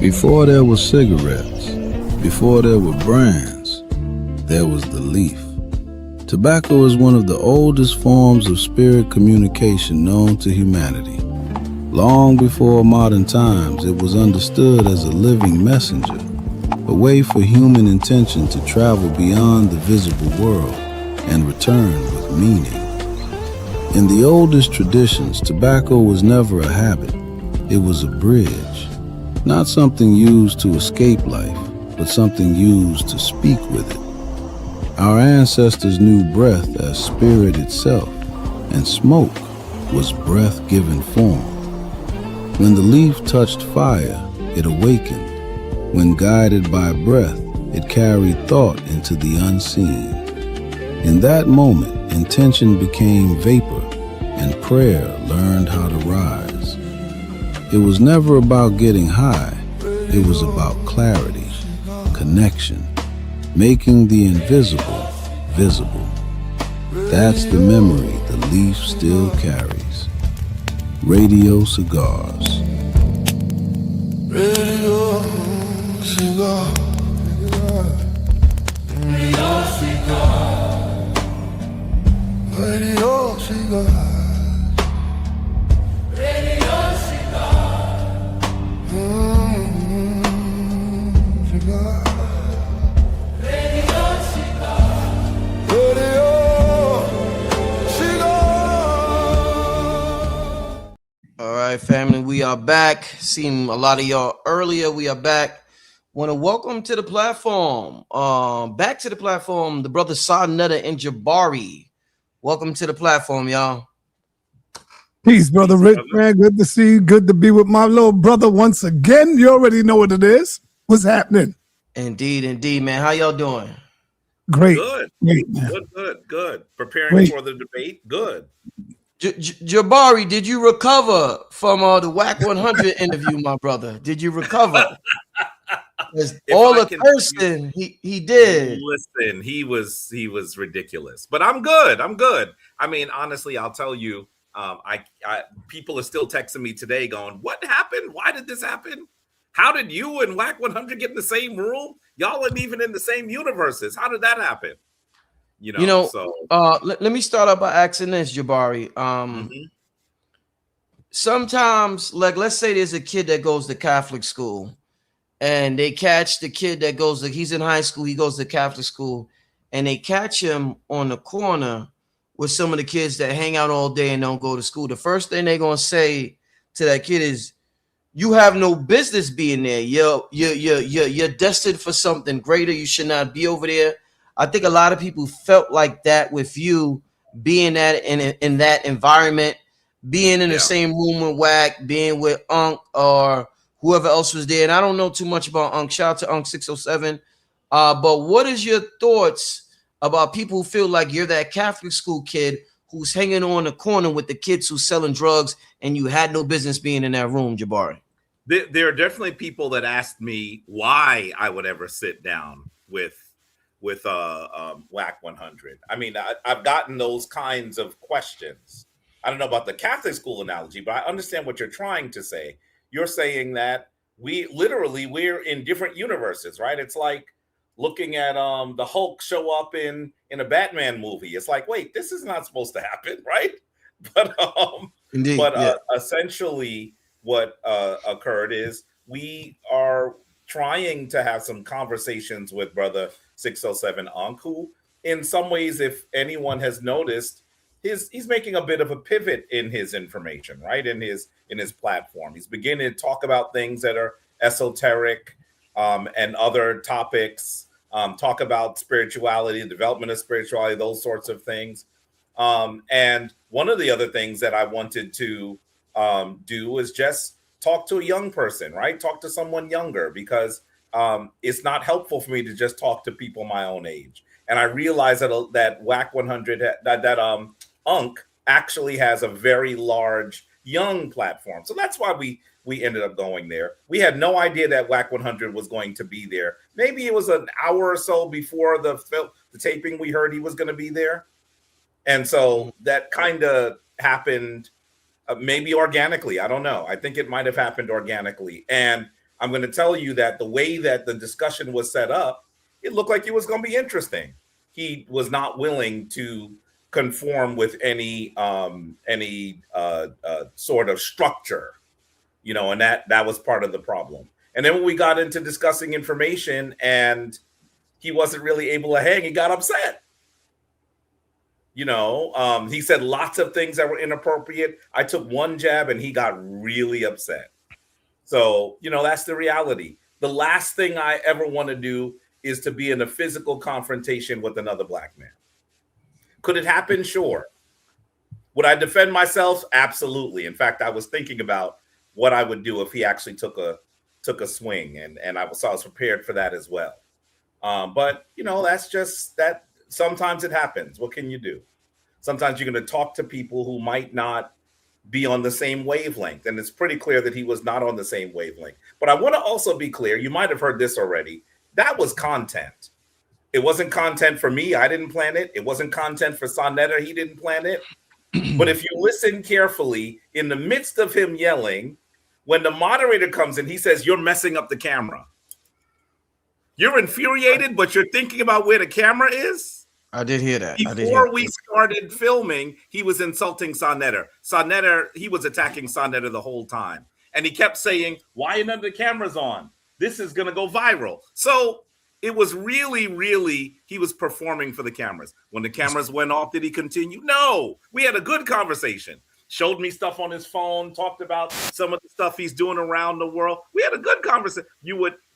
Before there were cigarettes, before there were brands, there was the leaf. Tobacco is one of the oldest forms of spirit communication known to humanity. Long before modern times, it was understood as a living messenger, a way for human intention to travel beyond the visible world and return with meaning. In the oldest traditions, tobacco was never a habit. It was a bridge, not something used to escape life, but something used to speak with it. Our ancestors knew breath as spirit itself, and smoke was breath-given form. When the leaf touched fire, it awakened. When guided by breath, it carried thought into the unseen. In that moment, intention became vapor, and prayer learned how to rise. It was never about getting high. It was about clarity, connection, making the invisible visible. That's the memory the leaf still carries. Radio Cigars. Radio Cigar. Radio Cigar. Radio Cigar. All right, family, we are back. Seen a lot of y'all earlier. We are back. Want to welcome to the platform. Back to the platform, the brother Sarnetta and Jabari. Welcome to the platform, y'all. Peace, brother Rick, man. Good to see you. Good to be with my little brother once again. You already know what it is. What's happening? Indeed, man. How y'all doing? Great. Good. Great, man. Good. Preparing for the debate. Good. Jabari, did you recover from the Wack 100 interview, my brother? Did you recover? All the cursing he did. Listen, he was ridiculous, but I'm good. I mean, honestly, I'll tell you, I people are still texting me today, going, "What happened? Why did this happen? How did you and Wack 100 get in the same room? Y'all aren't even in the same universes. How did that happen?" Let me start out by asking this, Jabari. Sometimes, like, let's say there's a kid that goes to Catholic school, and they catch the kid that he's in high school, he goes to Catholic school, and they catch him on the corner with some of the kids that hang out all day and don't go to school. The first thing they're gonna say to that kid is, "You have no business being there. You're destined for something greater. You should not be over there." I think a lot of people felt like that with you being that in that environment, being in the same room with Wack, being with Unc or whoever else was there. And I don't know too much about Unc. Shout out to Unc 607. But what is your thoughts about people who feel like you're that Catholic school kid who's hanging on the corner with the kids who's selling drugs and you had no business being in that room, Jabari? There are definitely people that asked me why I would ever sit down with Wack 100. I mean, I've gotten those kinds of questions. I don't know about the Catholic school analogy, but I understand what you're trying to say. You're saying that we're in different universes, right? It's like looking at the Hulk show up in a Batman movie. It's like, wait, this is not supposed to happen, right? But Indeed, essentially what occurred is we are trying to have some conversations with brother 607 Unc, who in some ways, if anyone has noticed, he's making a bit of a pivot in his information, right? In his platform. He's beginning to talk about things that are esoteric and other topics, talk about spirituality, the development of spirituality, those sorts of things. And one of the other things that I wanted to do is just talk to a young person, right? Talk to someone younger, because it's not helpful for me to just talk to people my own age. And I realized that Wack 100, that Unc actually has a very large young platform. So that's why we ended up going there. We had no idea that Wack 100 was going to be there. Maybe it was an hour or so before the taping we heard he was going to be there. And so that kind of happened maybe organically. I don't know. I think it might have happened organically. And I'm going to tell you that the way that the discussion was set up, it looked like it was going to be interesting. He was not willing to conform with any sort of structure, you know, and that was part of the problem. And then when we got into discussing information and he wasn't really able to hang, he got upset. You know, he said lots of things that were inappropriate. I took one jab and he got really upset. So, you know, that's the reality. The last thing I ever want to do is to be in a physical confrontation with another black man. Could it happen? Sure. Would I defend myself? Absolutely. In fact, I was thinking about what I would do if he actually took a swing, and I was prepared for that as well. But, you know, that's just that. Sometimes it happens. What can you do? Sometimes you're going to talk to people who might not be on the same wavelength. And it's pretty clear that he was not on the same wavelength. But I want to also be clear. You might have heard this already. That was content. It wasn't content for me. I didn't plan it. It wasn't content for Sonetta. He didn't plan it. But if you listen carefully, in the midst of him yelling, when the moderator comes in, he says, "You're messing up the camera." You're infuriated, but you're thinking about where the camera is. I did hear that. Before we started filming, he was insulting Sonetta. He was attacking Sonetta the whole time. And he kept saying, "Why none of the cameras on? This is going to go viral." So it was really, he was performing for the cameras. When the cameras went off, did he continue? No, we had a good conversation. Showed me stuff on his phone, talked about some of the stuff he's doing around the world. We had a good conversation.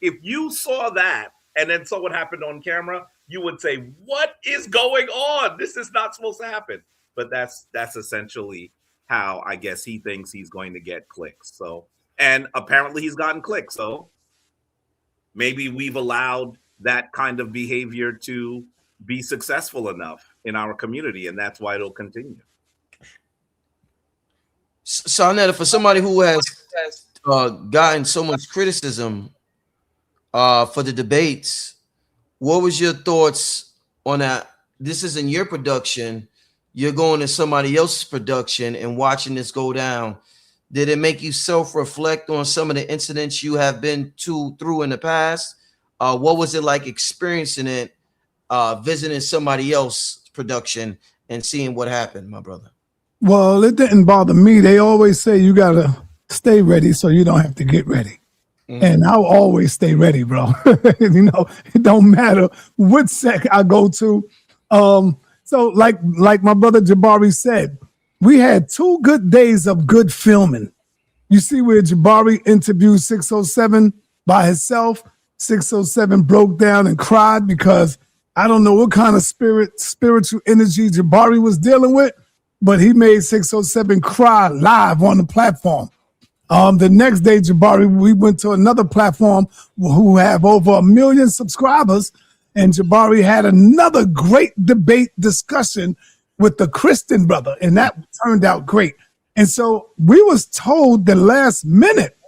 If you saw that and then saw what happened on camera, you would say, "What is going on? This is not supposed to happen." But that's essentially how I guess he thinks he's going to get clicks. So, and apparently he's gotten clicks. So maybe we've allowed that kind of behavior to be successful enough in our community, and that's why it'll continue. Sonetta, for somebody who has gotten so much criticism for the debates, what was your thoughts on that? This isn't your production. You're going to somebody else's production and watching this go down. Did it make you self-reflect on some of the incidents you have been through in the past? What was it like experiencing it, visiting somebody else's production and seeing what happened, my brother? Well, it didn't bother me. They always say you got to stay ready so you don't have to get ready. Mm-hmm. And I'll always stay ready, bro. You know, it don't matter what sec I go to. So like my brother Jabari said, we had 2 good days of good filming. You see where Jabari interviewed 607 by himself. 607 broke down and cried because I don't know what kind of spiritual energy Jabari was dealing with, but he made 607 cry live on the platform. The next day, Jabari, we went to another platform who have over 1 million subscribers, and Jabari had another great debate discussion with the Christian brother, and that turned out great. And so we was told the last minute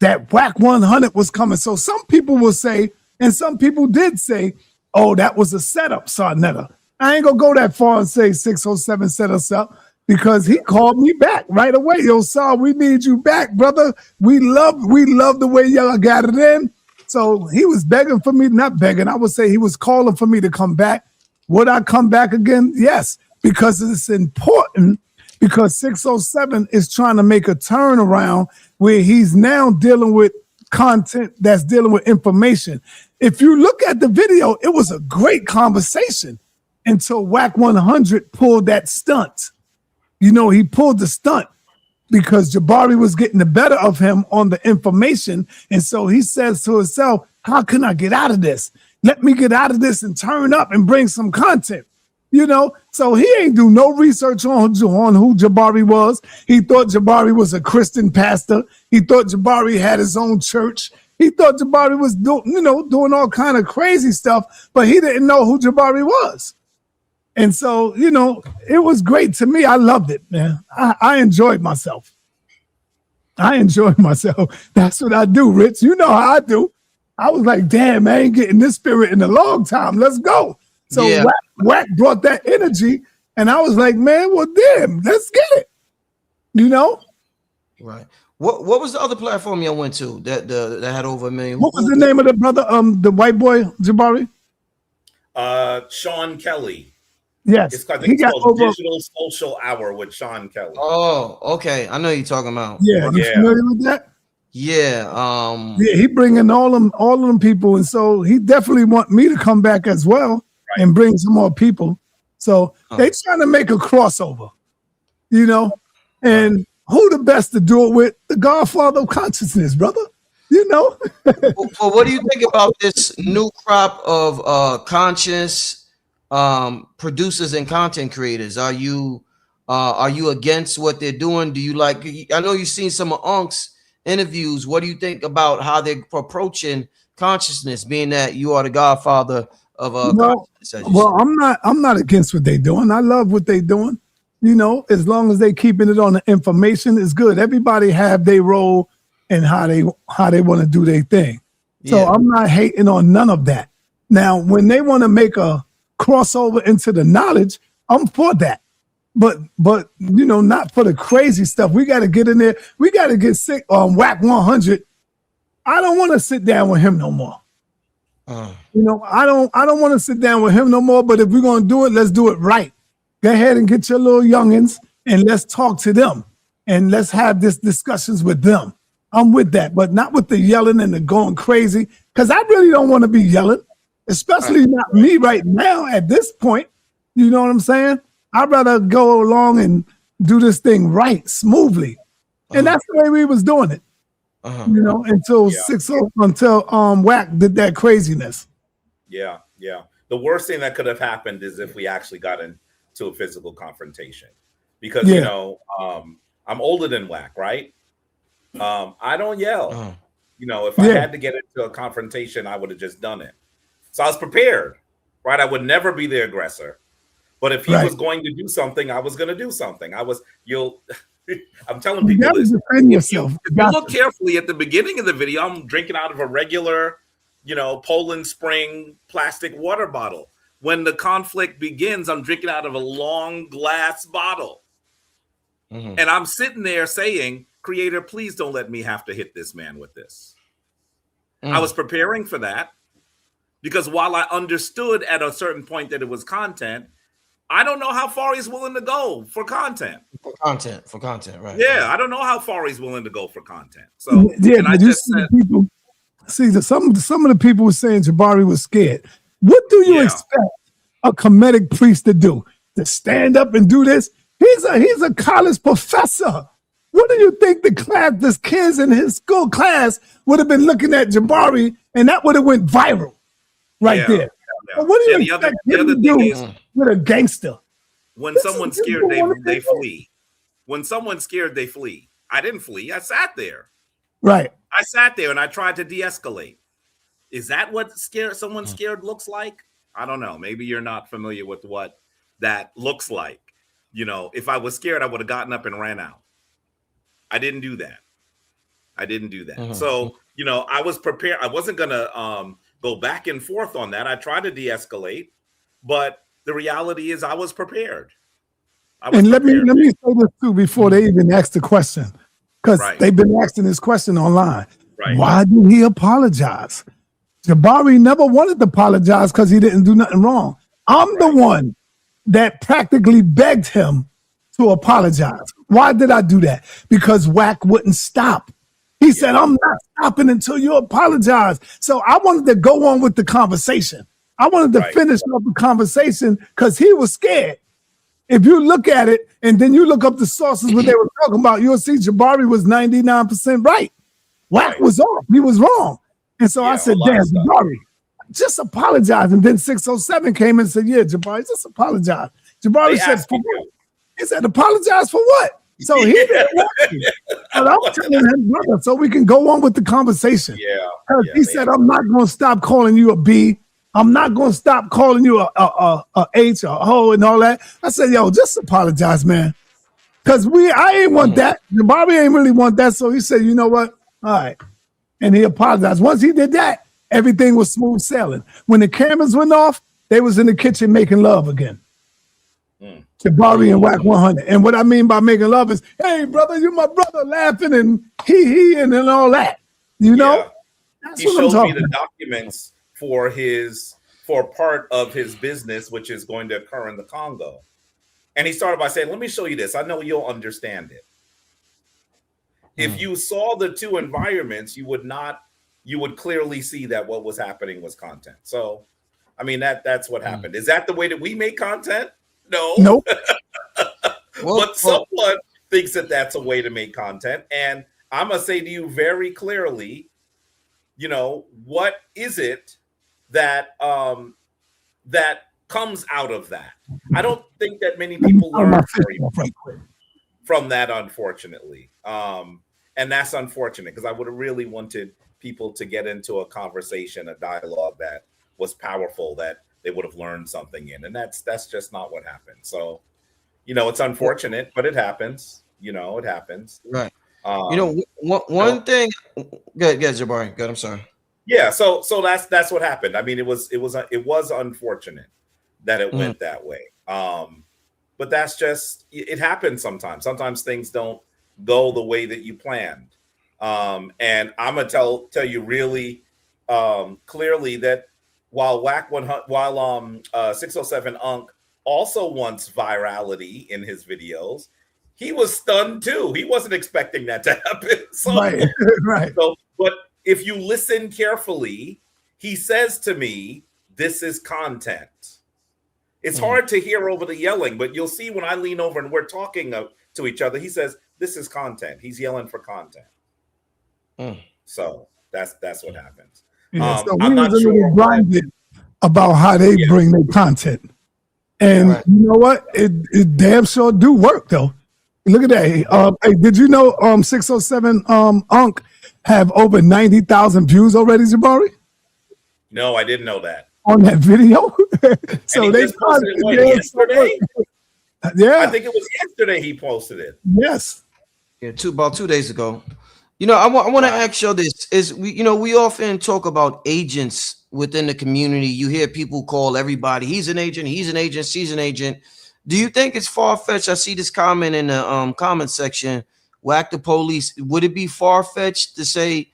that Wack 100 was coming. So some people will say, and some people did say, "Oh, that was a setup, Sonetta." I ain't gonna go that far and say 607 set us up, because he called me back right away. "Yo, Saul, we need you back, brother. We love the way y'all got it in." So he was begging for me, not begging. I would say he was calling for me to come back. Would I come back again? Yes, because it's important. Because 607 is trying to make a turnaround where he's now dealing with content that's dealing with information. If you look at the video, it was a great conversation until Wack 100 pulled that stunt. You know, he pulled the stunt because Jabari was getting the better of him on the information. And so he says to himself, "How can I get out of this? Let me get out of this and turn up and bring some content." You know, so he ain't do no research on who Jabari was. He thought Jabari was a Christian pastor. He thought Jabari had his own church. He thought Jabari was doing all kind of crazy stuff, but he didn't know who Jabari was. And so, you know, it was great to me. I loved it, man. I enjoyed myself. That's what I do, Rich. You know how I do. I was like, damn, I ain't getting this spirit in a long time. Let's go. So yeah. Wack brought that energy, and I was like, man, well, damn, let's get it. You know? Right. What was the other platform y'all went to that had over 1 million? What was the name of the brother? The white boy, Jabari? Sean Kelly. Yes. It's called Digital Social Hour with Sean Kelly. Oh, okay. I know you're talking about. Yeah, you familiar with that? Yeah. Yeah, he bringing all of them people, and so he definitely want me to come back as well and bring some more people. So they trying to make a crossover, you know, and who the best to do it with? The Godfather of consciousness, brother. You know. Well, what do you think about this new crop of conscious producers and content creators? Are you against what they're doing? Do you like? I know you've seen some of Unc's interviews. What do you think about how they're approaching consciousness, being that you are the godfather of consciousness? Well, I'm not against what they're doing. I love what they're doing. You know, as long as they keeping it on the information, it's good. Everybody have their role and how they want to do their thing. So I'm not hating on none of that. Now, when they want to make a crossover into the knowledge, I'm for that. But you know, not for the crazy stuff. We got to get in there. We got to get sick on Wack 100. I don't want to sit down with him no more. You know, I don't want to sit down with him no more. But if we're gonna do it, let's do it right. Go ahead and get your little youngins and let's talk to them and let's have this discussions with them. I'm with that, but not with the yelling and the going crazy, because I really don't want to be yelling, especially not me right now at this point. You know what I'm saying? I'd rather go along and do this thing right, smoothly. And that's the way we was doing it. You know, until Wack did that craziness. Yeah. The worst thing that could have happened is if we actually got into a physical confrontation. Because you know, I'm older than Wack, right? I don't yell. You know, if I had to get into a confrontation, I would have just done it. So I was prepared, right? I would never be the aggressor. But if he was going to do something, I was going to do something. I'm telling people this. If you look carefully at the beginning of the video, I'm drinking out of a regular, you know, Poland Spring plastic water bottle. When the conflict begins, I'm drinking out of a long glass bottle. And I'm sitting there saying, Creator, please don't let me have to hit this man with this. I was preparing for that because while I understood at a certain point that it was content, I don't know how far he's willing to go for content. For content, right? Yeah, I don't know how far he's willing to go for content. So yeah, but you see people. See, some of the people were saying Jabari was scared. What do you expect a comedic priest to do? To stand up and do this? He's a college professor. What do you think the kids in his school class would have been looking at Jabari, and that would have went viral right there? Yeah. What do you expect him to do with a gangster? When someone's scared, they flee. When someone's scared, they flee. I didn't flee. I sat there. Right. I sat there and I tried to de-escalate. Is that what someone scared looks like? I don't know. Maybe you're not familiar with what that looks like. You know, if I was scared, I would have gotten up and ran out. I didn't do that. So, you know, I was prepared. I wasn't going to go back and forth on that. I tried to de-escalate, but the reality is I was prepared. Let me say this too before they even ask the question, because they've been asking this question online. Why did he apologize? Jabari never wanted to apologize because he didn't do nothing wrong. I'm the one that practically begged him to apologize. Why did I do that? Because Wack wouldn't stop. He said, I'm not stopping until you apologize. So I wanted to go on with the conversation. I wanted to finish up the conversation because he was scared. If you look at it and then you look up the sources what they were talking about, you'll see Jabari was 99% right. Wack was off. He was wrong. And so I said, damn, Jabari, just apologize. And then 607 came in and said, yeah, Jabari, just apologize. Jabari said, for what? He said, apologize for what? So he didn't want to. But I'm telling him, brother, so we can go on with the conversation. He said, I'm not going to stop calling you a B. I'm not going to stop calling you a H or a ho and all that. I said, yo, just apologize, man. Because I ain't want that. Jabari ain't really want that. So he said, you know what? All right. And he apologized. Once he did that, everything was smooth sailing. When the cameras went off, they was in the kitchen making love again. Jabari and Wack 100. And what I mean by making love is, hey, brother, you my brother, laughing and he and all that. You know? Yeah. That's He what I'm showed me talking the about. documents for part of his business, which is going to occur in the Congo. And he started by saying, let me show you this. I know you'll understand it. If you saw the two environments, you would clearly see that what was happening was content. So, I mean, that's what happened. Is that the way that we make content? No. Nope. But someone thinks that that's a way to make content. And I'm going to say to you very clearly, you know, what is it that that comes out of that? I don't think that many people learn from that, unfortunately. And that's unfortunate because I would have really wanted people to get into a conversation, a dialogue that was powerful, that they would have learned something in. And that's just not what happened. So, you know, it's unfortunate, but it happens. You know, it happens. Right. You know, one thing. Good, Jabari. Good. I'm sorry. Yeah. So that's what happened. I mean, it was unfortunate that it went that way. But that's just, it happens sometimes. Sometimes things don't go the way that you planned. And I'm gonna tell you really clearly that while 607 Unk also wants virality in his videos, he was stunned too. He wasn't expecting that to happen. So, right. So, but if you listen carefully, he says to me, "This is content." It's hard to hear over the yelling, but you'll see when I lean over and we're talking to each other, he says, "This is content." He's yelling for content. So that's what happens. Yeah, so I'm not sure blinded about how they bring their content. And you know what? It damn sure do work though. Look at that. Hey, did you know 607 Unk have over 90,000 views already, Jabari? No, I didn't know that. On that video. So they posted it yesterday. Yeah. I think it was yesterday he posted it. Yes. Yeah, about 2 days ago. You know, I want to ask you this: we often talk about agents within the community. You hear people call everybody, he's an agent, she's an agent. Do you think it's far-fetched? I see this comment in the comment section. Wack the police. Would it be far-fetched to say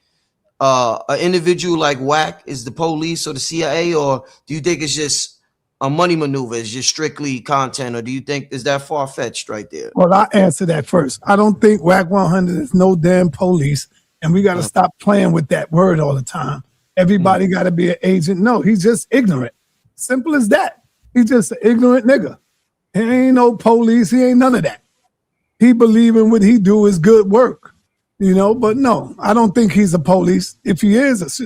an individual like Wack is the police or the CIA, or do you think it's just a money maneuver? It's just strictly content, or do you think is that far-fetched right there? Well, I'll answer that first. I don't think Wack 100 is no damn police, and we got to stop playing with that word all the time. Everybody got to be an agent. No, he's just ignorant. Simple as that. He's just an ignorant nigga. He ain't no police. He ain't none of that. He believe in what he do is good work, you know. But no, I don't think he's a police. If he is,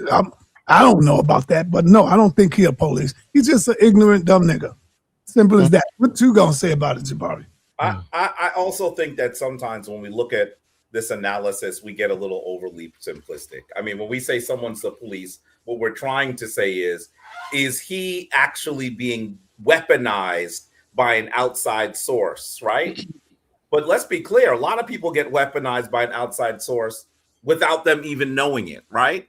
I don't know about that. But no, I don't think he a police. He's just an ignorant dumb nigga. Simple as that. What you gonna say about it, Jabari? I also think that sometimes when we look at this analysis, we get a little overly simplistic. I mean, when we say someone's the police, what we're trying to say is he actually being weaponized by an outside source, right? But let's be clear, a lot of people get weaponized by an outside source without them even knowing it, right?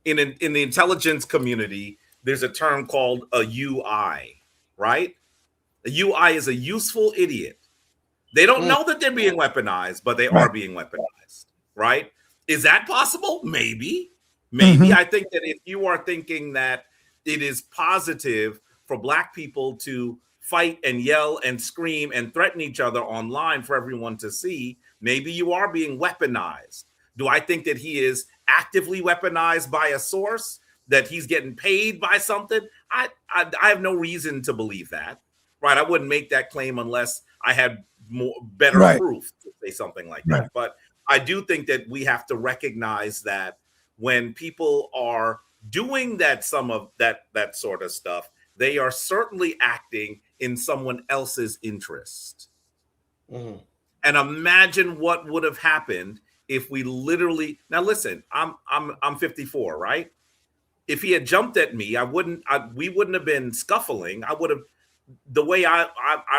In the intelligence community, there's a term called a UI, right? A UI is a useful idiot. They don't know that they're being weaponized, but they are being weaponized, right? Is that possible? Maybe. I think that if you are thinking that it is positive for Black people to fight and yell and scream and threaten each other online for everyone to see, maybe you are being weaponized. Do I think that he is actively weaponized by a source, that he's getting paid by something? I have no reason to believe that, right? I wouldn't make that claim unless I had better proof to say something like that. But I do think that we have to recognize that when people are doing that sort of stuff, they are certainly acting in someone else's interest. And imagine what would have happened if we literally, now listen, I'm 54, right? If he had jumped at me, we wouldn't have been scuffling. I would have, the way I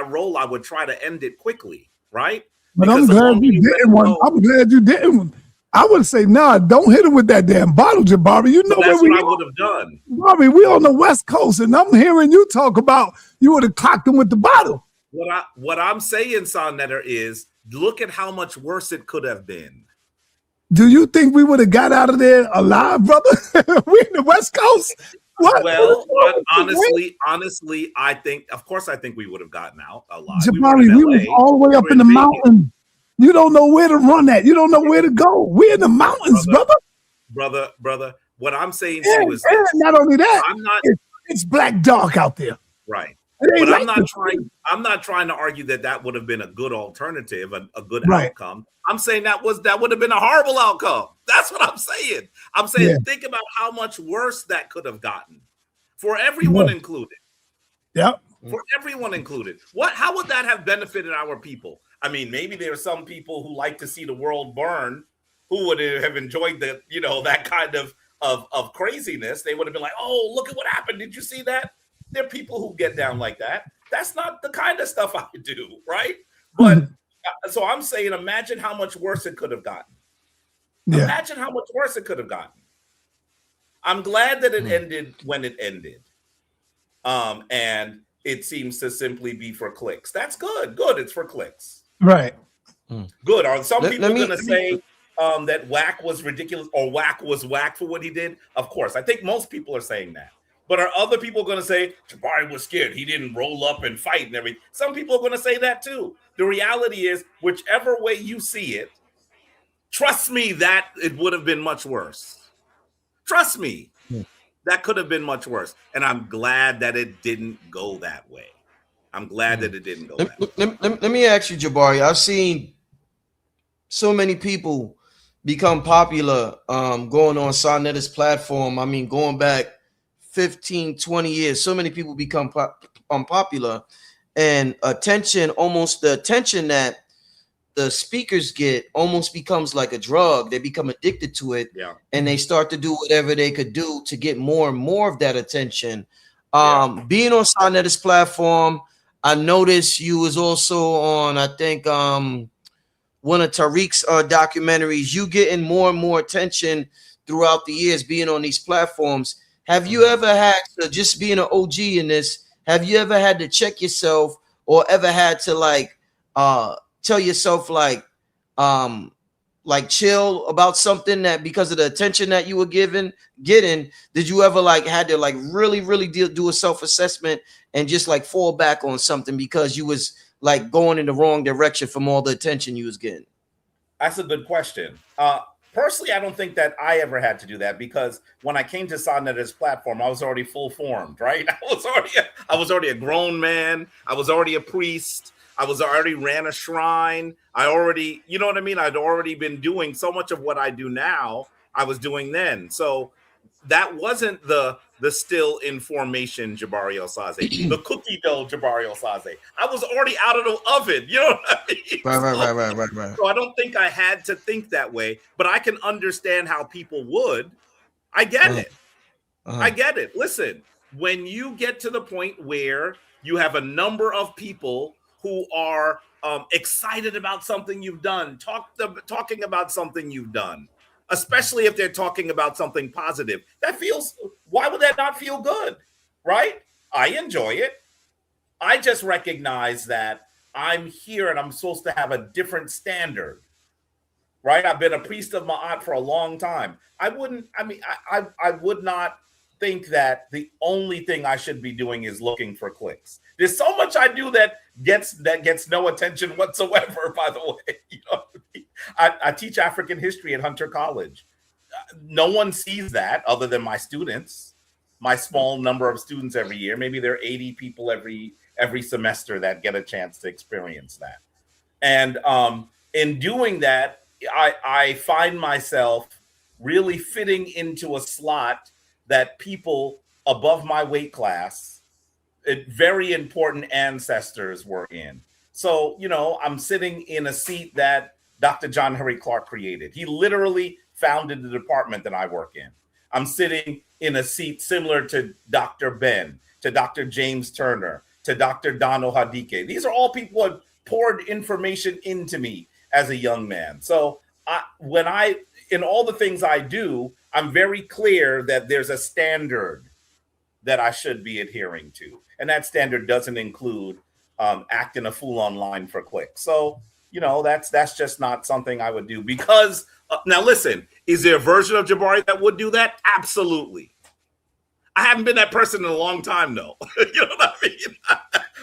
roll, I would try to end it quickly, right? But Because I'm glad you didn't one. I'm glad you didn't. I would say, nah, don't hit him with that damn bottle, Jabari. You know that's where what I would have done. Jabari, we on the West Coast, and I'm hearing you talk about you would have clocked him with the bottle. What I'm saying, Sonnetter, is look at how much worse it could have been. Do you think we would have got out of there alive, brother? We in the West Coast. What? Well, honestly, I think, of course, I think we would have gotten out alive. Jabari, we was all the way up in the mountain. You don't know where to run at. You don't know where to go. We're in the mountains, brother. Brother. What I'm saying to you is this. Not only that, I'm not. It's black dark out there. Right. But I'm not trying to argue that would have been a good alternative, a good outcome. I'm saying that would have been a horrible outcome. That's what I'm saying. I'm saying think about how much worse that could have gotten for everyone included. Yep. For everyone included. How would that have benefited our people? I mean, maybe there are some people who like to see the world burn who would have enjoyed that kind of craziness. They would have been like, oh, look at what happened. Did you see that? There are people who get down like that. That's not the kind of stuff I do, right? But so I'm saying, imagine how much worse it could have gotten. Yeah. Imagine how much worse it could have gotten. I'm glad that it ended when it ended. And it seems to simply be for clicks. That's good. Good. It's for clicks. Right. Good. Are some people going to say that Wack was ridiculous or Wack was whack for what he did? Of course. I think most people are saying that. But are other people going to say Jabari was scared? He didn't roll up and fight and everything. Some people are going to say that too. The reality is, whichever way you see it, trust me that it would have been much worse. Trust me, that could have been much worse. And I'm glad that it didn't go that way. I'm glad that it didn't go that way. Let me ask you, Jabari. I've seen so many people become popular going on Sonnetter's platform. I mean, going back 15, 20 years, so many people become unpopular, and the attention that the speakers get almost becomes like a drug. They become addicted to it, and they start to do whatever they could do to get more and more of that attention. Being on Sonnetter's platform, I noticed you was also on, I think, one of Tariq's documentaries. You getting more and more attention throughout the years being on these platforms. Have you ever had to, just being an OG in this, have you ever had to check yourself or ever had to tell yourself chill about something that because of the attention that you were getting, did you ever had to really do a self-assessment and just fall back on something because you was going in the wrong direction from all the attention you was getting? That's a good question. Personally, I don't think that I ever had to do that because when I came to Sonnetter's platform, I was already full formed, right? I was already a grown man. I was already a priest. I was already ran a shrine. You know what I mean? I'd already been doing so much of what I do now. I was doing then. So that wasn't the still in formation Jabari Alsaze, the cookie dough Jabari Alsaze. I was already out of the oven. You know what I mean? Right. So I don't think I had to think that way, but I can understand how people would. I get it. I get it. Listen, when you get to the point where you have a number of people who are excited about something you've done, talking about something you've done, especially if they're talking about something positive, why would that not feel good, right? I enjoy it. I just recognize that I'm here and I'm supposed to have a different standard, right? I've been a priest of Ma'at for a long time. I would not think that the only thing I should be doing is looking for clicks. There's so much I do that gets no attention whatsoever, by the way. You know what I mean? I teach African history at Hunter College. No one sees that other than my students, my small number of students every year. Maybe there are 80 people every semester that get a chance to experience that. And in doing that, I find myself really fitting into a slot that people above my weight class, very important ancestors were in. So, I'm sitting in a seat that Dr. John Henry Clark created. He literally founded the department that I work in. I'm sitting in a seat similar to Dr. Ben, to Dr. James Turner, to Dr. Donald Hadike. These are all people who have poured information into me as a young man. So in all the things I do, I'm very clear that there's a standard that I should be adhering to. And that standard doesn't include acting a fool online for clicks. So, you know, that's just not something I would do because now listen, is there a version of Jabari that would do that? Absolutely. I haven't been that person in a long time, though. You know what I mean?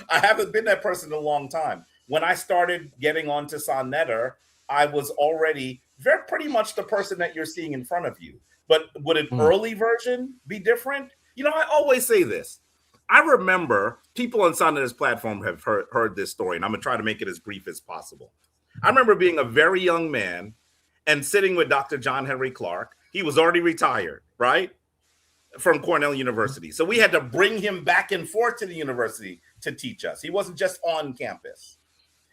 I haven't been that person in a long time. When I started getting onto Sonnetter, I was already pretty much the person that you're seeing in front of you. But would an early version be different? You know, I always say this. I remember people on Sonnetter's platform have heard this story, and I'm going to try to make it as brief as possible. I remember being a very young man and sitting with Dr. John Henry Clark. He was already retired, right? From Cornell University. So we had to bring him back and forth to the university to teach us. He wasn't just on campus.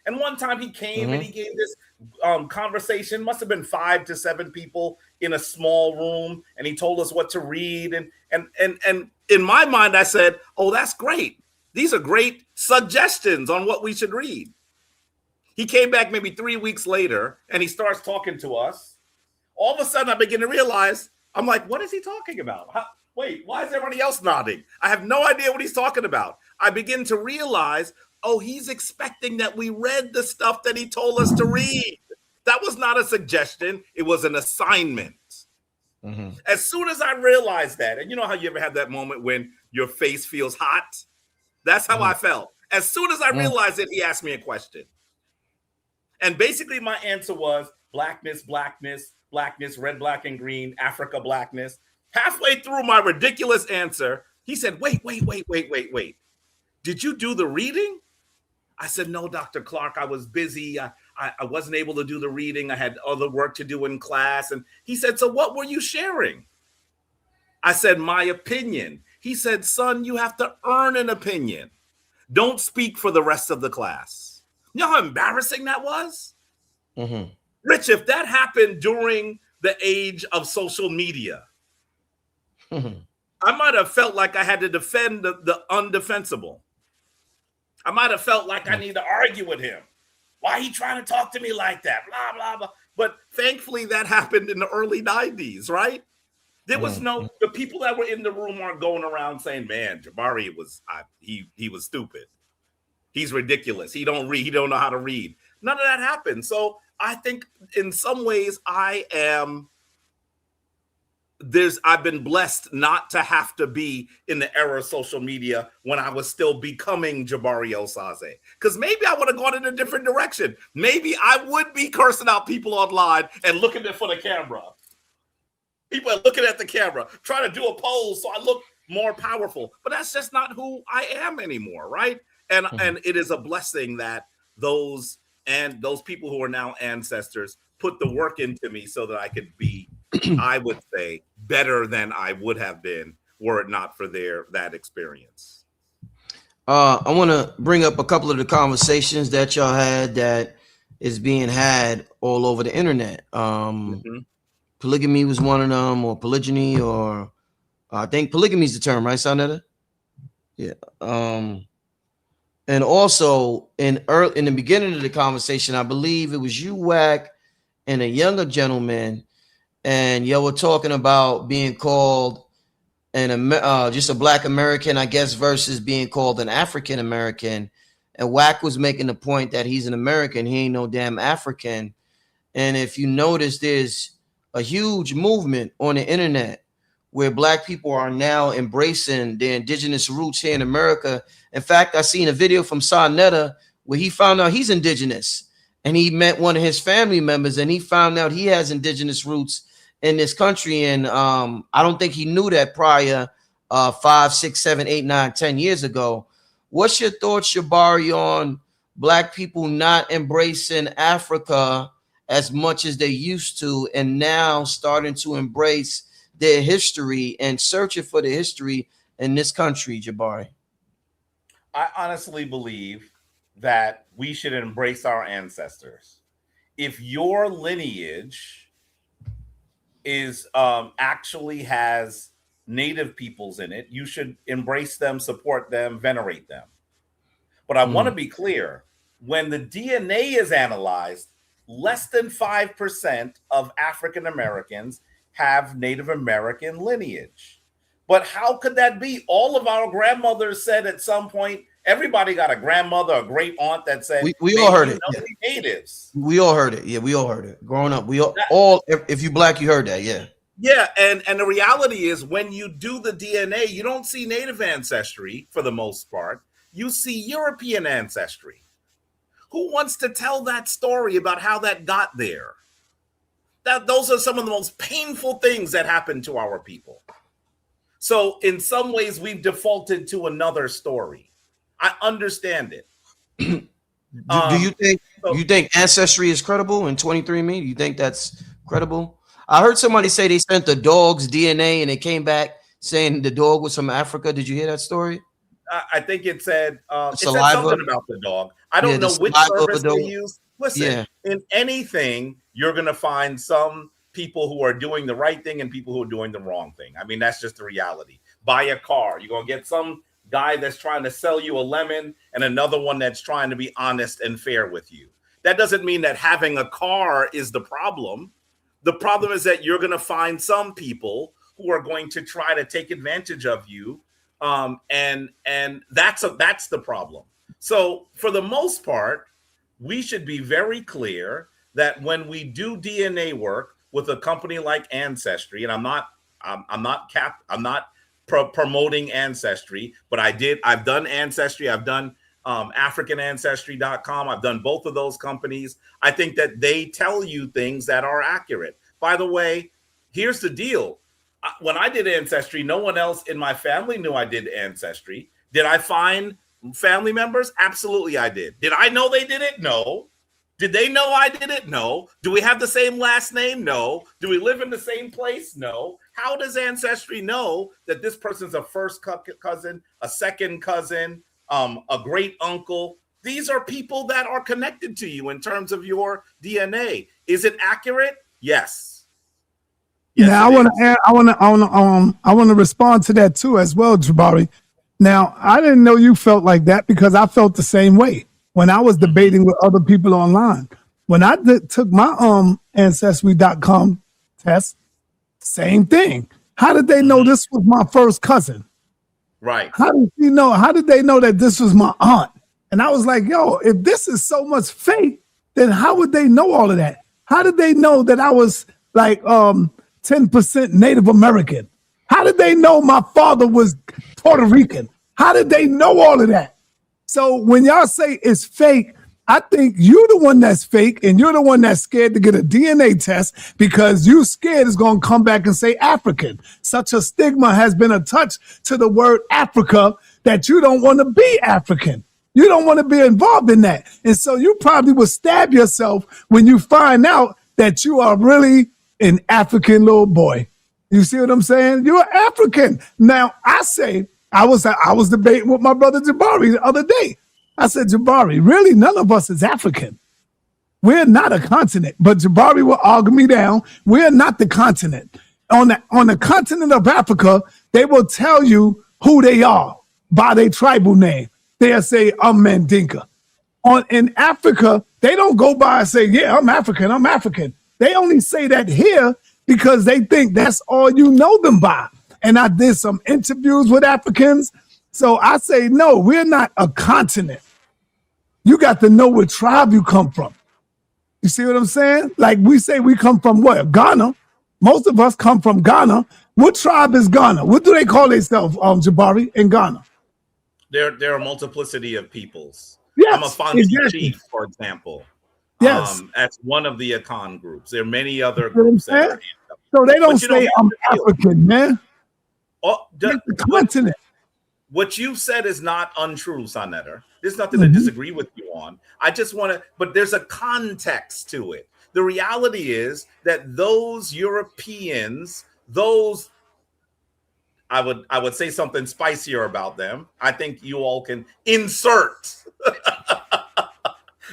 And one time he came and he gave this conversation, must have been 5 to 7 people in a small room, and he told us what to read. And in my mind, I said, oh, that's great. These are great suggestions on what we should read. He came back maybe 3 weeks later, and he starts talking to us. All of a sudden, I begin to realize, I'm like, what is he talking about? Wait, why is everybody else nodding? I have no idea what he's talking about. I begin to realize, oh, he's expecting that we read the stuff that he told us to read. That was not a suggestion. It was an assignment. As soon as I realized that, and you know how you ever have that moment when your face feels hot? That's how I felt. As soon as I realized it, he asked me a question. And basically my answer was blackness, blackness, blackness, red, black, and green, Africa, blackness. Halfway through my ridiculous answer, he said, wait. Did you do the reading? I said, no, Dr. Clark, I was busy. I wasn't able to do the reading. I had other work to do in class. And he said, so what were you sharing? I said, my opinion. He said, son, you have to earn an opinion. Don't speak for the rest of the class. You know how embarrassing that was? Rich, if that happened during the age of social media, I might have felt like I had to defend the undefensible. I might have felt like I need to argue with him. Why he trying to talk to me like that? Blah, blah, blah. But thankfully that happened in the early 90s, right? There was the people that were in the room aren't going around saying, man, Jabari he was stupid. He's ridiculous. He don't read. He don't know how to read. None of that happened. So I think in some ways I've been blessed not to have to be in the era of social media when I was still becoming Jabari Osaze. Because maybe I would have gone in a different direction. Maybe I would be cursing out people online and looking for the camera. People are looking at the camera, trying to do a pose so I look more powerful. But that's just not who I am anymore, right? And it is a blessing that those people who are now ancestors put the work into me so that I could be, I would say, better than I would have been were it not for that experience. I want to bring up a couple of the conversations that y'all had that is being had all over the internet. Polygamy was one of them, or polygyny, or I think polygamy is the term, right, Sonetta? Yeah. And also in the beginning of the conversation, I believe it was you, Wack, and a younger gentleman, and y'all were talking about being called just a Black American, I guess, versus being called an African American. And Wack was making the point that he's an American, he ain't no damn African. And if you notice, there's a huge movement on the internet where Black people are now embracing their indigenous roots here in America. In fact, I seen a video from Sonetta where he found out he's indigenous, and he met one of his family members, and he found out he has indigenous roots in this country. And I don't think he knew that prior 5, 6, 7, 8, 9, 10 years ago. What's your thoughts, Jabari, on Black people not embracing Africa as much as they used to, and now starting to embrace their history and searching for the history in this country, Jabari? I honestly believe that we should embrace our ancestors. If your lineage is actually has native peoples in it, you should embrace them, support them, venerate them. But I want to be clear, when the DNA is analyzed, less than 5% of African Americans have Native American lineage. But how could that be? All of our grandmothers said at some point Everybody got a grandmother, a great aunt that said, we all heard you it. know, Yeah. we natives. We all heard it. Yeah, we all heard it. Growing up, we all if you black, you heard that. Yeah. Yeah, and the reality is when you do the DNA, you don't see native ancestry for the most part. You see European ancestry. Who wants to tell that story about how that got there? Those are some of the most painful things that happened to our people. So in some ways, we've defaulted to another story. I understand it. Do you think ancestry is credible in 23andMe? Do you think that's credible? I heard somebody say they sent the dog's DNA and it came back saying the dog was from Africa. Did you hear that story? I think it said Saliva. something about the dog. I don't know which service they use. Listen, in anything, you're going to find some people who are doing the right thing and people who are doing the wrong thing. I mean, that's just the reality. Buy a car. You're going to get some guy that's trying to sell you a lemon and another one that's trying to be honest and fair with you. That doesn't mean that having a car is the problem. The problem is that you're going to find some people who are going to try to take advantage of you. And that's the problem. So for the most part, we should be very clear that when we do DNA work with a company like Ancestry, and I'm not promoting Ancestry, but I've done Ancestry, I've done Africanancestry.com, I've done both of those companies. I think that they tell you things that are accurate. By the way, here's the deal. When I did Ancestry, no one else in my family knew I did Ancestry. Did I find family members? Absolutely, I did. Did I know they did it? No. Did they know I did it? No. Do we have the same last name? No. Do we live in the same place? No. How does Ancestry know that this person's a first cousin, a second cousin, a great uncle? These are people that are connected to you in terms of your DNA. Is it accurate? Yes. Yes, now I want to respond to that too as well, Jabari. Now I didn't know you felt like that because I felt the same way when I was debating with other people online. When I took my Ancestry.com test, same thing. How did they know this was my first cousin? Right. How did you know? How did they know that this was my aunt? And I was like, yo, if this is so much fake, then how would they know all of that? How did they know that I was like 10% Native American? How did they know my father was Puerto Rican? How did they know all of that? So when y'all say it's fake, I think you're the one that's fake and you're the one that's scared to get a DNA test because you scared it's going to come back and say African. Such a stigma has been attached to the word Africa that you don't want to be African. You don't want to be involved in that. And so you probably will stab yourself when you find out that you are really an African little boy. You see what I'm saying? You're African. Now, I say, I was debating with my brother Jabari the other day. I said, Jabari, really, none of us is African. We're not a continent. But Jabari will argue me down. We're not the continent. On the continent of Africa, they will tell you who they are by their tribal name. They'll say, I'm Mandinka. In Africa, they don't go by and say, yeah, I'm African, I'm African. They only say that here because they think that's all you know them by. And I did some interviews with Africans. So I say, no, we're not a continent. You got to know what tribe you come from. You see what I'm saying? Like we say we come from what? Ghana. Most of us come from Ghana. What tribe is Ghana? What do they call themselves, Jabari, in Ghana? There are a multiplicity of peoples. Yes, I'm a Fonzie chief, for example. Yes. That's one of the Akan groups. There are many other groups. So they don't say I'm African, man. Oh, the continent. What you've said is not untrue, Sonetter. There's nothing to disagree with you on. I just want to, but there's a context to it. The reality is that those Europeans, I would say something spicier about them. I think you all can insert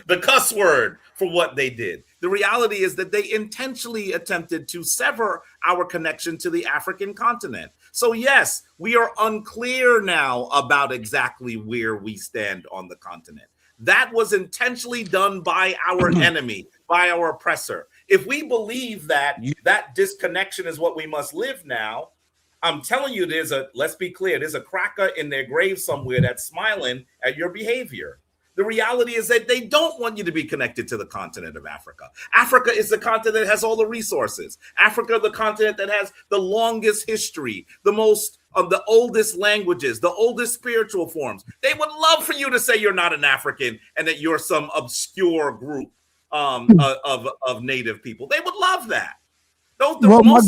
the cuss word for what they did. The reality is that they intentionally attempted to sever our connection to the African continent. So yes, we are unclear now about exactly where we stand on the continent. That was intentionally done by our enemy, by our oppressor. If we believe that that disconnection is what we must live now, I'm telling you, let's be clear, there's a cracker in their grave somewhere that's smiling at your behavior. The reality is that they don't want you to be connected to the continent of Africa. Africa is the continent that has all the resources. Africa, the continent that has the longest history, the oldest languages, the oldest spiritual forms. They would love for you to say you're not an African and that you're some obscure group of native people. They would love that. Well, my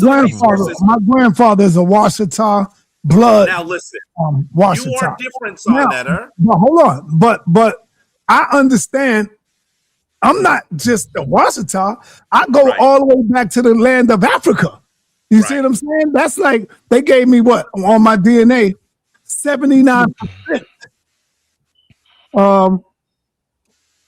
grandfather is a Washita blood. Now listen, Washita. You are different, Sonetter. But hold on, but I understand. I'm not just a Washita. I go all the way back to the land of Africa. You see what I'm saying? That's like they gave me what on my DNA, 79%.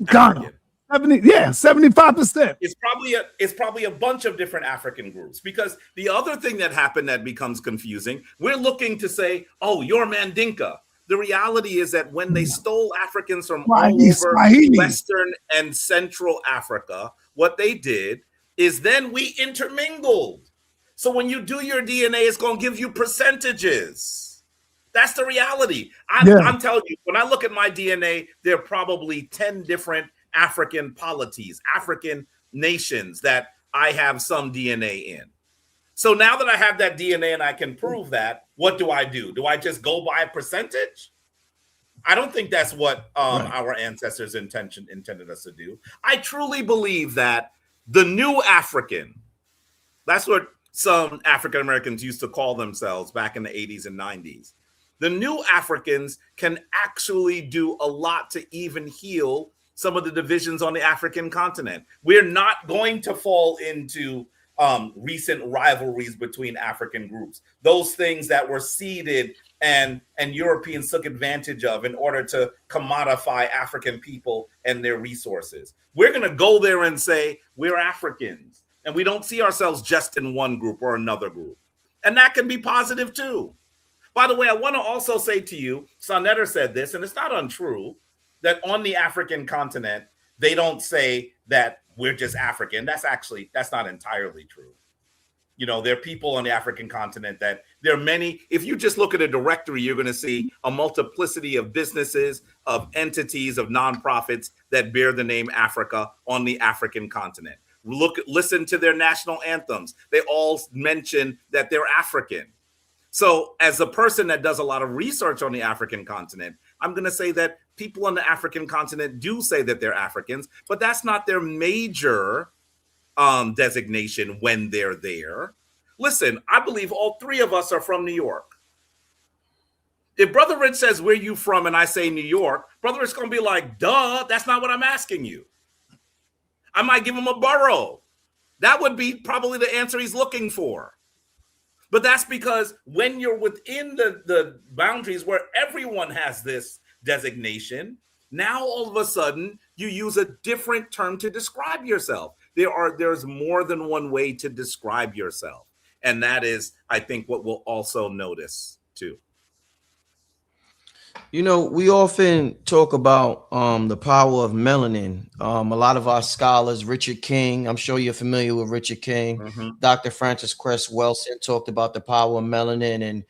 Ghana. 75%. It's probably a bunch of different African groups, because the other thing that happened that becomes confusing, we're looking to say, oh, you're Mandinka. The reality is that when they stole Africans from all over Western and Central Africa, what they did is then we intermingled. So when you do your DNA, it's going to give you percentages. That's the reality. I'm telling you, when I look at my DNA, there are probably 10 different African polities, African nations that I have some DNA in. So now that I have that DNA and I can prove that, what do? Do I just go by a percentage? I don't think that's what our ancestors intended us to do. I truly believe that the new African, that's what some African Americans used to call themselves back in the 80s and 90s. The new Africans can actually do a lot to even heal some of the divisions on the African continent. We're not going to fall into recent rivalries between African groups. Those things that were seeded and Europeans took advantage of in order to commodify African people and their resources. We're going to go there and say we're Africans, and we don't see ourselves just in one group or another group. And that can be positive too. By the way, I want to also say to you, Sonetter said this, and it's not untrue, that on the African continent, they don't say that we're just African. That's not entirely true. You know, there are people on the African continent that there are many. If you just look at a directory, you're going to see a multiplicity of businesses, of entities, of nonprofits that bear the name Africa on the African continent. Listen to their national anthems. They all mention that they're African. So as a person that does a lot of research on the African continent, I'm going to say that people on the African continent do say that they're Africans, but that's not their major designation when they're there. Listen, I believe all three of us are from New York. If Brother Rich says, where you from? And I say New York, Brother Rich going to be like, duh, that's not what I'm asking you. I might give him a borough. That would be probably the answer he's looking for. But that's because when you're within the boundaries where everyone has this designation, now all of a sudden you use a different term to describe yourself. There's more than one way to describe yourself. And that is, I think, what we'll also notice too. You know, we often talk about the power of melanin. A lot of our scholars, Richard King, I'm sure you're familiar with Richard King, Dr. Francis Cress Welsing talked about the power of melanin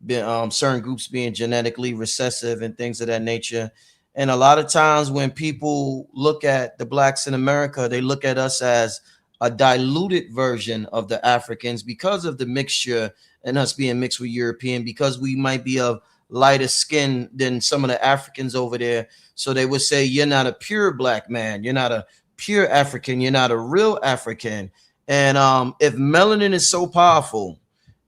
and certain groups being genetically recessive and things of that nature. And a lot of times when people look at the blacks in America, they look at us as a diluted version of the Africans because of the mixture and us being mixed with European, because we might be of lighter skin than some of the Africans over there. So they would say, you're not a pure black man. You're not a pure African. You're not a real African. And if melanin is so powerful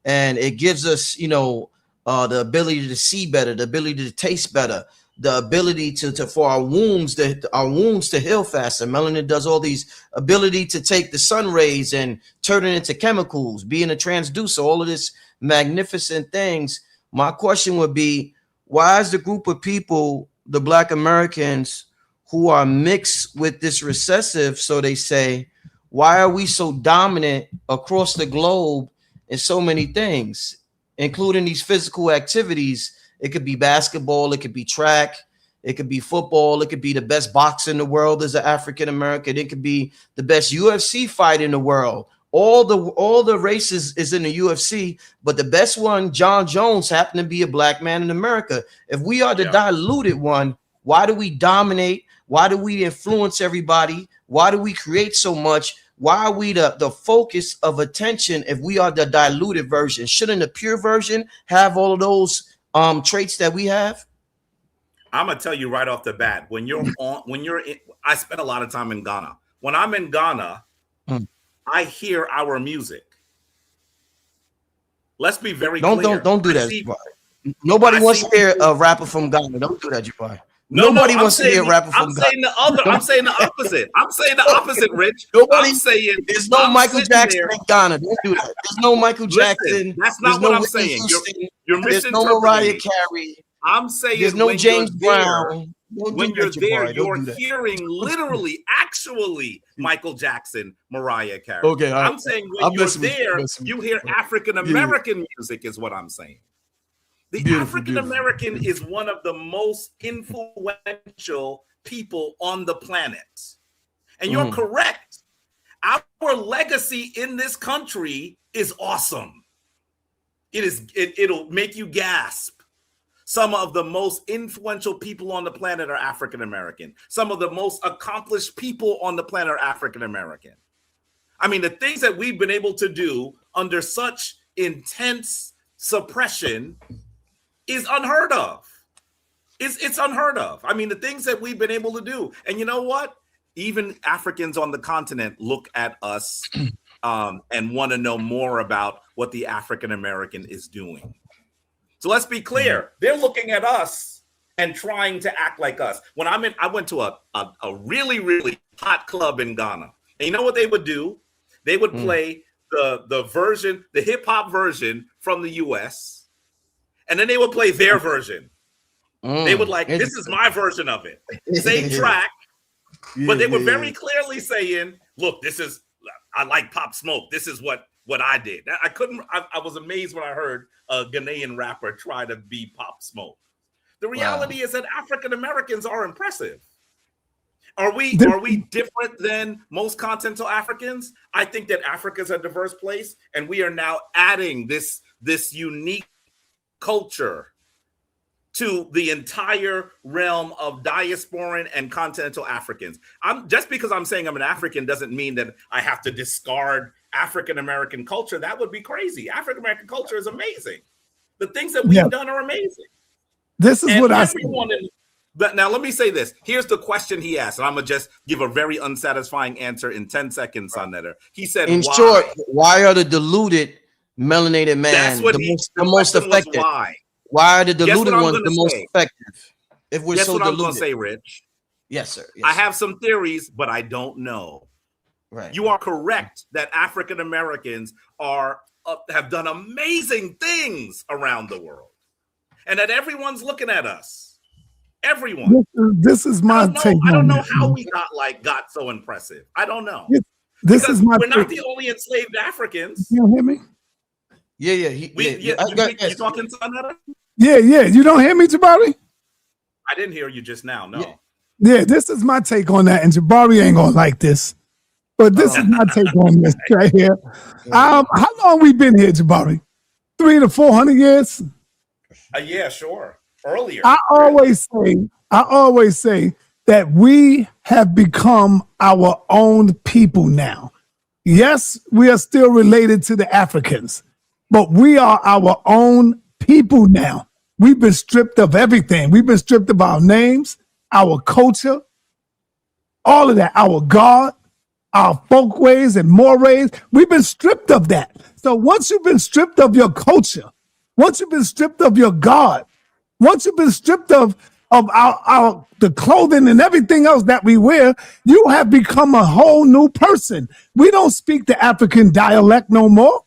and it gives us, you know, the ability to see better, the ability to taste better, the ability for our wounds to heal faster. Melanin does all these ability to take the sun rays and turn it into chemicals, being a transducer, all of this magnificent things. My question would be, why is the group of people, the Black Americans who are mixed with this recessive, so they say, why are we so dominant across the globe in so many things, including these physical activities? It could be basketball, it could be track, it could be football, it could be the best boxer in the world as an African American, it could be the best UFC fight in the world, all the races is in the UFC, but the best one, John Jones, happened to be a black man in America. If we are the diluted one, why do we dominate? Why do we influence everybody? Why do we create so much? Why are we the focus of attention if we are the diluted version? Shouldn't the pure version have all of those traits that we have? I'm gonna tell you right off the bat, I spent a lot of time in Ghana. When I'm in Ghana, I hear our music. Let's be very clear. Don't do that. Nobody wants to hear a rapper from Ghana. Don't do that, Jabari. Nobody wants to hear a rapper from Ghana. I'm saying the opposite. I'm saying the opposite, Rich. I'm saying there's no Michael Jackson in Ghana. Don't do that. There's no Michael Jackson. That's not what I'm saying. You're there's no Mariah Carey. I'm saying there's no James Brown. When you're there, you're hearing literally, actually, Michael Jackson, Mariah Carey. Okay, I'm saying when you're there, you hear African American music, is what I'm saying. The African American is one of the most influential people on the planet. And you're correct. Our legacy in this country is awesome. It'll make you gasp. Some of the most influential people on the planet are African American. Some of the most accomplished people on the planet are African American. I mean, the things that we've been able to do under such intense suppression is unheard of. It's unheard of. I mean, the things that we've been able to do. And you know what? Even Africans on the continent look at us and want to know more about what the African American is doing. So let's be clear. They're looking at us and trying to act like us. I went to a really, really hot club in Ghana. And you know what they would do? They would play the hip hop version from the US, and then they would play their version. They would this is my version of it. Same track, but they were very clearly saying, look, I like Pop Smoke. This is what I did. I was amazed when I heard a Ghanaian rapper try to be Pop Smoke. The reality is that African Americans are impressive. Are we different than most continental Africans? I think that Africa is a diverse place, and we are now adding this unique culture to the entire realm of diasporan and continental Africans. Just because I'm saying I'm an African doesn't mean that I have to discard African American culture. That would be crazy. African American culture is amazing. The things that we've done are amazing. This is what I see. But now let me say this. Here's the question he asked, and I'm gonna just give a very unsatisfying answer in 10 seconds, Sonnetter. He said, in short, why are the deluded melanated man the most effective? Why are the deluded ones the most effective? If we're so deluded. I'm gonna say, Rich. Yes, sir. I have some theories, but I don't know. Right. You are correct that African Americans have done amazing things around the world, and that everyone's looking at us. Everyone. This is my take. I don't know how we got so impressive. I don't know. We're not the only enslaved Africans. You don't hear me? Yeah. You talking to another? Yeah. You don't hear me, Jabari? I didn't hear you just now. No. Yeah, this is my take on that, and Jabari ain't gonna like this. But this is my take on this right here. How long we been here, Jabari? 300 to 400 years? Yeah, sure. Earlier. I always say that we have become our own people now. Yes, we are still related to the Africans, but we are our own people now. We've been stripped of everything. We've been stripped of our names, our culture, all of that, our God, our folkways and mores. We've been stripped of that. So once you've been stripped of your culture, once you've been stripped of your God, once you've been stripped of the clothing and everything else that we wear, you have become a whole new person. We don't speak the African dialect no more.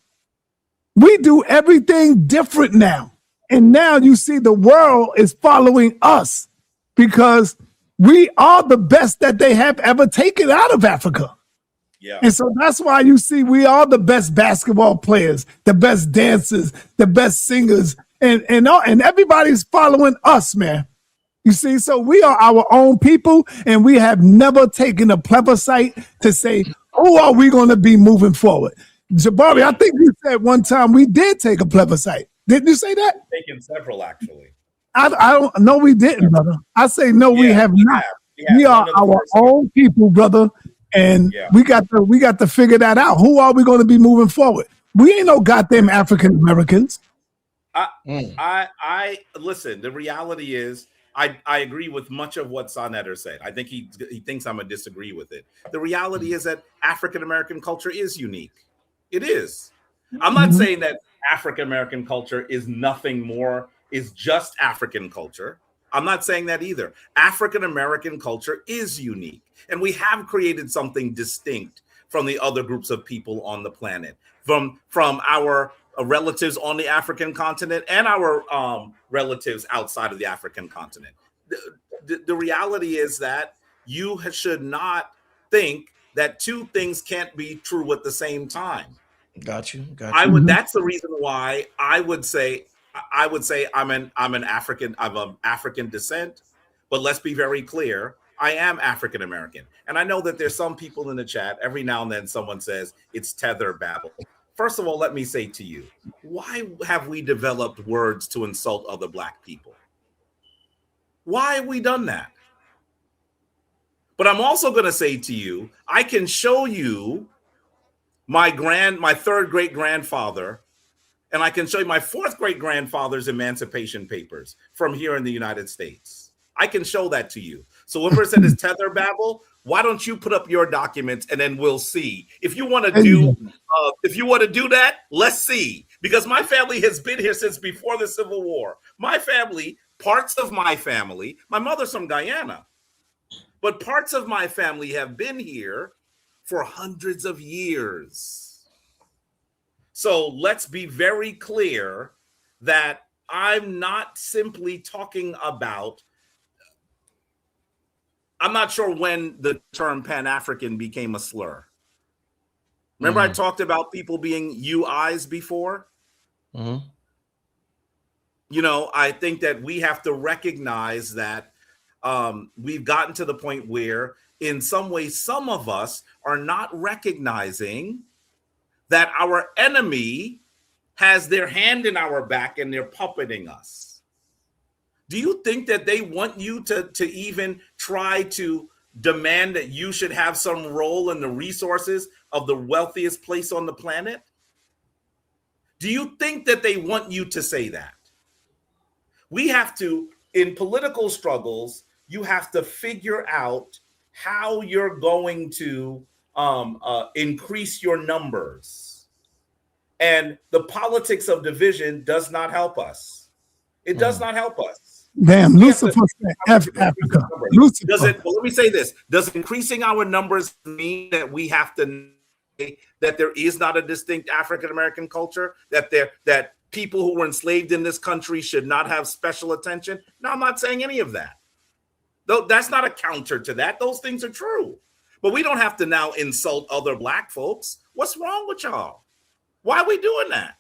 We do everything different now. And now you see the world is following us because we are the best that they have ever taken out of Africa. Yeah. And so that's why you see we are the best basketball players, the best dancers, the best singers, and everybody's following us, man. You see, so we are our own people, and we have never taken a plebiscite to say, who are we going to be moving forward? Jabari, I think you said one time we did take a plebiscite. Didn't you say that? Taken several, actually. I don't know. We didn't, brother. I say no. We have not. We are our own people, brother, and we got to figure that out. Who are we going to be moving forward? We ain't no goddamn African Americans. I listen. The reality is, I agree with much of what Sonetter said. I think he thinks I'm gonna disagree with it. The reality is that African American culture is unique. It is. I'm not saying that African American culture is nothing more, is just African culture. I'm not saying that either. African American culture is unique, and we have created something distinct from the other groups of people on the planet, from our relatives on the African continent and our relatives outside of the African continent. The reality is that you should not think that two things can't be true at the same time. Got you. That's the reason why I would say I'm an African. I'm of African descent, but let's be very clear. I am African American, and I know that there's some people in the chat. Every now and then, someone says it's tether babble. First of all, let me say to you, why have we developed words to insult other Black people? Why have we done that? But I'm also going to say to you, I can show you my third great grandfather, and I can show you my fourth great grandfather's emancipation papers from here in the United States. I can show that to you. So whoever said it's tether babble, why don't you put up your documents and then we'll see. If you want to do that, let's see. Because my family has been here since before the Civil War. My family, parts of my family, my mother's from Guyana, but parts of my family have been here for hundreds of years. So let's be very clear that I'm not simply talking about, I'm not sure when the term Pan-African became a slur. Remember, I talked about people being UIs before? You know, I think that we have to recognize that we've gotten to the point where, in some ways, some of us are not recognizing that our enemy has their hand in our back and they're puppeting us. Do you think that they want you to even try to demand that you should have some role in the resources of the wealthiest place on the planet? Do you think that they want you to say that? We have to, in political struggles, you have to figure out how you're going to increase your numbers. And the politics of division does not help us. It does not help us. Damn, Lucifer said Africa. Lucifer. Well, let me say this. Does increasing our numbers mean that we have to say that there is not a distinct African-American culture, that people who were enslaved in this country should not have special attention? No, I'm not saying any of that. Though that's not a counter to that. Those things are true. But we don't have to now insult other Black folks. What's wrong with y'all? Why are we doing that?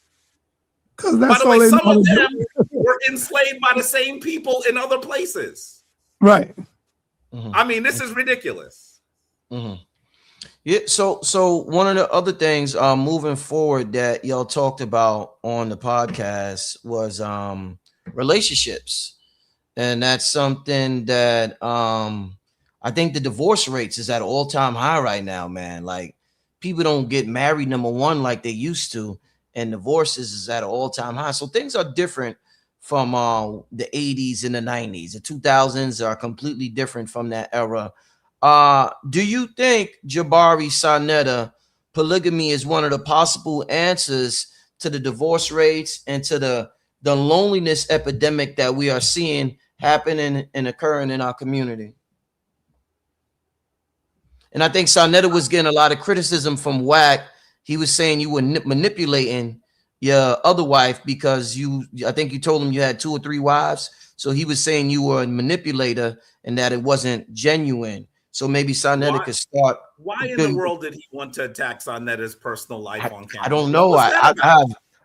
Because by the way, some of them were enslaved by the same people in other places. Right. I mean, this is ridiculous. Yeah. So one of the other things moving forward that y'all talked about on the podcast was relationships. And that's something that I think the divorce rates is at an all-time high right now, man. Like, people don't get married, number one, like they used to. And divorces is at an all-time high. So things are different from the 80s and the 90s. The 2000s are completely different from that era. Do you think, Jabari Sonetta, polygamy is one of the possible answers to the divorce rates and to the loneliness epidemic that we are seeing happening and occurring in our community? And I think Sonetta was getting a lot of criticism from Wack. He was saying you were manipulating your other wife because I think you told him you had 2 or 3 wives. So he was saying you were a manipulator and that it wasn't genuine. So maybe Sonetta could start. Why in the world did he want to attack Sonetta's personal life on camera? I don't know. I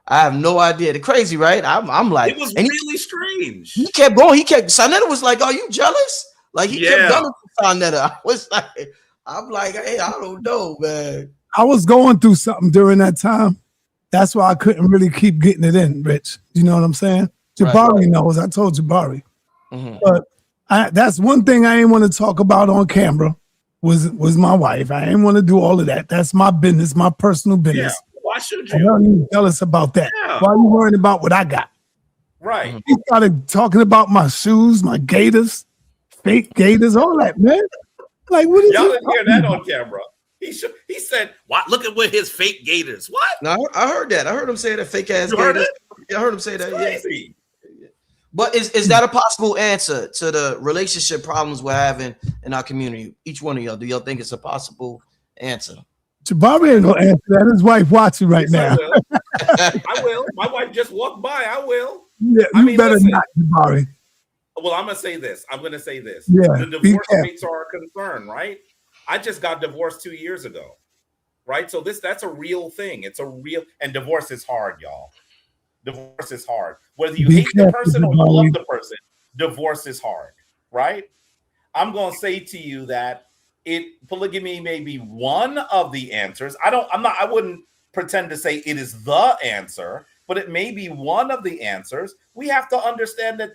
have no idea. It's crazy, right? I'm like, it was really strange. He kept going. Sonetta was like, "Are you jealous?" Like he kept going to Sonetta. I'm like, hey, I don't know, man. I was going through something during that time. That's why I couldn't really keep getting it in, Rich. You know what I'm saying? Jabari knows. I told Jabari. But that's one thing I ain't want to talk about on camera was my wife. I ain't want to do all of that. That's my business, my personal business. Yeah. Why should I'm you? not even jealous about that. Yeah. Why are you worrying about what I got? Right. He started talking about my shoes, my gators, fake gators, all that, man. Like, what is Y'all you didn't hear talking that about? on camera. He said, "What? Look at his fake gators." What? No, I heard that. I heard him say that fake ass You heard gators. it? Yeah, I heard him say It's that. crazy. Yeah. But is that a possible answer to the relationship problems we're having in our community? Each one of y'all, do y'all think it's a possible answer? Jabari ain't gonna answer that. His wife watching right now. I will. My wife just walked by. I will. Yeah, I you mean, better listen. not, Jabari. Well, I'm gonna say this. Yeah, The be divorce careful. rates are a concern, right? I just got divorced 2 years ago, right? So that's a real thing. It's a real, and divorce is hard, y'all. Divorce is hard. Whether you Be hate the careful, person or you Jabari. love the person, divorce is hard, right? I'm gonna say to you that polygamy may be one of the answers. I wouldn't pretend to say it is the answer, but it may be one of the answers. We have to understand that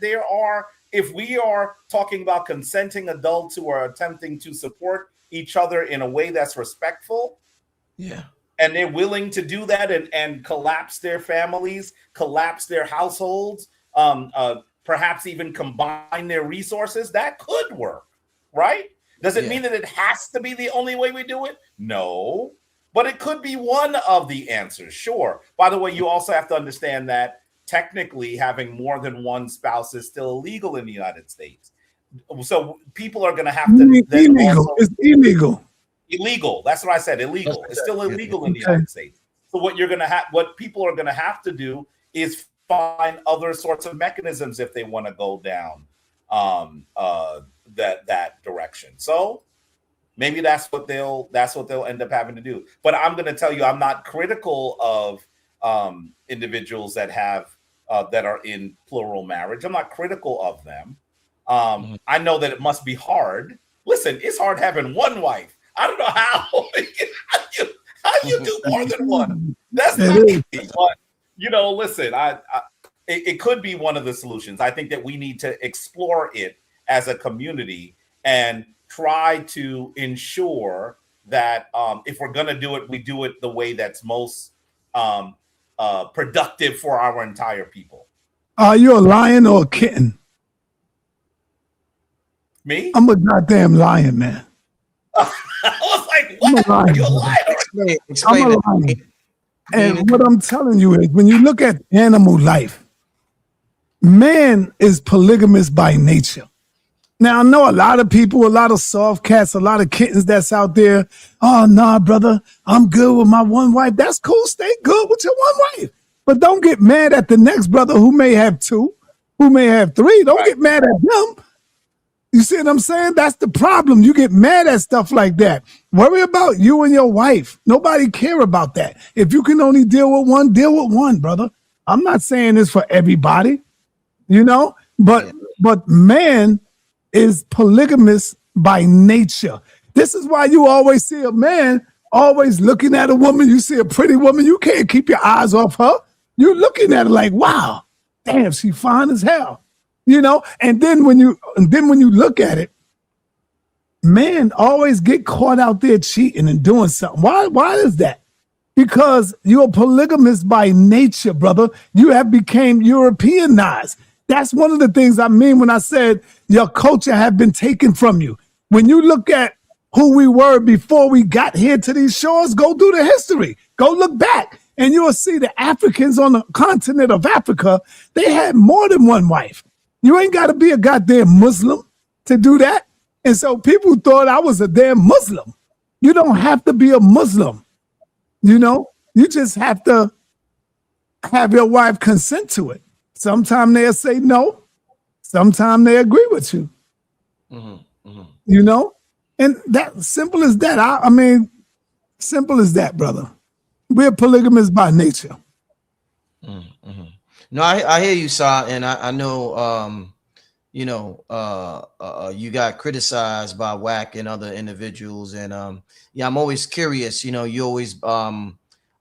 if we are talking about consenting adults who are attempting to support each other in a way that's respectful, Yeah. and they're willing to do that and collapse their families, collapse their households, perhaps even combine their resources, that could work, right? Does it mean that it has to be the only way we do it? No, but it could be one of the answers, sure. By the way, you also have to understand that technically having more than one spouse is still illegal in the United States. So people are going to have to then Illegal. also, It's illegal. illegal. That's what I said. Illegal. It's still illegal in the United States. So what people are going to have to do is find other sorts of mechanisms if they want to go down that direction. So maybe that's what they'll end up having to do. But I'm going to tell you, I'm not critical of individuals that are in plural marriage. I'm not critical of them. I know that it must be hard. Listen, it's hard having one wife. I don't know how you do more than one. That's not easy. But listen, it could be one of the solutions. I think that we need to explore it as a community and try to ensure that if we're going to do it, we do it the way that's most productive for our entire people. Are you a lion or a kitten? Me? I'm a goddamn lion, man. I was like, what? I'm a lion. You're a liar. Explain I'm a it. lion. And what I'm telling you is when you look at animal life, man is polygamous by nature. Now, I know a lot of people, a lot of soft cats, a lot of kittens that's out there. Oh, nah, brother, I'm good with my one wife. That's cool. Stay good with your one wife. But don't get mad at the next brother who may have two, who may have three. Don't get mad at them. You see what I'm saying? That's the problem. You get mad at stuff like that. Worry about you and your wife. Nobody care about that. If you can only deal with one, brother. I'm not saying this for everybody, but man is polygamous by nature. This is why you always see a man always looking at a woman. You see a pretty woman, you can't keep your eyes off her. You're looking at her like, wow, damn, she fine as hell. And then when you look at it, men always get caught out there cheating and doing something. Why is that? Because you're polygamous by nature, brother. You have became Europeanized. That's one of the things I mean when I said your culture have been taken from you. When you look at who we were before we got here to these shores, go do the history. Go look back and you'll see the Africans on the continent of Africa, they had more than one wife. You ain't got to be a goddamn Muslim to do that. And so people thought I was a damn Muslim. You don't have to be a Muslim. You just have to have your wife consent to it. Sometimes they'll say no. Sometimes they agree with you. And that simple as that. I mean, simple as that, brother. We're polygamous by nature. No, I hear you, Sa, and I know you got criticized by Wack and other individuals, and yeah, I'm always curious. You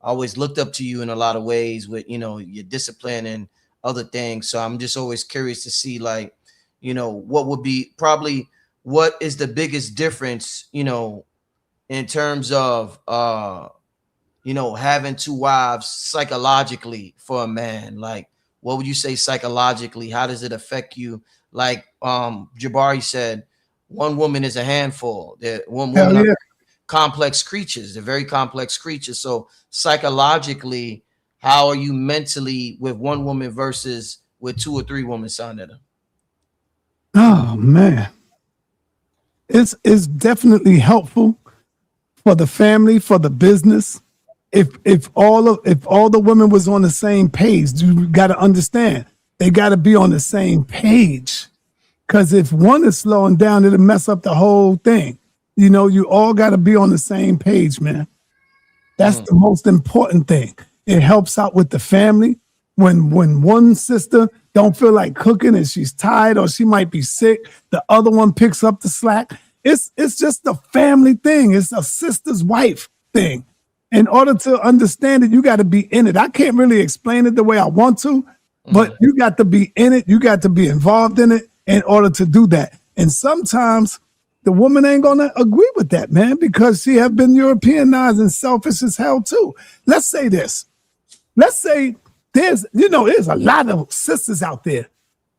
always looked up to you in a lot of ways with your discipline and other things. So I'm just always curious to see, like, what is the biggest difference, in terms of having two wives psychologically for a man. Like, what would you say psychologically? How does it affect you? Like Jabari said, one woman is a handful. One woman are complex creatures. They're very complex creatures. So psychologically, how are you mentally with one woman versus with 2 or 3 women, Sonetta? Oh man, it's definitely helpful for the family, for the business. If all the women was on the same page, you got to understand they got to be on the same page. Because if one is slowing down, it'll mess up the whole thing. You all got to be on the same page, man. That's the most important thing. It helps out with the family. When one sister don't feel like cooking and she's tired or she might be sick, the other one picks up the slack. It's just a family thing. It's a sister's wife thing. In order to understand it, you got to be in it. I can't really explain it the way I want to, but you got to be in it. You got to be involved in it in order to do that. And sometimes the woman ain't going to agree with that, man, because she have been Europeanized and selfish as hell too. Let's say this. Let's say there's a lot of sisters out there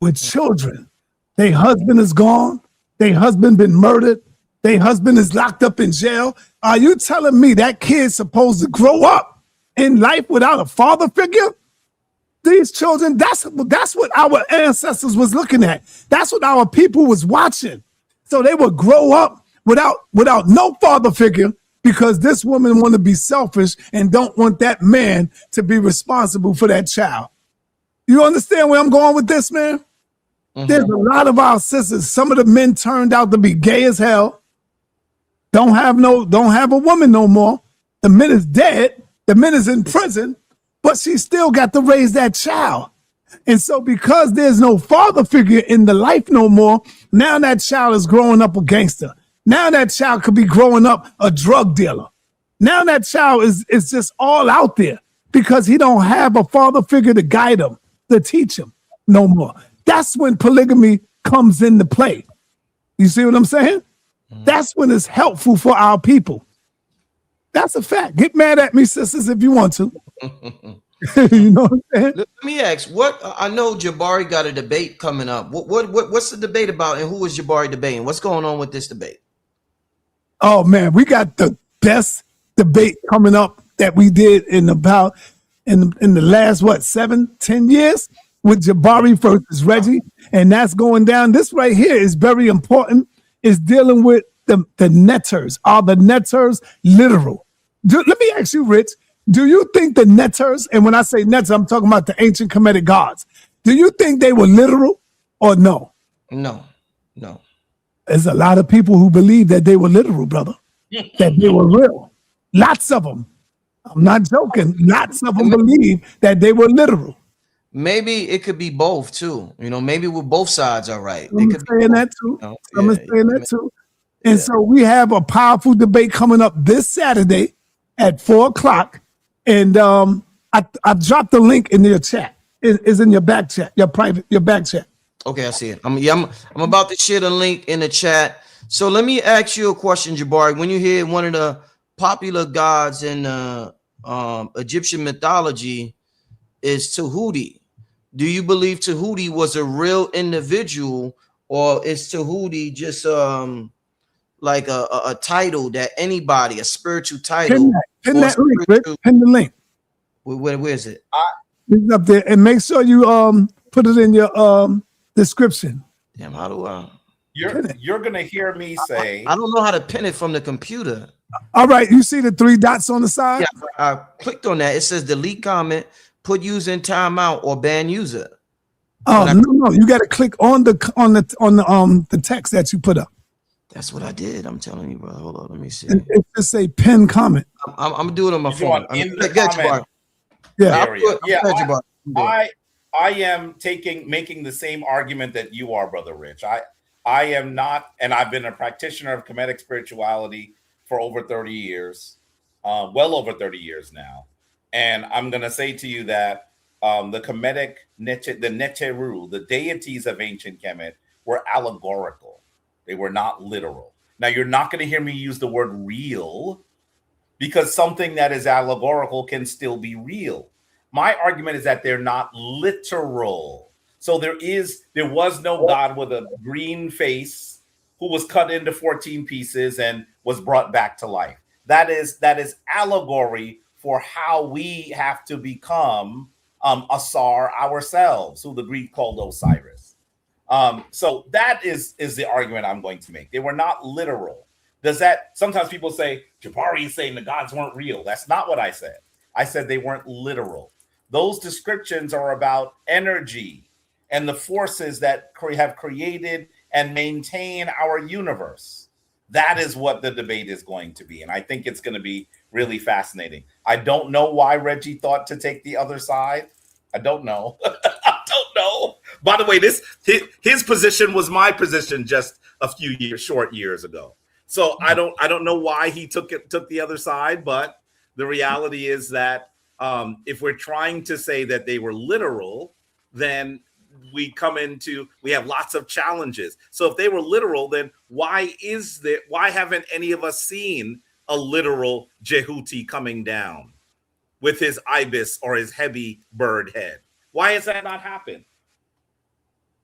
with children. Their husband is gone. Their husband been murdered. Their husband is locked up in jail. Are you telling me that kid's supposed to grow up in life without a father figure? These children, that's what our ancestors was looking at. That's what our people was watching. So they would grow up without no father figure because this woman want to be selfish and don't want that man to be responsible for that child. You understand where I'm going with this, man? There's a lot of our sisters. Some of the men turned out to be gay as hell. Don't have a woman no more. The man is dead. The man is in prison, but she still got to raise that child. And so because there's no father figure in the life no more, now that child is growing up a gangster. Now that child could be growing up a drug dealer. Now that child is just all out there because he don't have a father figure to guide him, to teach him no more. That's when polygamy comes into play. You see what I'm saying? That's when it's helpful for our people. That's a fact. Get mad at me, sisters, if you want to. You know what I'm saying? Let me ask. What I know, Jabari got a debate coming up. What's the debate about, and who is Jabari debating? What's going on with this debate? Oh man, we got the best debate coming up that we did in the last 7-10 years with Jabari versus Reggie, and that's going down. This right here is very important. Is dealing with the netters. Are the netters literal? Let me ask you, Rich. Do you think the netters, and when I say netters, I'm talking about the ancient Kemetic gods. Do you think they were literal or no? No. There's a lot of people who believe that they were literal, brother. That they were real. Lots of them. I'm not joking. Lots of them believe that they were literal. Maybe it could be both too. Maybe with both sides are right. I'm saying that too. And so we have a powerful debate coming up this Saturday at 4:00. And I dropped the link in your chat. It's in your back chat, your back chat. Okay, I see it. I'm about to share the link in the chat. So let me ask you a question, Jabari. When you hear one of the popular gods in Egyptian mythology is Tahuti, do you believe Tahuti was a real individual, or is Tahuti just like a title that anybody, a spiritual title? Pin that link, Rick. Pin the link. Where is it? It's up there, and make sure you put it in your description. Damn, how do I? You're gonna hear me say. I don't know how to pin it from the computer. All right, you see the 3 dots on the side? Yeah, I clicked on that. It says delete comment, put user in timeout, or ban user. Oh no, you got to click on the text that you put up. That's what I did. I'm telling you, bro. Hold on, let me see. It just say pin comment. I'm gonna do it on my phone. In the comment yeah. area. am making the same argument that you are, Brother Rich. I am not, and I've been a practitioner of Kemetic spirituality for over 30 years, well over 30 years now. And I'm going to say to you that the Kemetic, the Neteru, the deities of ancient Kemet, were allegorical. They were not literal. Now, you're not going to hear me use the word real, because something that is allegorical can still be real. My argument is that they're not literal. So there was no God with a green face who was cut into 14 pieces and was brought back to life. That is allegory for how we have to become Asar ourselves, who the Greek called Osiris. So that is the argument I'm going to make. They were not literal. Sometimes people say, Jabari is saying the gods weren't real. That's not what I said. I said they weren't literal. Those descriptions are about energy and the forces that have created and maintain our universe. That is what the debate is going to be. And I think it's going to be really fascinating. I don't know why Reggie thought to take the other side. I don't know. I don't know. By the way, his position was my position just a few short years ago. So I don't know why he took the other side, but the reality is that if we're trying to say that they were literal, then we have lots of challenges. So if they were literal, then why haven't any of us seen a literal Jehuti coming down with his ibis or his heavy bird head? Why has that not happened?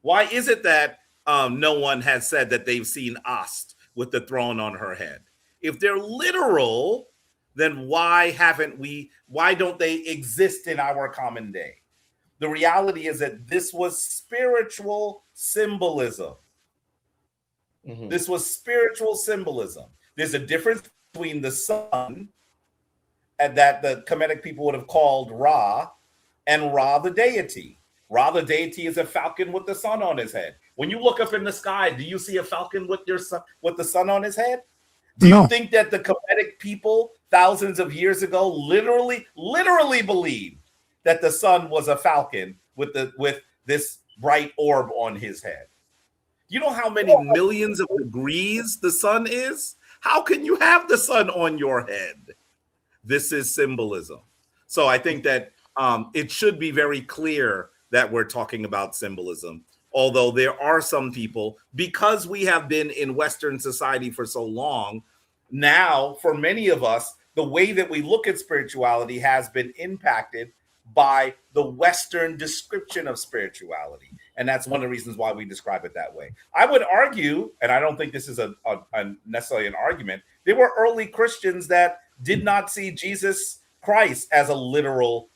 Why is it that no one has said that they've seen Ast with the throne on her head? If they're literal, then why don't they exist in our common day? The reality is that this was spiritual symbolism. Mm-hmm. This was spiritual symbolism. There's a difference between the sun, and that the Kemetic people would have called Ra, and Ra the deity. Ra the deity is a falcon with the sun on his head. When you look up in the sky, do you see a falcon with the sun on his head? Do you think that the Kemetic people thousands of years ago literally believed that the sun was a falcon with this bright orb on his head? You know how many millions of degrees the sun is? How can you have the sun on your head? This is symbolism. So I think that it should be very clear that we're talking about symbolism. Although there are some people, because we have been in Western society for so long, now for many of us, the way that we look at spirituality has been impacted by the Western description of spirituality. And that's one of the reasons why we describe it that way. I would argue, and I don't think this is a necessarily an argument, there were early Christians that did not see Jesus Christ as a literal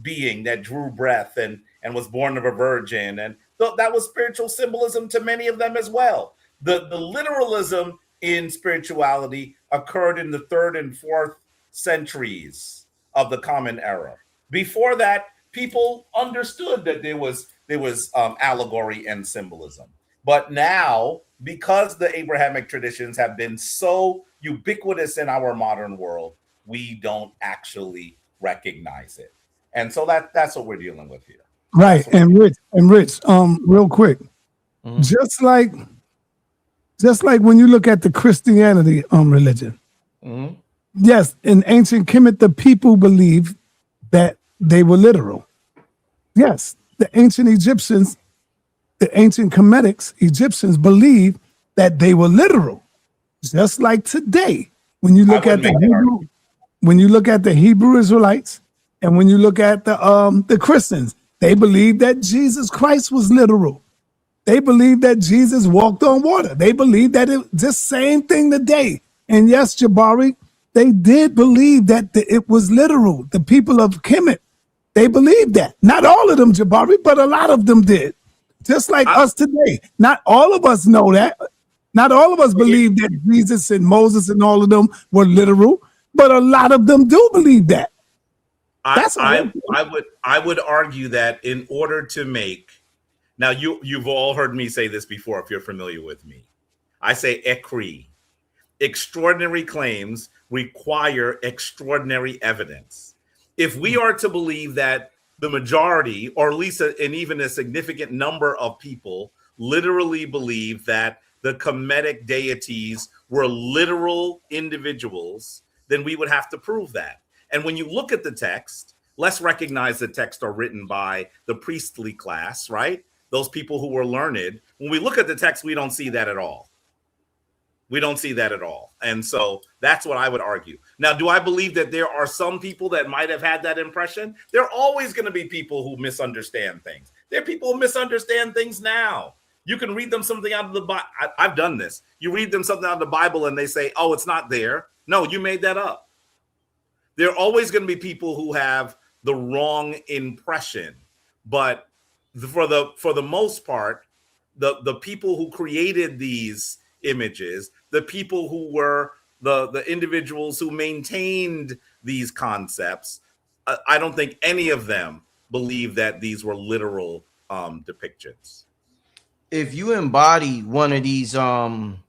being that drew breath and was born of a virgin. And that was spiritual symbolism to many of them as well. The literalism in spirituality occurred in the 3rd and 4th centuries of the Common Era. Before that, people understood that there was allegory and symbolism. But now, because the Abrahamic traditions have been so ubiquitous in our modern world, we don't actually recognize it. And so that's what we're dealing with here. Right. And Rich, real quick, mm-hmm. just like when you look at the Christianity religion, mm-hmm. yes, in ancient Kemet, the people believed that they were literal. Yes, the ancient Egyptians, the ancient Kemetic Egyptians believed that they were literal. Just like today, when you look at the Hebrew Israelites, and when you look at the Christians, they believe that Jesus Christ was literal. They believe that Jesus walked on water. They believe that it the same thing today. And yes, Jabari, they did believe that it was literal. The people of Kemet, they believed that. Not all of them, Jabari, but a lot of them did. Just like us today. Not all of us know that. Not all of us believe that Jesus and Moses and all of them were literal, but a lot of them do believe that. I would argue that in order to make, now you've all heard me say this before if you're familiar with me. I say ekri. Extraordinary claims require extraordinary evidence. If we are to believe that the majority, or at least an even a significant number of people, literally believe that the Kemetic deities were literal individuals, then we would have to prove that. And when you look at the text, let's recognize the text are written by the priestly class, right? Those people who were learned. When we look at the text, we don't see that at all. We don't see that at all. And so that's what I would argue. Now, do I believe that there are some people that might have had that impression? There are always going to be people who misunderstand things. There are people who misunderstand things now. You can read them something out of the Bible. I've done this. You read them something out of the Bible and they say, oh, it's not there. No, you made that up. There are always going to be people who have the wrong impression. But for the most part, the people who created these images, the people who were the individuals who maintained these concepts, I don't think any of them believe that these were literal depictions. If you embody one of these Tahuti,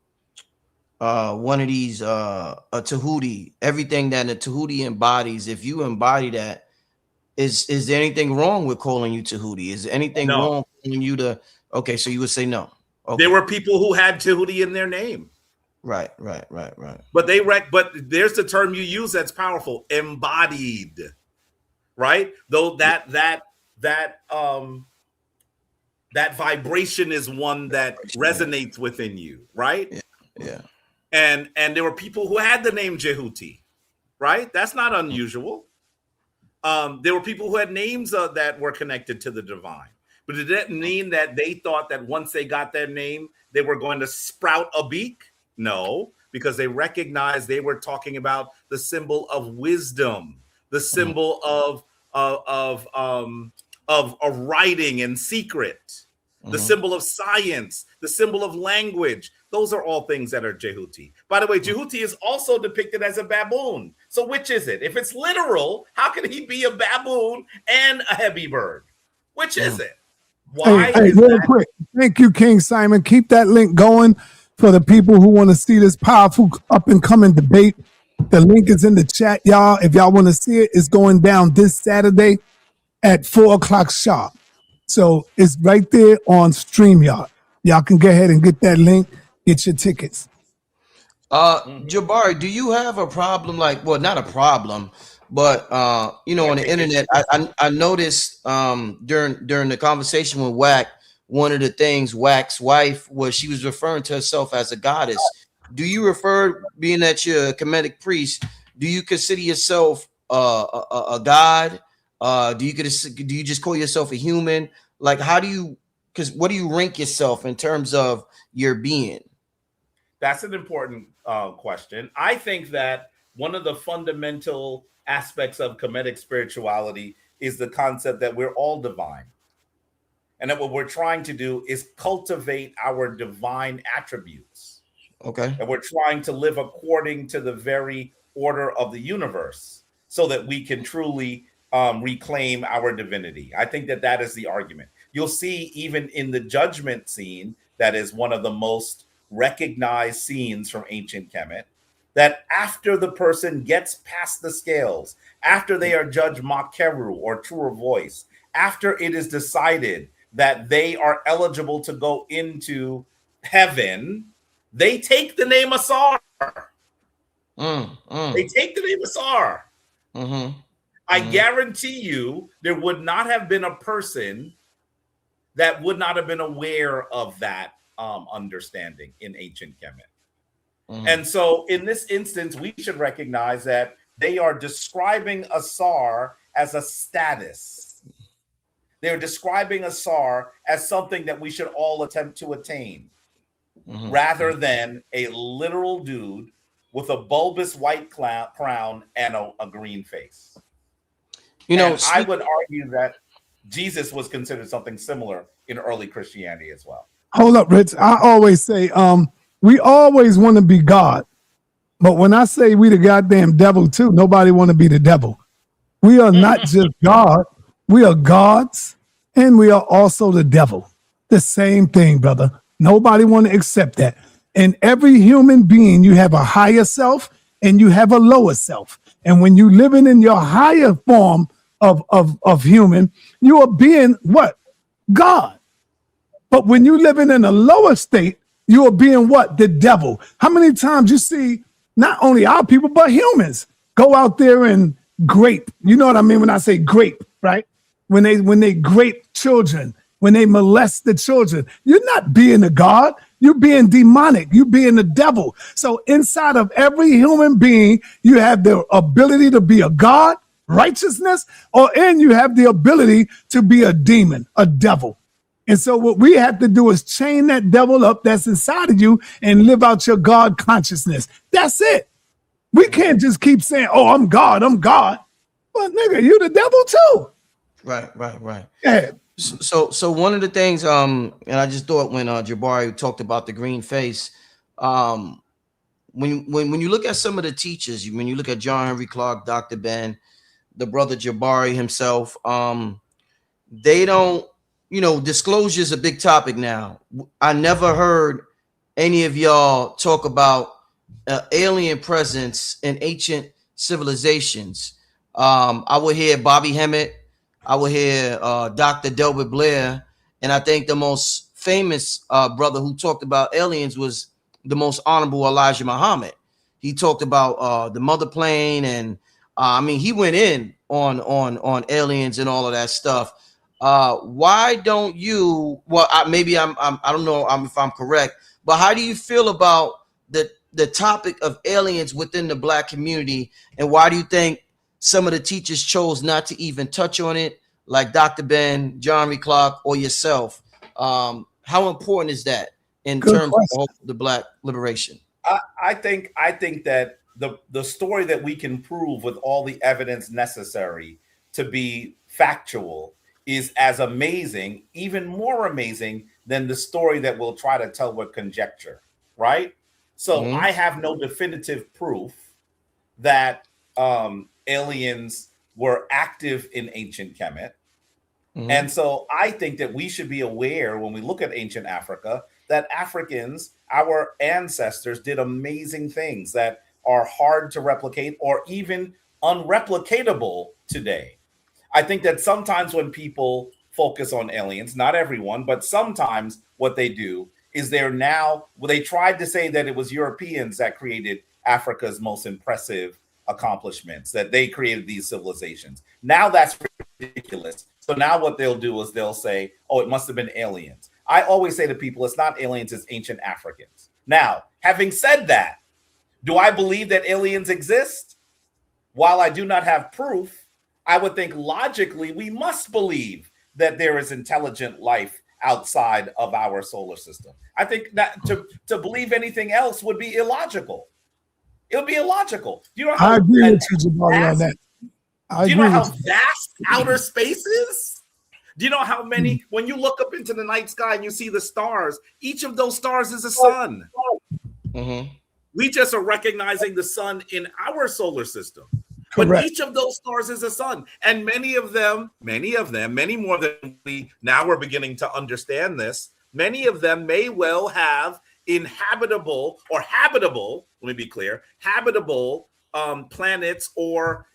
everything that a Tahuti embodies, if you embody that, is there anything wrong with calling you Tahuti? Is there anything wrong calling you to? Okay, so you would say no. Okay. There were people who had Tahuti in their name. Right. But but there's the term you use that's powerful, embodied, right? Though that vibration is one that resonates within you, right? Yeah. And there were people who had the name Jehuti, right? That's not unusual. There were people who had names that were connected to the divine. But did that mean that they thought that once they got their name, they were going to sprout a beak? No, because they recognized they were talking about the symbol of wisdom, the symbol of writing and secret, the symbol of science, the symbol of language. Those are all things that are Jehuti. By the way, Jehuti is also depicted as a baboon. So which is it? If it's literal, how can he be a baboon and a heavy bird? Which is it? Why? Hey, real quick. Thank you, King Simon. Keep that link going for the people who want to see this powerful up and coming debate. The link is in the chat, y'all. If y'all want to see it, it's going down this Saturday at 4:00 sharp. So it's right there on StreamYard. Y'all can go ahead and get that link, get your tickets. Jabari, do you have a problem? Well, not a problem, but on the internet, I noticed during the conversation with Wack, one of the things Wack's wife was, she was referring to herself as a goddess. Do you refer, being that you're a Kemetic priest, do you consider yourself a god? Do you just call yourself a human? Like, what do you rank yourself in terms of your being? That's an important question. I think that one of the fundamental aspects of Kemetic spirituality is the concept that we're all divine. And that what we're trying to do is cultivate our divine attributes. Okay. And we're trying to live according to the very order of the universe so that we can truly reclaim our divinity. I think that is the argument. You'll see even in the judgment scene, that is one of the most recognized scenes from ancient Kemet, that after the person gets past the scales, after they are judged Makeru or truer voice, after it is decided that they are eligible to go into heaven, they take the name Asar. They take the name Asar. I guarantee you there would not have been a person that would not have been aware of that understanding in ancient Kemet. And so in this instance, we should recognize that they are describing Asar as a status. They're describing Asar as something that we should all attempt to attain, rather than a literal dude with a bulbous white crown and a green face. I would argue that Jesus was considered something similar in early Christianity as well. Hold up, Rich. I always say, we always want to be God. But when I say we the goddamn devil too, nobody want to be the devil. We are not just God. We are gods, and we are also the devil. The same thing, brother. Nobody want to accept that. In every human being, you have a higher self and you have a lower self. And when you living in your higher form of human, you are being what? God. But when you living in a lower state, you are being what? The devil. How many times you see not only our people, but humans go out there and grape? You know what I mean when I say grape, right? When they grape children, when they molest the children, you're not being a God. You're being demonic. You're being the devil. So inside of every human being, you have the ability to be a God, righteousness, and you have the ability to be a demon, a devil. And so what we have to do is chain that devil up that's inside of you and live out your God consciousness. That's it. We can't just keep saying, oh, I'm God, I'm God. Well, nigga, you the devil too. Right. Yeah. So one of the things, and I just thought when Jabari talked about the green face, when you look at some of the teachers, when you look at John Henry Clark, Dr. Ben, the brother Jabari himself, they don't, disclosure is a big topic now. I never heard any of y'all talk about alien presence in ancient civilizations. I would hear Bobby Hemmett, I would hear Dr. Delbert Blair, and I think the most famous brother who talked about aliens was the most honorable Elijah Muhammad. He talked about the mother plane, and he went in on aliens and all of that stuff. Why don't you? Well, I don't know if I'm correct, but how do you feel about the topic of aliens within the Black community, and why do you think some of the teachers chose not to even touch on it, like Dr. Ben, John Henry Clark, or yourself? How important is that in terms of the Black liberation? I think that the story that we can prove with all the evidence necessary to be factual is as amazing, even more amazing than the story that we'll try to tell with conjecture, right? So I have no definitive proof that aliens were active in ancient Kemet. And so I think that we should be aware when we look at ancient Africa that Africans, our ancestors, did amazing things that are hard to replicate or even unreplicatable today. I think that sometimes when people focus on aliens, not everyone, but sometimes what they do is they tried to say that it was Europeans that created Africa's most impressive accomplishments, that they created these civilizations. Now that's ridiculous. So now what they'll do is they'll say, oh, it must have been aliens. I always say to people, it's not aliens, it's ancient Africans. Now, having said that, do I believe that aliens exist? While I do not have proof, I would think logically we must believe that there is intelligent life outside of our solar system. I think that to believe anything else would be illogical. It would be illogical. Do you know how I agree with you, Jabari, on that. Do you know how vast outer space is? Do you know how many, when you look up into the night sky and you see the stars, each of those stars is a sun. We just are recognizing the sun in our solar system. Correct. But each of those stars is a sun. And many more than we now we're beginning to understand this, many of them may well have habitable, let me be clear, habitable planets or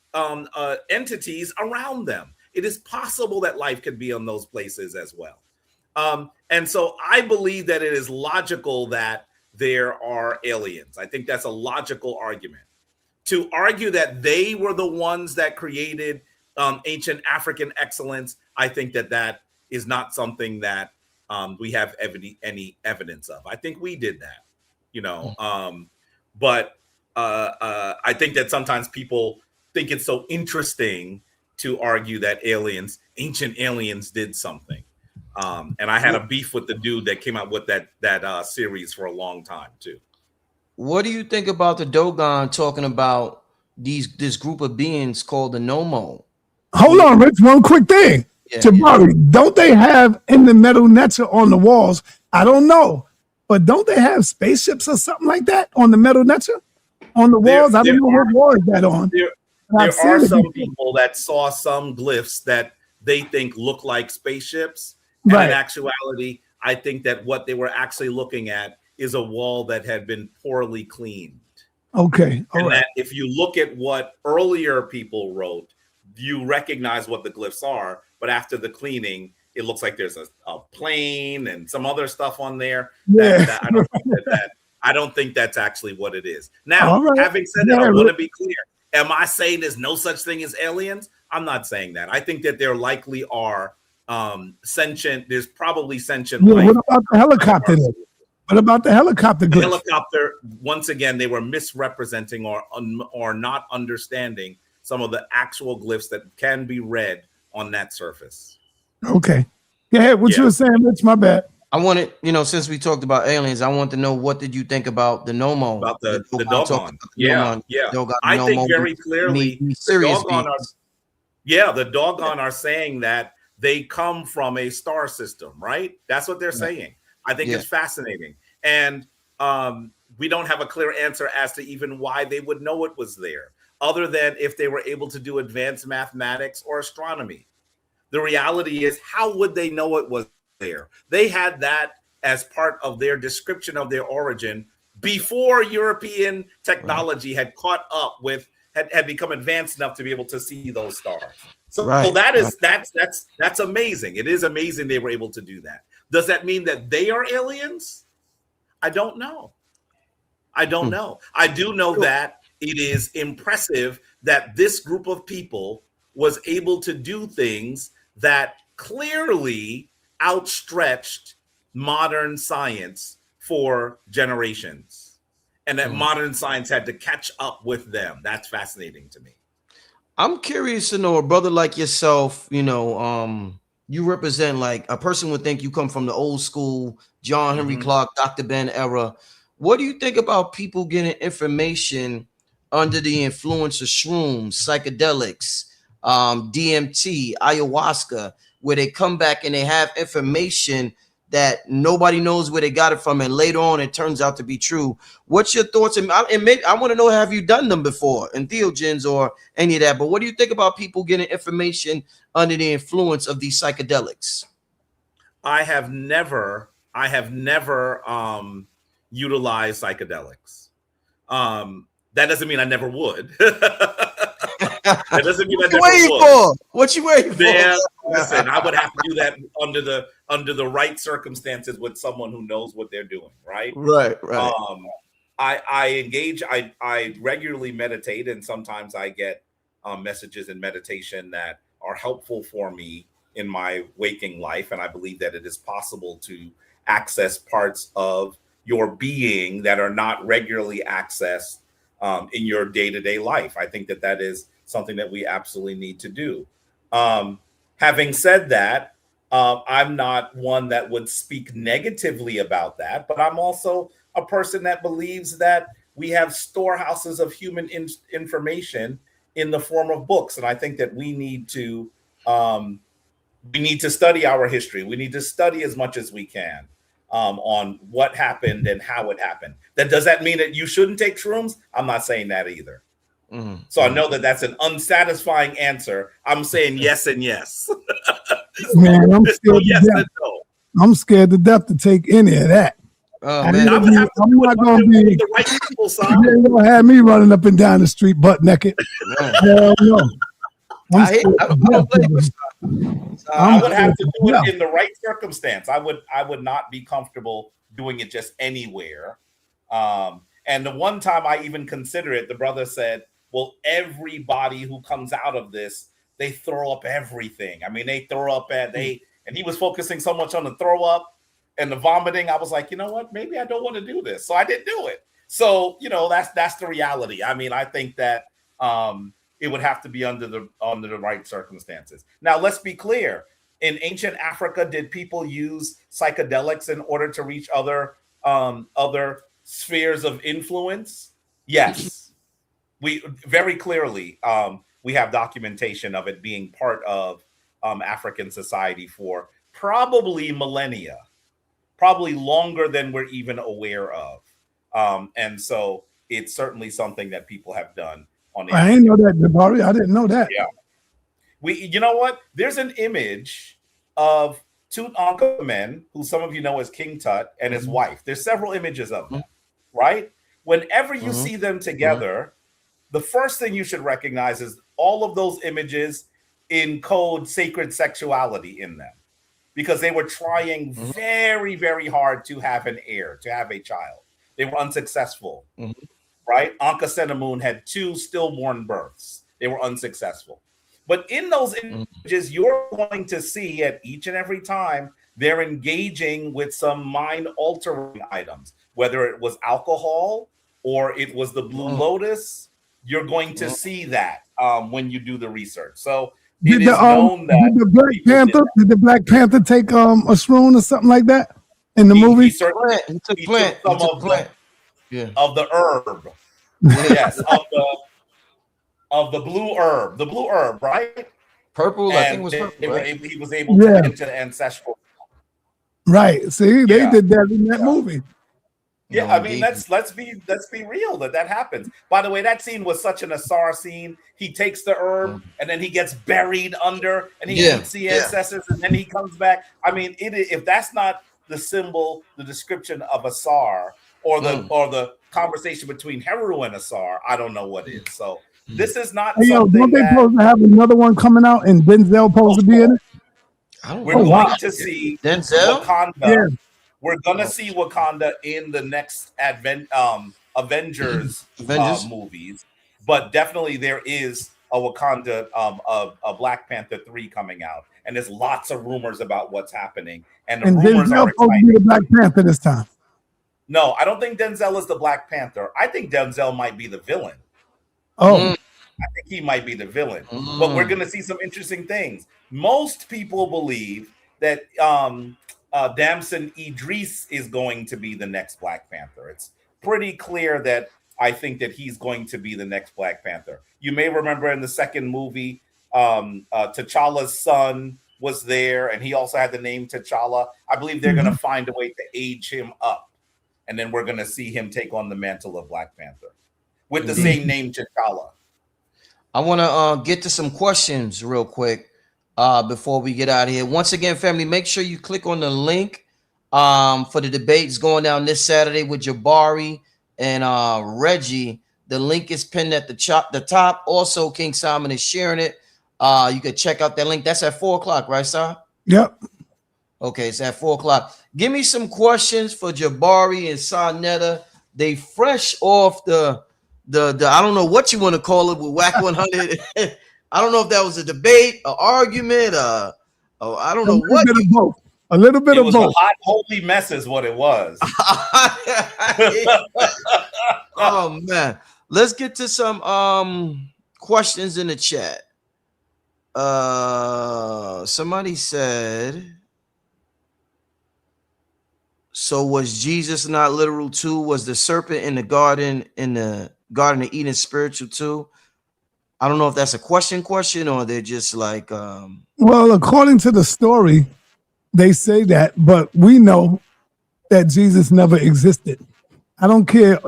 entities around them. It is possible that life could be on those places as well. And so I believe that it is logical that there are aliens. I think that's a logical argument. To argue that they were the ones that created ancient African excellence, I think that is not something that we have any evidence of. I think we did that, but I think that sometimes people think it's so interesting to argue that ancient aliens did something. And I had a beef with the dude that came out with that series for a long time too. What do you think about the Dogon talking about this group of beings called the Nomo? Hold on, Rich. One quick thing. Jabari, don't they have in the metal netcher on the walls? I don't know, but don't they have spaceships or something like that on the metal netcher on the walls? I don't know what wall is that on. There are some people that saw some glyphs that they think look like spaceships. And in actuality, I think that what they were actually looking at is a wall that had been poorly cleaned. Okay. And that if you look at what earlier people wrote, you recognize what the glyphs are, but after the cleaning, it looks like there's a plane and some other stuff on there. That I don't think that's actually what it is. Now, having said that, I want to be clear. Am I saying there's no such thing as aliens? I'm not saying that. I think that there likely are sentient. There's probably sentient life. What about the helicopter? What about the helicopter? The helicopter, once again, they were misrepresenting or not understanding some of the actual glyphs that can be read on that surface. Okay. Go ahead. What you were saying, Rich? My bad. I wanted, since we talked about aliens, I want to know, what did you think about the Nomo? About the Dogon. Yeah. Dogon, I think very clearly the Dogon are saying that they come from a star system, right? That's what they're saying. I think it's fascinating. And we don't have a clear answer as to even why they would know it was there, other than if they were able to do advanced mathematics or astronomy. The reality is, how would they know it was there? They had that as part of their description of their origin before European technology had caught up with, had become advanced enough to be able to see those stars. So that's amazing. It is amazing they were able to do that. Does that mean that they are aliens? I don't know. I don't know. I do know that it is impressive that this group of people was able to do things that clearly outstretched modern science for generations, and that modern science had to catch up with them. That's fascinating to me. I'm curious to know, a brother like yourself, you represent, like, a person would think you come from the old school John Henry Clark, Dr. Ben era. What do you think about people getting information under the influence of shrooms, psychedelics, DMT, ayahuasca, where they come back and they have information that nobody knows where they got it from, and later on it turns out to be true? What's your thoughts? And maybe I want to know, have you done them before, entheogens or any of that? But what do you think about people getting information under the influence of these psychedelics? I have never utilized psychedelics. That doesn't mean I never would. That doesn't mean I never would. What you waiting for? Yeah, listen, I would have to do that under the right circumstances with someone who knows what they're doing, right? Right. I engage. I regularly meditate, and sometimes I get messages in meditation that are helpful for me in my waking life, and I believe that it is possible to access parts of your being that are not regularly accessed in your day-to-day life. I think that is something that we absolutely need to do. Having said that, I'm not one that would speak negatively about that, but I'm also a person that believes that we have storehouses of human information in the form of books. And I think that we need to study our history. We need to study as much as we can on what happened and how it happened. Does that mean that you shouldn't take shrooms? I'm not saying that either. So I know that that's an unsatisfying answer. I'm saying yes and yes. Man, I'm scared I'm scared to death to take any of that. Man, I'm not going to be the right people. You're going to have me running up and down the street butt naked. Hell no. I would have to do it in the right circumstance. I would not be comfortable doing it just anywhere. And the one time I even consider it, the brother said, well, everybody who comes out of this, they throw up everything. I mean, they throw up and he was focusing so much on the throw up and the vomiting. I was like, you know what? Maybe I don't want to do this. So I didn't do it. So, that's the reality. I mean, I think that it would have to be under the right circumstances. Now, let's be clear. In ancient Africa, did people use psychedelics in order to reach other spheres of influence? Yes. We very clearly we have documentation of it being part of African society for probably millennia, probably longer than we're even aware of. And so it's certainly something that people have done. I didn't know that, Jabari. I didn't know that. Yeah. You know what? There's an image of Tutankhamun, who some of you know as King Tut, and his wife. There's several images of them, right? Whenever you see them together, the first thing you should recognize is all of those images encode sacred sexuality in them because they were trying very, very hard to have an heir, to have a child. They were unsuccessful, right? Ankh-Senamun had 2 stillborn births. They were unsuccessful. But in those images, you're going to see at each and every time they're engaging with some mind-altering items, whether it was alcohol or it was the Blue Lotus. You're going to see that when you do the research. So it is known that did the Black Panther take a shroom or something like that in the movie? He took plant. Of the herb. Yes, of the blue herb, right? Purple, and I think it was purple. Right? He was able to get into the ancestral. Right. See, they did that in that movie. Yeah, I mean, let's be real that happens. By the way, that scene was such an Asar scene. He takes the herb and then he gets buried under, and he meets the ancestors, and then he comes back. I mean, if that's not the symbol, the description of Asar, or the conversation between Heru and Asar, I don't know what is. So this is not something don't they supposed to have another one coming out and Denzel supposed to be in it? We're going to see Denzel? Wakanda. Yeah. We're gonna see Wakanda in the next Avengers movies, but definitely there is a Wakanda, a Black Panther 3 coming out, and there's lots of rumors about what's happening, and the rumors Denzel are supposed to be the Black Panther this time. No, I don't think Denzel is the Black Panther. I think Denzel might be the villain. Oh. I think he might be the villain, but we're going to see some interesting things. Most people believe that Damson Idris is going to be the next Black Panther. It's pretty clear that I think that he's going to be the next Black Panther. You may remember in the second movie, T'Challa's son was there, and he also had the name T'Challa. I believe they're going to find a way to age him up, and then we're going to see him take on the mantle of Black Panther with the same name T'Challa. I want to get to some questions real quick before we get out of here. Once again, family, make sure you click on the link for the debates going down this Saturday with Jabari and Reggie. The link is pinned at the top. Also, King Simon is sharing it. You can check out that link. That's at 4 o'clock, right, sir? Yep. Okay, it's at 4 o'clock. Give me some questions for Jabari and Sarnetta. They fresh off the I don't know what you want to call it with Wack 100. I don't know if that was a debate, an argument, I don't know what. A little bit of both. A hot holy mess is what it was. Oh man, let's get to some questions in the chat. Somebody said, so was Jesus not literal too? Was the serpent in the Garden of Eden spiritual too? I don't know if that's a question or they're just like well, according to the story, they say that, but we know that Jesus never existed. I don't care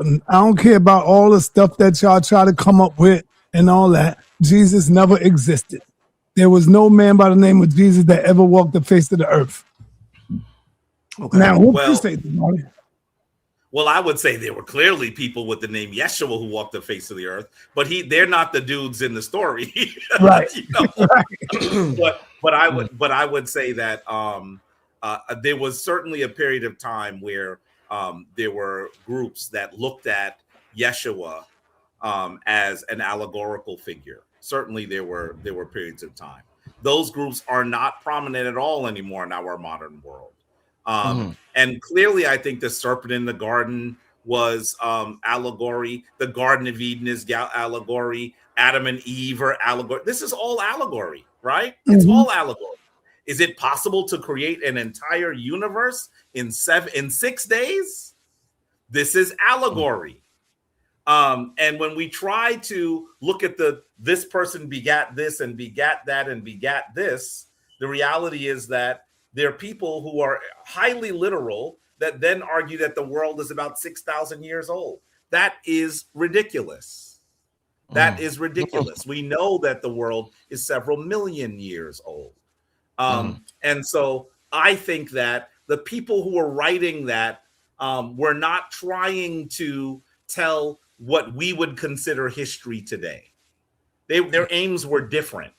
about all the stuff that y'all try to come up with and all that. Jesus never existed. There was no man by the name of Jesus that ever walked the face of the earth. Okay. Now, what do you say, Jabari? Well, I would say there were clearly people with the name Yeshua who walked the face of the earth, but they're not the dudes in the story. Right. You know? Right. But I would say that there was certainly a period of time where there were groups that looked at Yeshua as an allegorical figure. Certainly there were periods of time. Those groups are not prominent at all anymore in our modern world. And clearly, I think the serpent in the garden was allegory. The Garden of Eden is allegory. Adam and Eve are allegory. This is all allegory, right? It's all allegory. Is it possible to create an entire universe in 6 days? This is allegory. And when we try to look at this person begat this and begat that and begat this, the reality is that there are people who are highly literal that then argue that the world is about 6,000 years old. That is ridiculous. That is ridiculous. We know that the world is several million years old. And so I think that the people who are writing that were not trying to tell what we would consider history today. Their aims were different.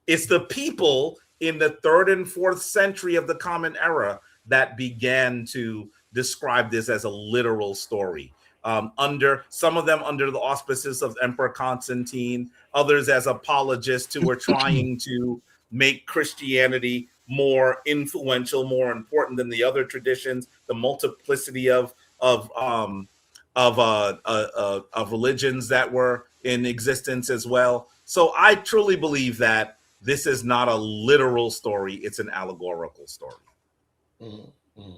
It's the people in the 3rd and 4th century of the Common Era that began to describe this as a literal story. Under some of them under the auspices of Emperor Constantine, others as apologists who were trying to make Christianity more influential, more important than the other traditions, the multiplicity of religions that were in existence as well. So I truly believe that this is not a literal story; it's an allegorical story. Mm-hmm.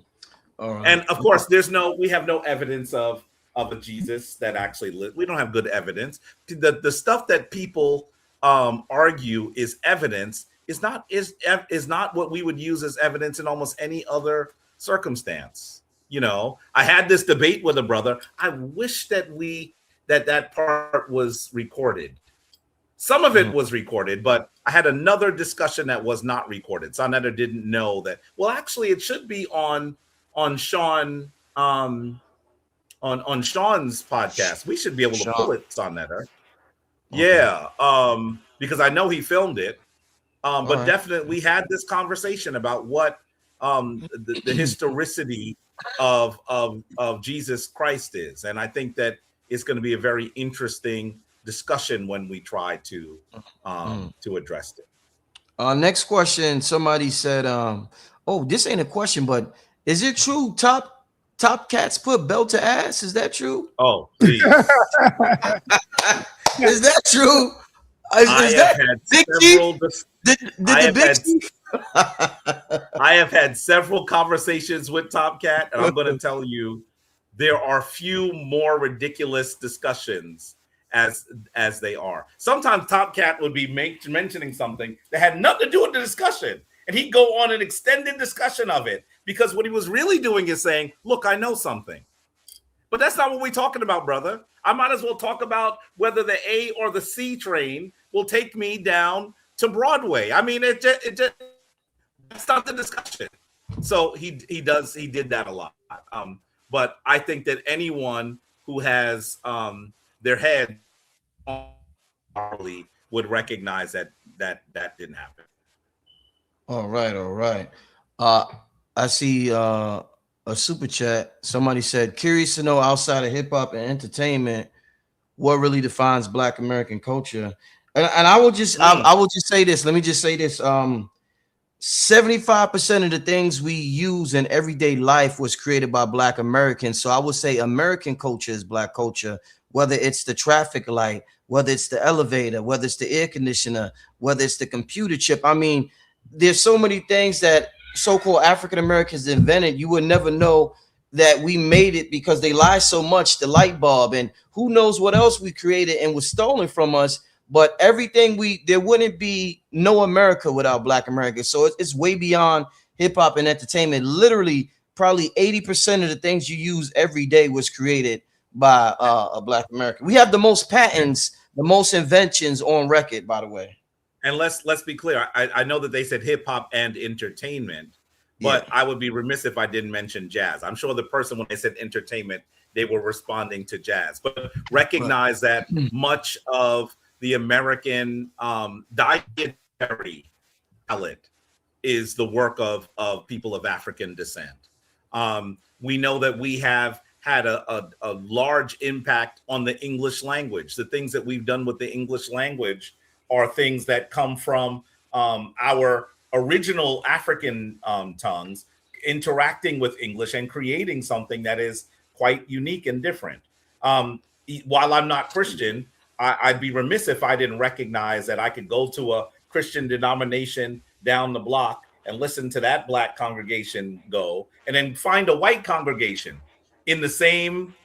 All right. And of course, we have no evidence of a Jesus that actually lived. We don't have good evidence. The stuff that people argue is evidence is not what we would use as evidence in almost any other circumstance. You know, I had this debate with a brother. I wish that that part was recorded. Some of it was recorded, but I had another discussion that was not recorded. Sonetter didn't know that. Well, actually, it should be on Sean on Sean's podcast. We should be able to pull it, Sonetter. Okay. Yeah, because I know he filmed it. But definitely, we had this conversation about what the historicity of Jesus Christ is, and I think that it's going to be a very interesting discussion when we try to address it. Next question. Somebody said, "Oh, this ain't a question, but is it true top cats put belt to ass? Is that true? Oh, please. Is that true? I have had several conversations with Top Cat, and I'm going to tell you, there are few more ridiculous discussions as they are. Sometimes Top Cat would be mentioning something that had nothing to do with the discussion, and he'd go on an extended discussion of it, because what he was really doing is saying, look, I know something. But that's not what we're talking about, brother. I might as well talk about whether the A or the C train will take me down to Broadway. I mean, it just that's not the discussion. So he did that a lot. But I think that anyone who has their head properly would recognize that didn't happen. All right. I see a super chat. Somebody said, curious to know, outside of hip hop and entertainment, what really defines Black American culture? And I will just say this. Let me just say this. 75% of the things we use in everyday life was created by Black Americans. So I would say American culture is Black culture, whether it's the traffic light, whether it's the elevator, whether it's the air conditioner, whether it's the computer chip. I mean, there's so many things that so-called African Americans invented. You would never know that we made it because they lie so much. The light bulb, and who knows what else we created and was stolen from us. But everything there wouldn't be no America without Black Americans. So it's way beyond hip hop and entertainment. Literally, probably 80% of the things you use every day was created by a Black American. We have the most patents, the most inventions on record, by the way. And let's be clear. I know that they said hip hop and entertainment, but I would be remiss if I didn't mention jazz. I'm sure the person, when they said entertainment, they were responding to jazz. But recognize that much of the American dietary palate is the work of people of African descent. We know that we have had a large impact on the English language. The things that we've done with the English language are things that come from our original African tongues interacting with English and creating something that is quite unique and different. While I'm not Christian, I'd be remiss if I didn't recognize that I could go to a Christian denomination down the block and listen to that Black congregation go, and then find a white congregation in the same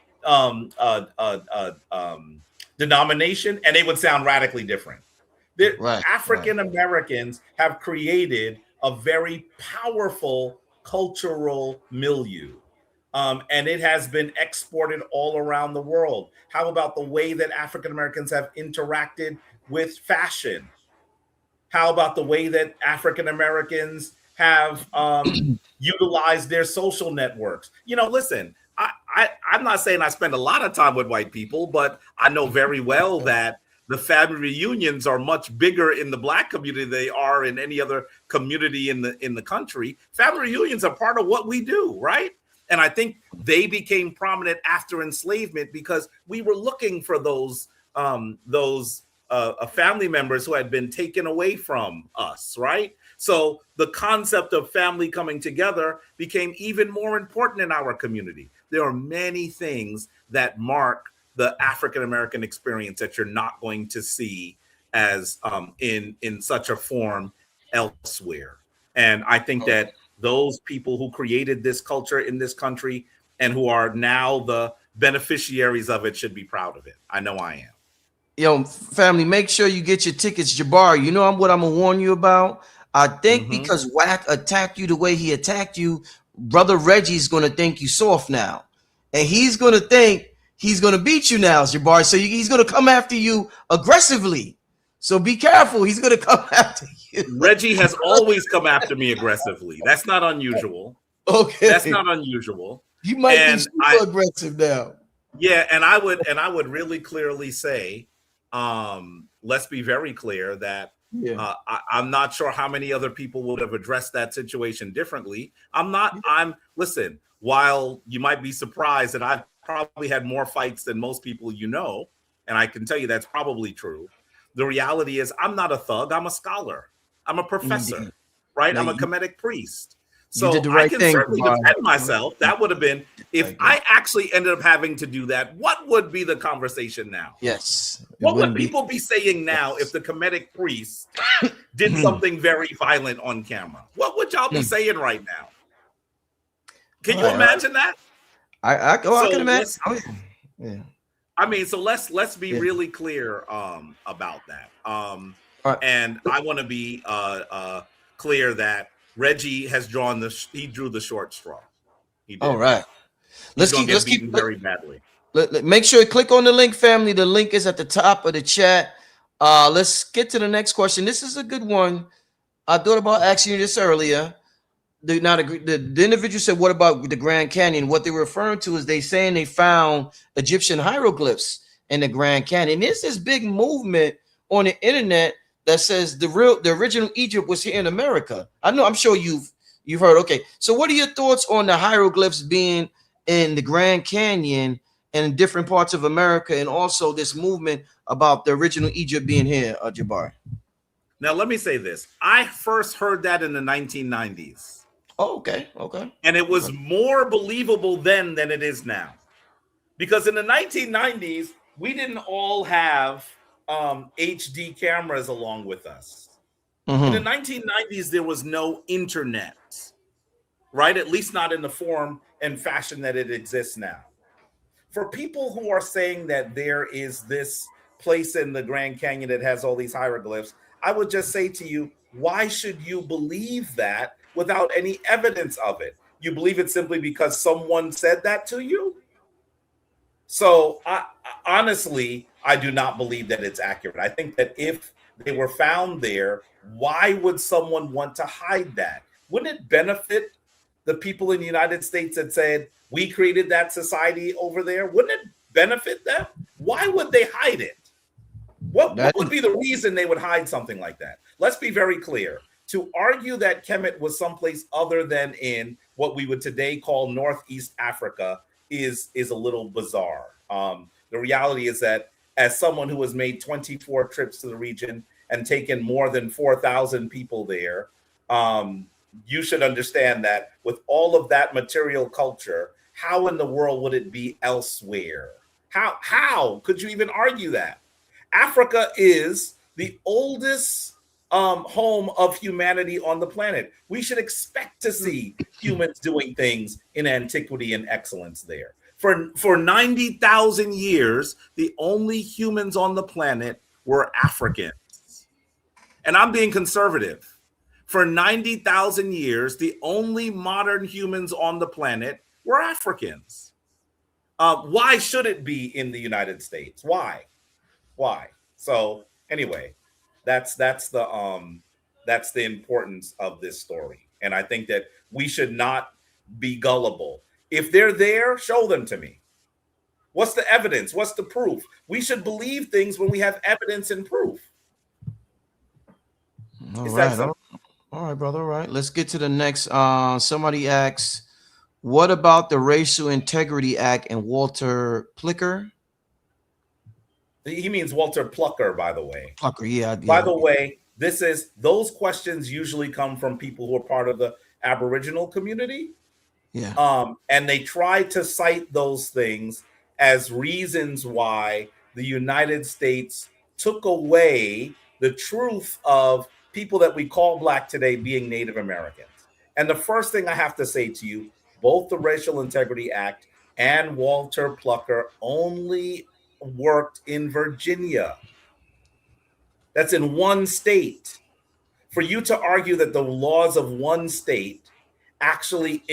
denomination, and they would sound radically different. African Americans have created a very powerful cultural milieu. And it has been exported all around the world. How about the way that African Americans have interacted with fashion? How about the way that African Americans have utilized their social networks? You know, listen, I'm not saying I spend a lot of time with white people, but I know very well that the family reunions are much bigger in the Black community than they are in any other community in the country. Family reunions are part of what we do, right? And I think they became prominent after enslavement because we were looking for those family members who had been taken away from us, right? So the concept of family coming together became even more important in our community. There are many things that mark the African American experience that you're not going to see as in such a form elsewhere. And I think that those people who created this culture in this country and who are now the beneficiaries of it should be proud of it. I know I am. Yo, family, make sure you get your tickets, Jabari. You know what I'm gonna warn you about? I think because Wack attacked you the way he attacked you, brother Reggie's gonna think you soft now, and he's gonna think he's gonna beat you now, Jabari. So he's gonna come after you aggressively. So be careful. He's gonna come after you. Reggie has always come after me aggressively. That's not unusual. Okay, that's not unusual. You might be super aggressive now. Yeah, and I would really clearly say, let's be very clear that I'm not sure how many other people would have addressed that situation differently. Listen, while you might be surprised that I've probably had more fights than most people you know, and I can tell you that's probably true. The reality is I'm not a thug. I'm a scholar. I'm a professor, right? I'm a Kemetic priest. So I can certainly defend myself. That would have been, if I actually ended up having to do that, what would be the conversation now? Yes. What would people be saying now if the Kemetic priest did something very violent on camera? What would y'all be saying right now? Can you imagine that? I can imagine. Yeah. I mean, so let's be really clear about that. And I want to be clear that Reggie has drew the short straw. He did. All right. Let's keep very badly. Make sure you click on the link, family. The link is at the top of the chat. Let's get to the next question. This is a good one. I thought about asking you this earlier. The individual said, what about the Grand Canyon? What they were referring to is they saying they found Egyptian hieroglyphs in the Grand Canyon. There's this big movement on the internet that says the original Egypt was here in America. I'm sure you've heard. Okay, so what are your thoughts on the hieroglyphs being in the Grand Canyon and in different parts of America, and also this movement about the original Egypt being here, Jabari? Now, let me say this. I first heard that in the 1990s. Oh, okay. And it was more believable then than it is now. Because in the 1990s, we didn't all have HD cameras along with us. In the 1990s, there was no internet, right? At least not in the form and fashion that it exists now. For people who are saying that there is this place in the Grand Canyon that has all these hieroglyphs, I would just say to you, why should you believe that without any evidence of it? You believe it simply because someone said that to you? So honestly, I do not believe that it's accurate. I think that if they were found there, why would someone want to hide that? Wouldn't it benefit the people in the United States that said, we created that society over there? Wouldn't it benefit them? Why would they hide it? What would be the reason they would hide something like that? Let's be very clear. To argue that Kemet was someplace other than in what we would today call Northeast Africa is a little bizarre. The reality is that as someone who has made 24 trips to the region and taken more than 4,000 people there, you should understand that with all of that material culture, how in the world would it be elsewhere? How could you even argue that? Africa is the oldest home of humanity on the planet. We should expect to see humans doing things in antiquity and excellence there. For 90,000 years, the only humans on the planet were Africans. And I'm being conservative. For 90,000 years, the only modern humans on the planet were Africans. Why should it be in the United States? Why? So anyway, that's the importance of this story. And I think that we should not be gullible. If they're there, show them to me. What's the evidence? What's the proof? We should believe things when we have evidence and proof. All right, brother. All right. Let's get to the next. Somebody asks, what about the Racial Integrity Act and Walter Plicker? He means Walter Plucker, by the way. Plucker, yeah. By the way, those questions usually come from people who are part of the Aboriginal community. Yeah. And they try to cite those things as reasons why the United States took away the truth of people that we call Black today being Native Americans. And the first thing I have to say to you, both the Racial Integrity Act and Walter Plucker only worked in Virginia. That's in one state. For you to argue that the laws of one state actually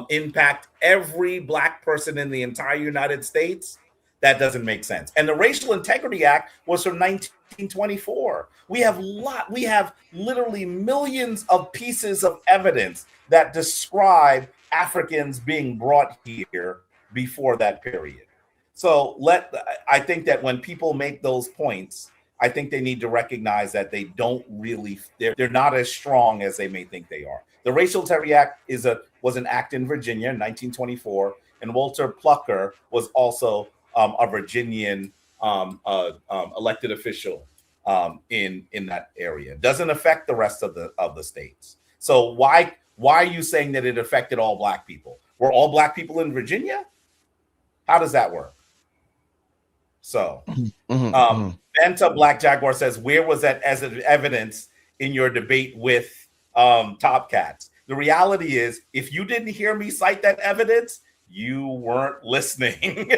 impact every Black person in the entire United States, that doesn't make sense. And the Racial Integrity Act was from 1924. We have literally millions of pieces of evidence that describe Africans being brought here before that period. So I think that when people make those points, I think they need to recognize that they don't really, they're not as strong as they may think they are. The Racial Integrity Act was an act in Virginia in 1924, and Walter Plucker was also a Virginian elected official in that area. It doesn't affect the rest of the states. So why are you saying that it affected all Black people? Were all Black people in Virginia? How does that work? So, Banta Black Jaguar says, where was that as evidence in your debate with Top Cats? The reality is, if you didn't hear me cite that evidence, you weren't listening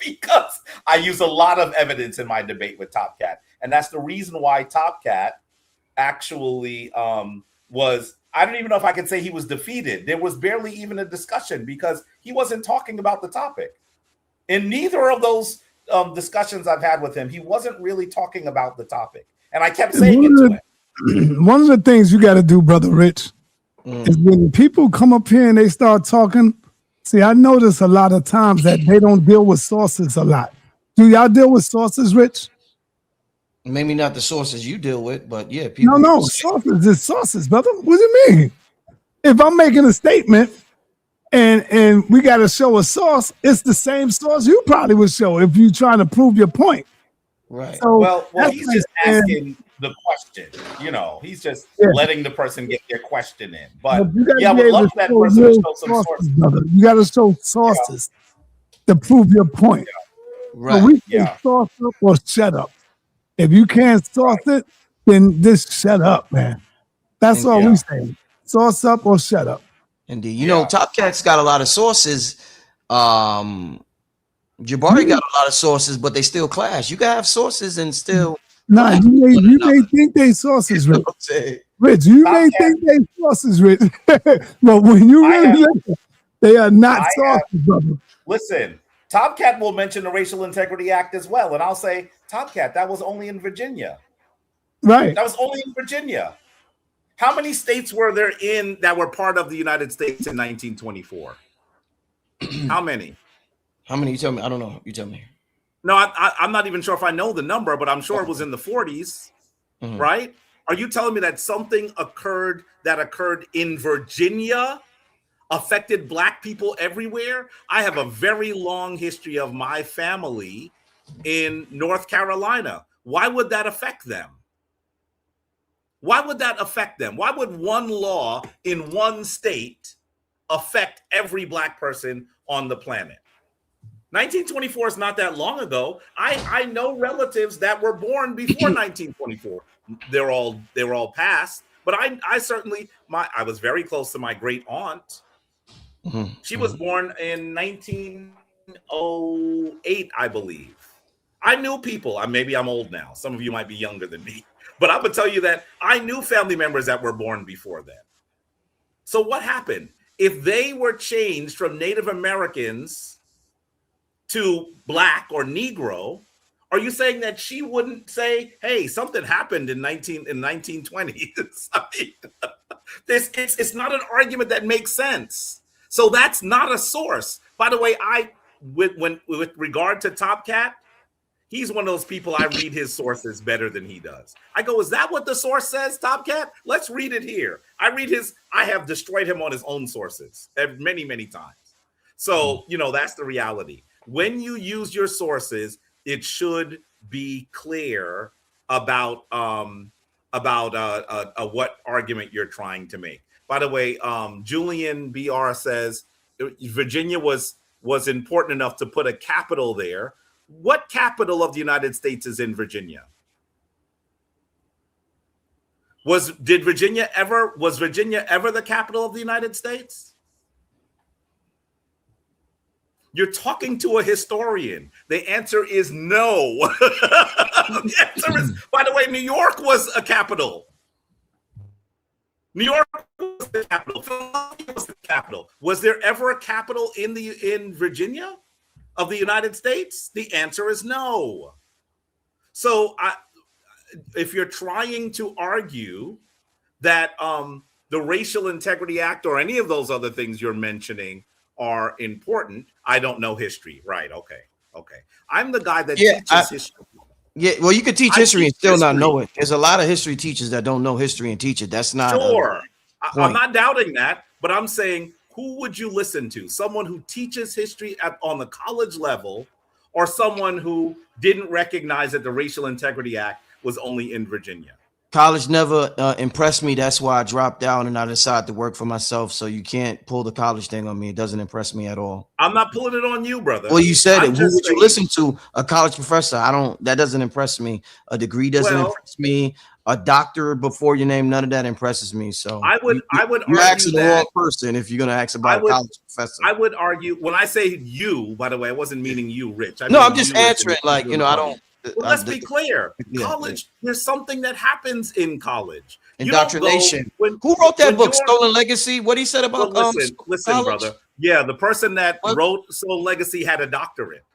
because I use a lot of evidence in my debate with Top Cat. And that's the reason why Top Cat actually was, I don't even know if I can say he was defeated. There was barely even a discussion because he wasn't talking about the topic. In neither of those discussions I've had with him, he wasn't really talking about the topic. And I kept saying it to him. One of the things you got to do, Brother Rich, is when people come up here and they start talking, see, I notice a lot of times that they don't deal with sources a lot. Do y'all deal with sources, Rich? Maybe not the sources you deal with, but yeah. People No, sources is sources, brother. What do you mean? If I'm making a statement and we got to show a source, it's the same source you probably would show if you're trying to prove your point. Right. So well, he's just asking the question. You know, he's just letting the person get their question in. But I would love that person to show some sources. Brother. You got to show sources to prove your point. Right. So we can source up or shut up. If you can't source it, then just shut up, man. That's all we say. Source up or shut up. Indeed. You know, Top Cat's got a lot of sources. Jabari got a lot of sources, but they still clash. You can have sources and still. Nah, you may think they sources, Rich. Rich, you may think they sources, Rich. But when you really look, they are not sources, brother. Listen, Top Cat will mention the Racial Integrity Act as well. And I'll say, Top Cat, that was only in Virginia. Right. That was only in Virginia. How many states were there that were part of the United States in 1924? How many? How many? You tell me. I don't know. You tell me. No, I'm not even sure if I know the number, but I'm sure it was in the 40s, right? Are you telling me that something occurred in Virginia affected Black people everywhere? I have a very long history of my family in North Carolina. Why would that affect them? Why would that affect them? Why would one law in one state affect every Black person on the planet? 1924 is not that long ago. I know relatives that were born before 1924. They were all passed, but I certainly I was very close to my great aunt. She was born in 1908, I believe. I knew people. Maybe I'm old now. Some of you might be younger than me. But I'm going to tell you that I knew family members that were born before then. So what happened? If they were changed from Native Americans to Black or Negro, are you saying that she wouldn't say, hey, something happened in 1920s? I mean, it's not an argument that makes sense. So that's not a source. By the way, with regard to Top Cat, he's one of those people I read his sources better than he does. I go, is that what the source says, Top Cat? Let's read it here. I have destroyed him on his own sources many, many times. So, that's the reality. When you use your sources, it should be clear about what argument you're trying to make. By the way, Julian BR says Virginia was important enough to put a capital there. What capital of the United States is in Virginia? Was Virginia ever the capital of the United States? You're talking to a historian. The answer is no. The answer is, by the way, New York was a capital. New York was the capital. Philadelphia was the capital. Was there ever a capital in Virginia of the United States? The answer is no. So if you're trying to argue that the Racial Integrity Act or any of those other things you're mentioning are important, I don't know history. Right. Okay. I'm the guy that teaches history. Yeah, well, you could teach history and still not know it. There's a lot of history teachers that don't know history and teach it. That's not sure. I'm not doubting that, but I'm saying, who would you listen to? Someone who teaches history on the college level, or someone who didn't recognize that the Racial Integrity Act was only in Virginia? College never impressed me. That's why I dropped out and I decided to work for myself. So you can't pull the college thing on me. It doesn't impress me at all. I'm not pulling it on you, brother. Well, you said it. Who would you listen to? A college professor? That doesn't impress me. A degree doesn't impress me. A doctor before your name, none of that impresses me. So I would you're asking the wrong person if you're going to ask about a college professor. I would argue, when I say you, by the way, I wasn't meaning you, Rich. I'm just answering I don't. Well, let's be clear. College, there's something that happens in college. Indoctrination. Who wrote that book, Stolen Legacy? What he said about listen, brother. Yeah, the person that wrote Stolen Legacy had a doctorate.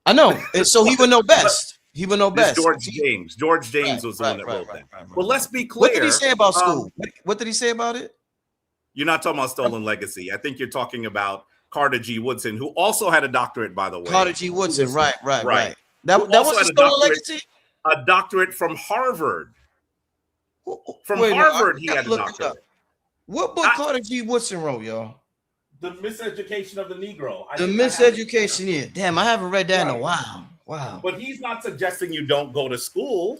I know, and so he would know best. He would know best. George James was the one that wrote that. Well, let's be clear. What did he say about school? What did he say about it? You're not talking about Stolen Legacy. I think you're talking about Carter G. Woodson, who also had a doctorate, by the way. Carter G. Woodson, right. That was a Stolen Legacy? A doctorate from Harvard. Harvard, he had a doctorate. What book Carter G. Woodson wrote, y'all? The Miseducation of the Negro. The Miseducation, yeah. Damn, I haven't read that in a while. Wow. But he's not suggesting you don't go to school.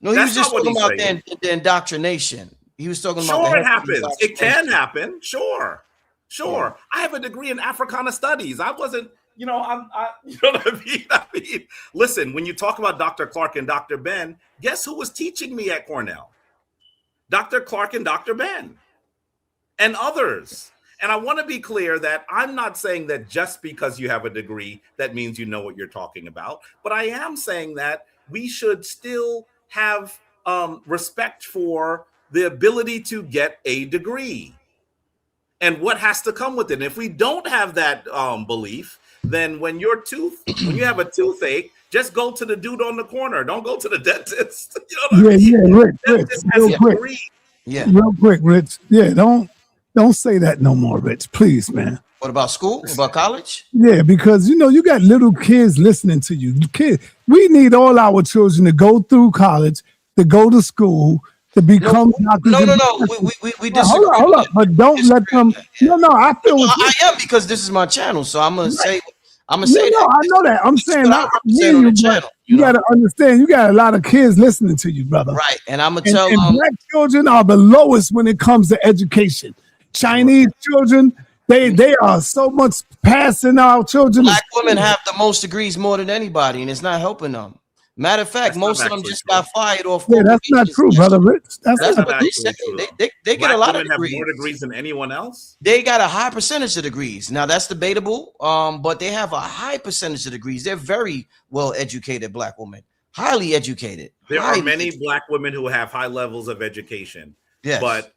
No, he was just talking about the indoctrination. He was talking about. Sure, it happens. It can happen. Sure. Yeah. I have a degree in Africana Studies. I wasn't. You know what I mean? Listen, when you talk about Dr. Clark and Dr. Ben, guess who was teaching me at Cornell? Dr. Clark and Dr. Ben and others. And I want to be clear that I'm not saying that just because you have a degree, that means you know what you're talking about. But I am saying that we should still have respect for the ability to get a degree and what has to come with it. And if we don't have that belief, then when you have a toothache, just go to the dude on the corner. Don't go to the dentist. Real quick, Rich. Yeah, don't say that no more, Rich. Please, man. What about school? About college? Yeah, because you got little kids listening to you. We need all our children to go through college, to go to school, to become doctors. No. We disagree. Hold up. But don't let them. I feel. I am, because this is my channel, so I'm gonna say. I know that. I'm saying you got to understand. You got a lot of kids listening to you, brother. Right, and I'm gonna tell them black children are the lowest when it comes to education. Chinese children, they are so much passing our children. Black women have the most degrees more than anybody, and it's not helping them. Matter of fact, most of them just got fired off. Yeah, that's not true, brother Rich. That's not what they say. They get a lot of degrees. Have more degrees than anyone else. They got a high percentage of degrees. Now that's debatable, but they have a high percentage of degrees. They're very well educated black women, highly educated. There are many black women who have high levels of education. Yes. But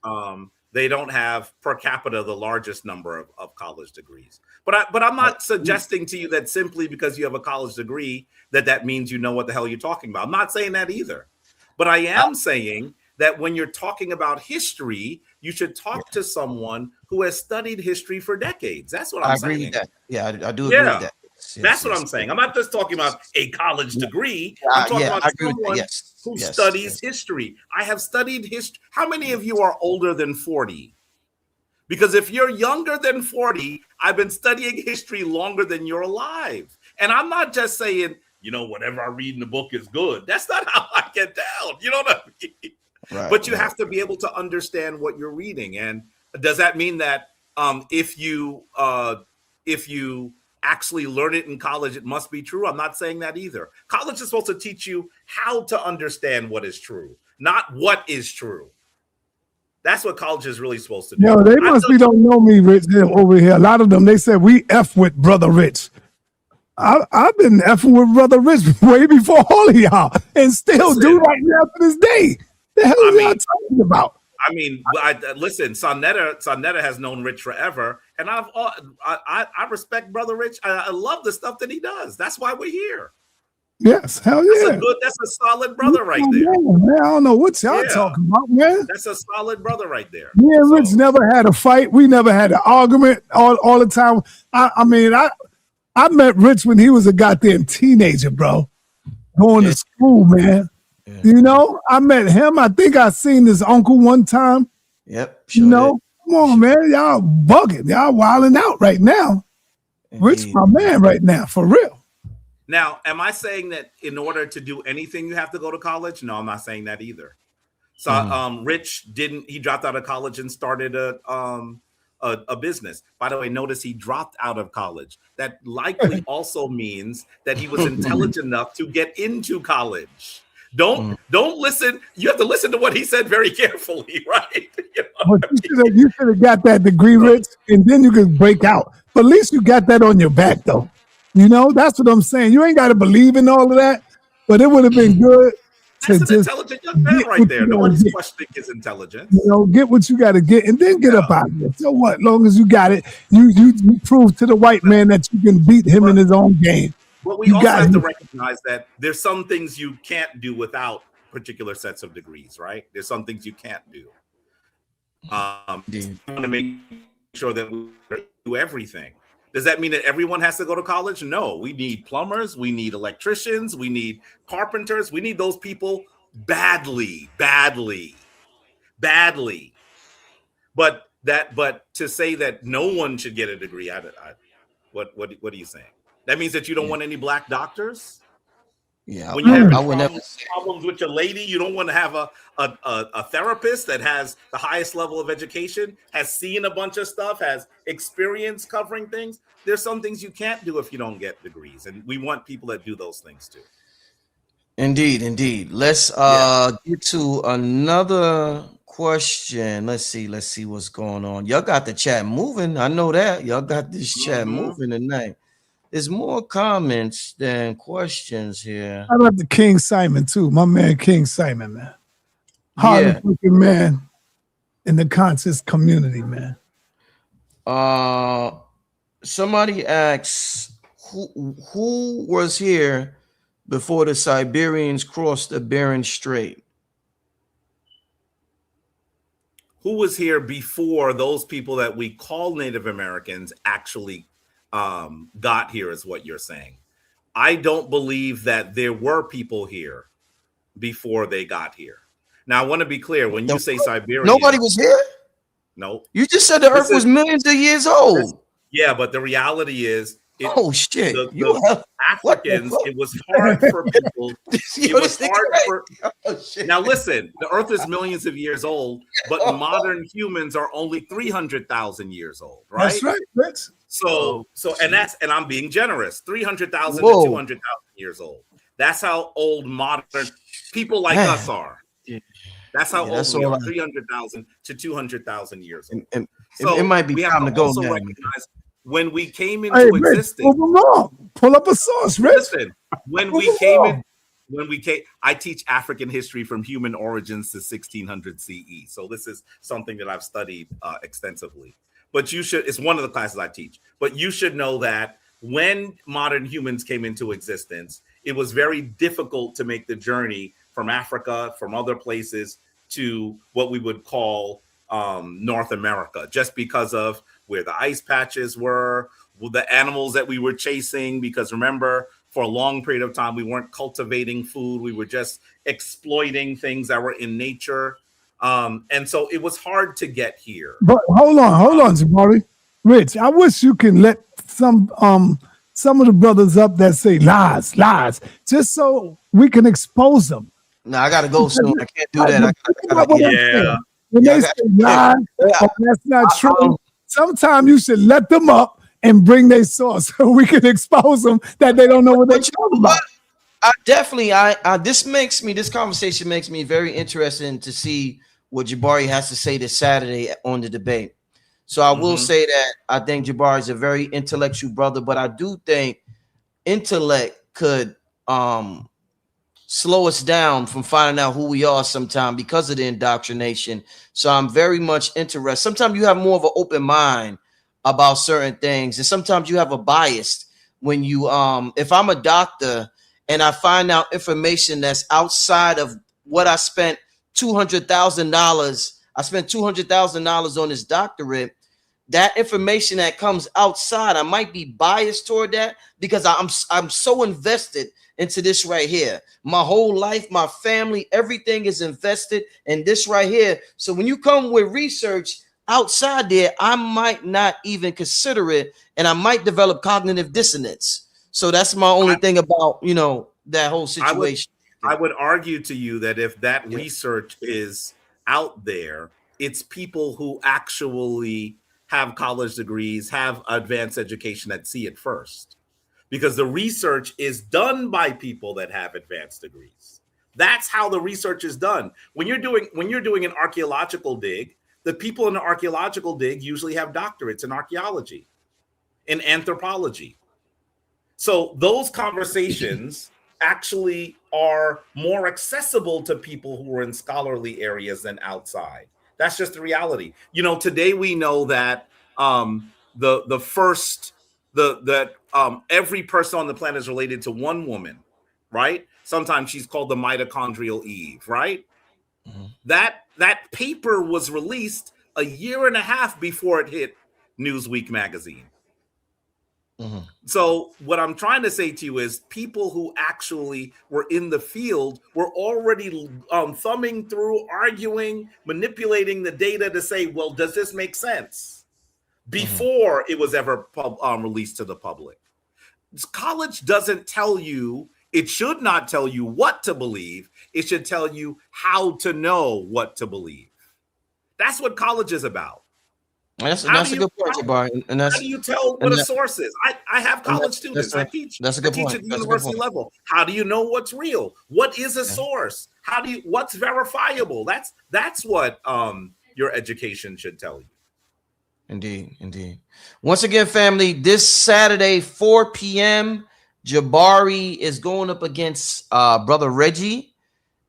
they don't have per capita the largest number of college degrees. But I'm not suggesting to you that simply because you have a college degree that means you know what the hell you're talking about. I'm not saying that either. But I am saying that when you're talking about history, you should talk to someone who has studied history for decades. That's what I'm saying. I agree with that. Yeah, I do agree with that. That's what I'm saying. I'm not just talking about a college degree. I'm talking about someone who studies history. I have studied history. How many of you are older than 40? Because if you're younger than 40, I've been studying history longer than you're alive. And I'm not just saying, whatever I read in the book is good. That's not how I get down. You know what I mean? Right, but you have to be able to understand what you're reading. And does that mean that if you actually learn it in college, it must be true? I'm not saying that either. College is supposed to teach you how to understand what is true, not what is true. That's what college is really supposed to do. No, they don't know me, Rich, over here. A lot of them, they said we F with Brother Rich. I've been F'ing with Brother Rich way before all of y'all, and still do right now to this day. The hell are y'all talking about? I mean, listen, Sonetta has known Rich forever, and I respect Brother Rich. I love the stuff that he does. That's why we're here. Yes, hell yeah. That's a solid brother right there. Man, I don't know what y'all talking about, man. That's a solid brother right there. Me and Rich never had a fight. We never had an argument all the time. I mean, I met Rich when he was a goddamn teenager, bro. Going to school, man. Yeah. I met him. I think I seen his uncle one time. Yep. Sure come on, man. Y'all bugging. Y'all wilding out right now. Indeed. Rich, my man right now, for real. Now, am I saying that in order to do anything, you have to go to college? No, I'm not saying that either. So Rich he dropped out of college and started a business. By the way, notice he dropped out of college. That likely also means that he was intelligent enough to get into college. Don't listen. You have to listen to what he said very carefully, right? You should have got that degree, Rich, and then you could break out. But at least you got that on your back, though. That's what I'm saying. You ain't got to believe in all of that, but it would have been good. That's an intelligent young man right there. Nobody's questioning his intelligence. Get what you got to get, and then get up out of it. So what? Long as you got it, you prove to the white man that you can beat him in his own game. But we also have to recognize that there's some things you can't do without particular sets of degrees, right? There's some things you can't do. We want to make sure that we do everything. Does that mean that everyone has to go to college? No, we need plumbers, we need electricians, we need carpenters, we need those people badly. But to say that no one should get a degree, what are you saying? That means that you don't want any black doctors? Yeah, when you have problems with your lady, you don't want to have a therapist that has the highest level of education, has seen a bunch of stuff, has experience covering things. There's some things you can't do if you don't get degrees, and we want people that do those things too. Indeed. Let's get to another question. Let's see what's going on. Y'all got the chat moving. I know that y'all got this chat moving tonight. There's more comments than questions here. I love the King Simon too. My man King Simon, man. Hardest looking man in the conscious community, man. Somebody asks who was here before the Siberians crossed the Bering Strait? Who was here before those people that we call Native Americans actually got here, is what you're saying? I don't believe that there were people here before they got here. Now, I want to be clear. When you say Siberia, nobody was here? No. You just said the Earth was millions of years old. Yeah, but the reality is, shit! The Africans, it was hard for people. It was hard for. Now listen, the Earth is millions of years old, but modern humans are only 300,000 years old, right? That's right. And I'm being generous. 300,000 to 200,000 years old. That's how old modern people like us are. That's how old we are. 300,000 to 200,000 years old. And it might be time to go now. When we came into existence, pull up a source, Rich. Listen, I teach African history from human origins to 1600 CE. So this is something that I've studied extensively. But it's one of the classes I teach. But you should know that when modern humans came into existence, it was very difficult to make the journey from Africa, from other places, to what we would call North America, just because of where the ice patches were, the animals that we were chasing, because remember, for a long period of time, we weren't cultivating food. We were just exploiting things that were in nature. And so it was hard to get here. But hold on, Jabari. Rich, I wish you can let some of the brothers up that say lies, just so we can expose them. No, I gotta go soon. I can't do that. When they say lies, that's not true. Sometimes you should let them up and bring their source so we can expose them that they don't know what they're talking about. This conversation makes me very interested to see what Jabari has to say this Saturday on the debate. So I will say that I think Jabari is a very intellectual brother, but I do think intellect could slow us down from finding out who we are sometime because of the indoctrination. So I'm very much interested. Sometimes you have more of an open mind about certain things, and sometimes you have a bias when you if I'm a doctor and I find out information that's outside of what I spent $200,000. I spent $200,000 on this doctorate. That information that comes outside, I might be biased toward that because I'm so invested into this right here. My whole life, my family, everything is invested in this right here. So when you come with research outside there, I might not even consider it, and I might develop cognitive dissonance. So that's my only thing about, that whole situation. I would argue to you that if that research is out there, it's people who actually have college degrees, have advanced education that see it first. Because the research is done by people that have advanced degrees. That's how the research is done. When you're doing an archaeological dig, the people in the archaeological dig usually have doctorates in archaeology, in anthropology. So those conversations actually are more accessible to people who are in scholarly areas than outside. That's just the reality. Today we know that every person on the planet is related to one woman, right? Sometimes she's called the mitochondrial Eve, right? Mm-hmm. That paper was released a year and a half before it hit Newsweek magazine. Mm-hmm. So what I'm trying to say to you is people who actually were in the field were already thumbing through, arguing, manipulating the data to say, well, does this make sense? Before it was ever released to the public. College doesn't tell you, it should not tell you what to believe. It should tell you how to know what to believe. That's what college is about. That's a good point, Jabari. And how do you tell what a source is? I have college students. I teach at the university level. How do you know what's real? What is a source? What's verifiable? That's what your education should tell you. Indeed. Once again, family, this Saturday, 4 p.m., Jabari is going up against Brother Reggie.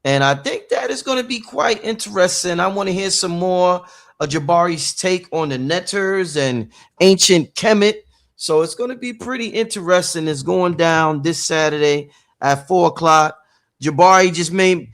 And I think that is going to be quite interesting. I want to hear some more of Jabari's take on the netters and ancient Kemet. So it's going to be pretty interesting. It's going down this Saturday at 4:00. Jabari just made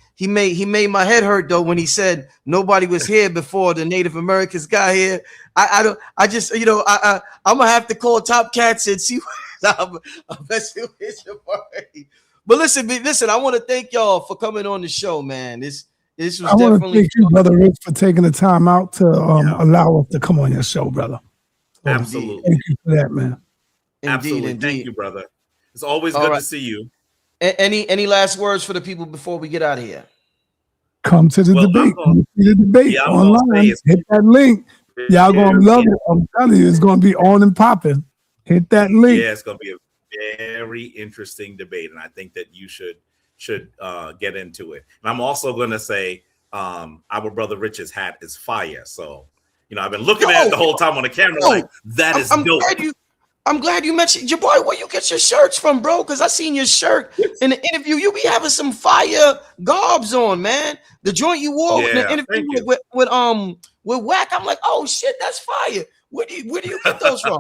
my head hurt though when he said nobody was here before the Native Americans got here. I'm gonna have to call Top Cats and see what I'm messing with Jabari. But listen, I want to thank y'all for coming on the show, man. This was definitely. I want to thank you, Brother Rich, for taking the time out to allow us to come on your show, brother. So absolutely. Thank you for that, man. Indeed. Thank you, brother. It's always good to see you. Any last words for the people before we get out of here? Come to the debate. Come to the debate online. Hit that link. Y'all gonna love it. I'm telling you, it's gonna be on and popping. Hit that link. Yeah, it's gonna be a very interesting debate, and I think that you should get into it. And I'm also gonna say, our brother Rich's hat is fire. So I've been looking at it the whole time on the camera, that is dope. I'm glad you mentioned Jabari. Where you get your shirts from, bro? Because I seen your shirt in the interview. You be having some fire garbs on, man. The joint you wore in the interview with Wack. I'm like, oh shit, that's fire. Where do you get those from?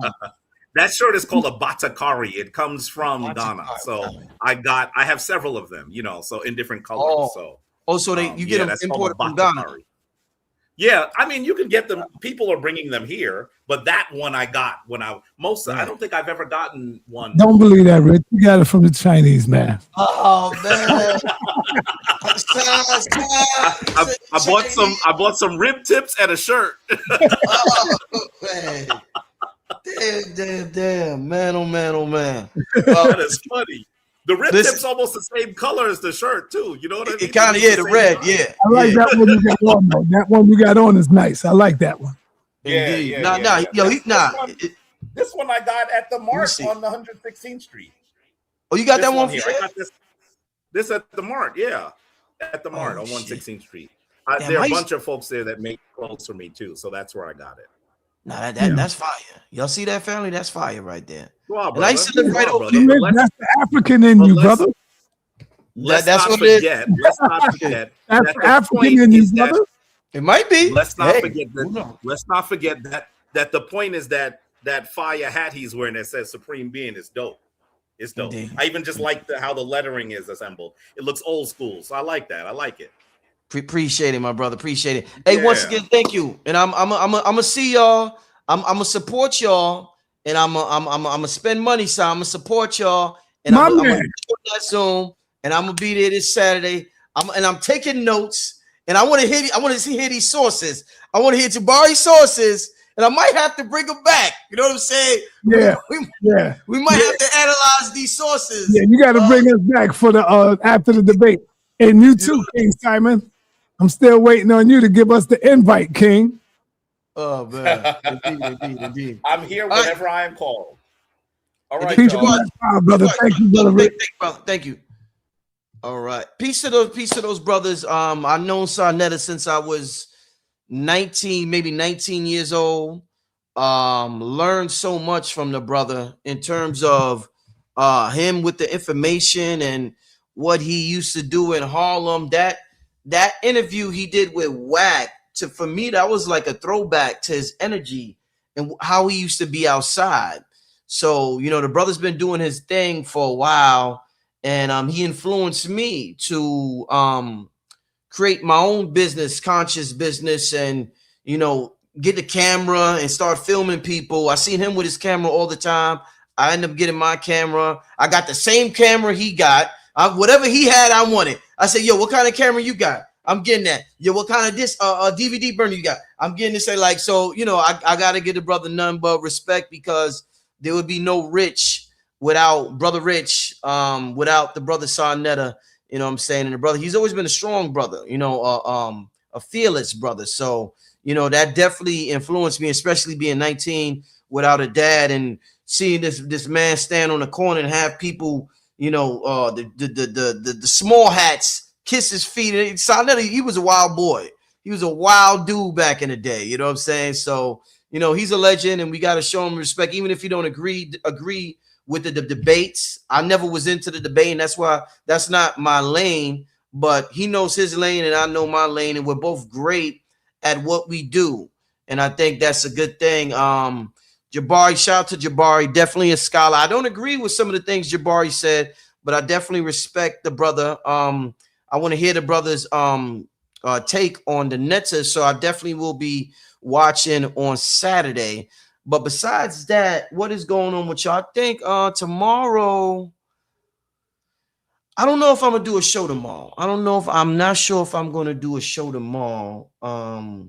That shirt is called a batakari. It comes from Ghana. So I have several of them, so in different colors. So you get them imported from Ghana. Yeah, I mean, you can get them. People are bringing them here, but that one I got when I Right. don't think I've ever gotten one. Don't believe that, Rich. You got it from the Chinese, man. Oh man. I bought some rib tips and a shirt. Oh, man. Damn, man, oh man, oh man. Well, That is funny. The rib tip's almost the same color as the shirt too. You know what I mean? it kind of the red, yeah. I like that one you got on, though. That one you got on is nice. I like that one. Indeed. This one I got at the Mart on 116th Street. Oh, you got that one here? I got this at the Mart, yeah. At the Mart on 116th Street. There are a bunch of folks there that make clothes for me too, so that's where I got it. Nah, that's fire. Y'all see that, family? That's fire right there. Wow, and I used to live right over there. That's the African in you, brother. Let's not forget. Let's not forget. That's the African in you, brother. It might be. Let's not forget that. Let's not forget that the point is that fire hat he's wearing that says Supreme Being is dope. It's dope. Indeed. I even just like how the lettering is assembled. It looks old school, so I like that. I like it. Appreciate it, my brother. Appreciate it. Hey, once again, thank you. And I'm gonna see y'all. I'm gonna support y'all, and I'm gonna spend money. So I'm gonna support y'all, and I'm gonna put that Zoom, and I'm gonna be there this Saturday. I'm taking notes, and I want to hear these sources. I want to hear Jabari sources, and I might have to bring them back. You know what I'm saying? Yeah, we might have to analyze these sources. Yeah, you got to bring us back for the after the debate, and you too, King Simon. I'm still waiting on you to give us the invite, King. Oh man, indeed. I'm here whenever I am called. All right, brother. Thank you, brother. Thank you. All right, peace to those brothers. I've known Sarnetta since I was 19, maybe 19 years old. Learned so much from the brother in terms of him with the information and what he used to do in Harlem. That interview he did with Wack, for me, that was like a throwback to his energy and how he used to be outside. So, the brother's been doing his thing for a while, and he influenced me to create my own business, conscious business, and, get the camera and start filming people. I seen him with his camera all the time. I ended up getting my camera. I got the same camera he got. Whatever he had, I wanted. I said, yo, what kind of camera you got? I'm getting that. Yo, what kind of DVD burner you got? I'm getting this. I got to give the brother none but respect, because there would be no Rich without brother Rich, without the brother Sarnetta, you know what I'm saying? And the brother, he's always been a strong brother, a fearless brother. So, that definitely influenced me, especially being 19 without a dad and seeing this man stand on the corner and have people, the small hats kiss his feet. Sarnetta, he was a wild boy. He was a wild dude back in the day. You know what I'm saying? So, he's a legend, and we got to show him respect, even if you don't agree with the debates. I never was into the debate, and that's not my lane. But he knows his lane, and I know my lane, and we're both great at what we do. And I think that's a good thing. Jabari, shout out to Jabari, definitely a scholar. I don't agree with some of the things Jabari said, but I definitely respect the brother. I want to hear the brother's take on the Nets, so I definitely will be watching on Saturday. But besides that, what is going on with y'all? I think tomorrow, I don't know if I'm gonna do a show tomorrow. I'm not sure if I'm gonna do a show tomorrow. My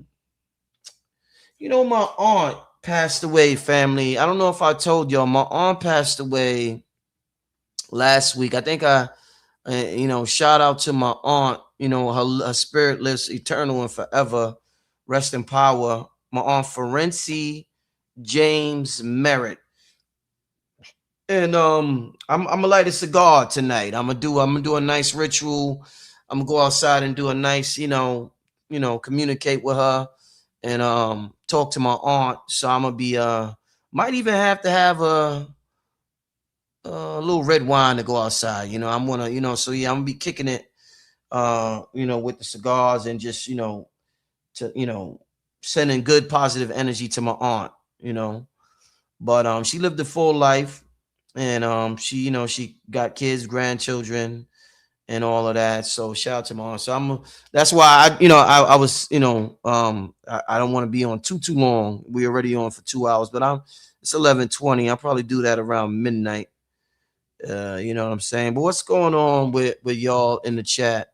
aunt passed away, family. I don't know if I told y'all, my aunt passed away last week. I think shout out to my aunt. Her spirit lives eternal and forever. Rest in power. My aunt Ferenci James Merritt. And I'm gonna light a cigar tonight. I'm gonna do a nice ritual. I'm gonna go outside and do a nice, communicate with her and talk to my aunt. So I'm gonna be might even have to have a little red wine to go outside. I'm gonna, so yeah, I'm gonna be kicking it with the cigars and just, to, sending good positive energy to my aunt, But she lived a full life, and she got kids, grandchildren, and all of that. So shout out to my aunt. So that's why I was, I don't want to be on too long. We already on for 2 hours, but it's 11:20. I'll probably do that around midnight. You know what I'm saying? But what's going on with y'all in the chat?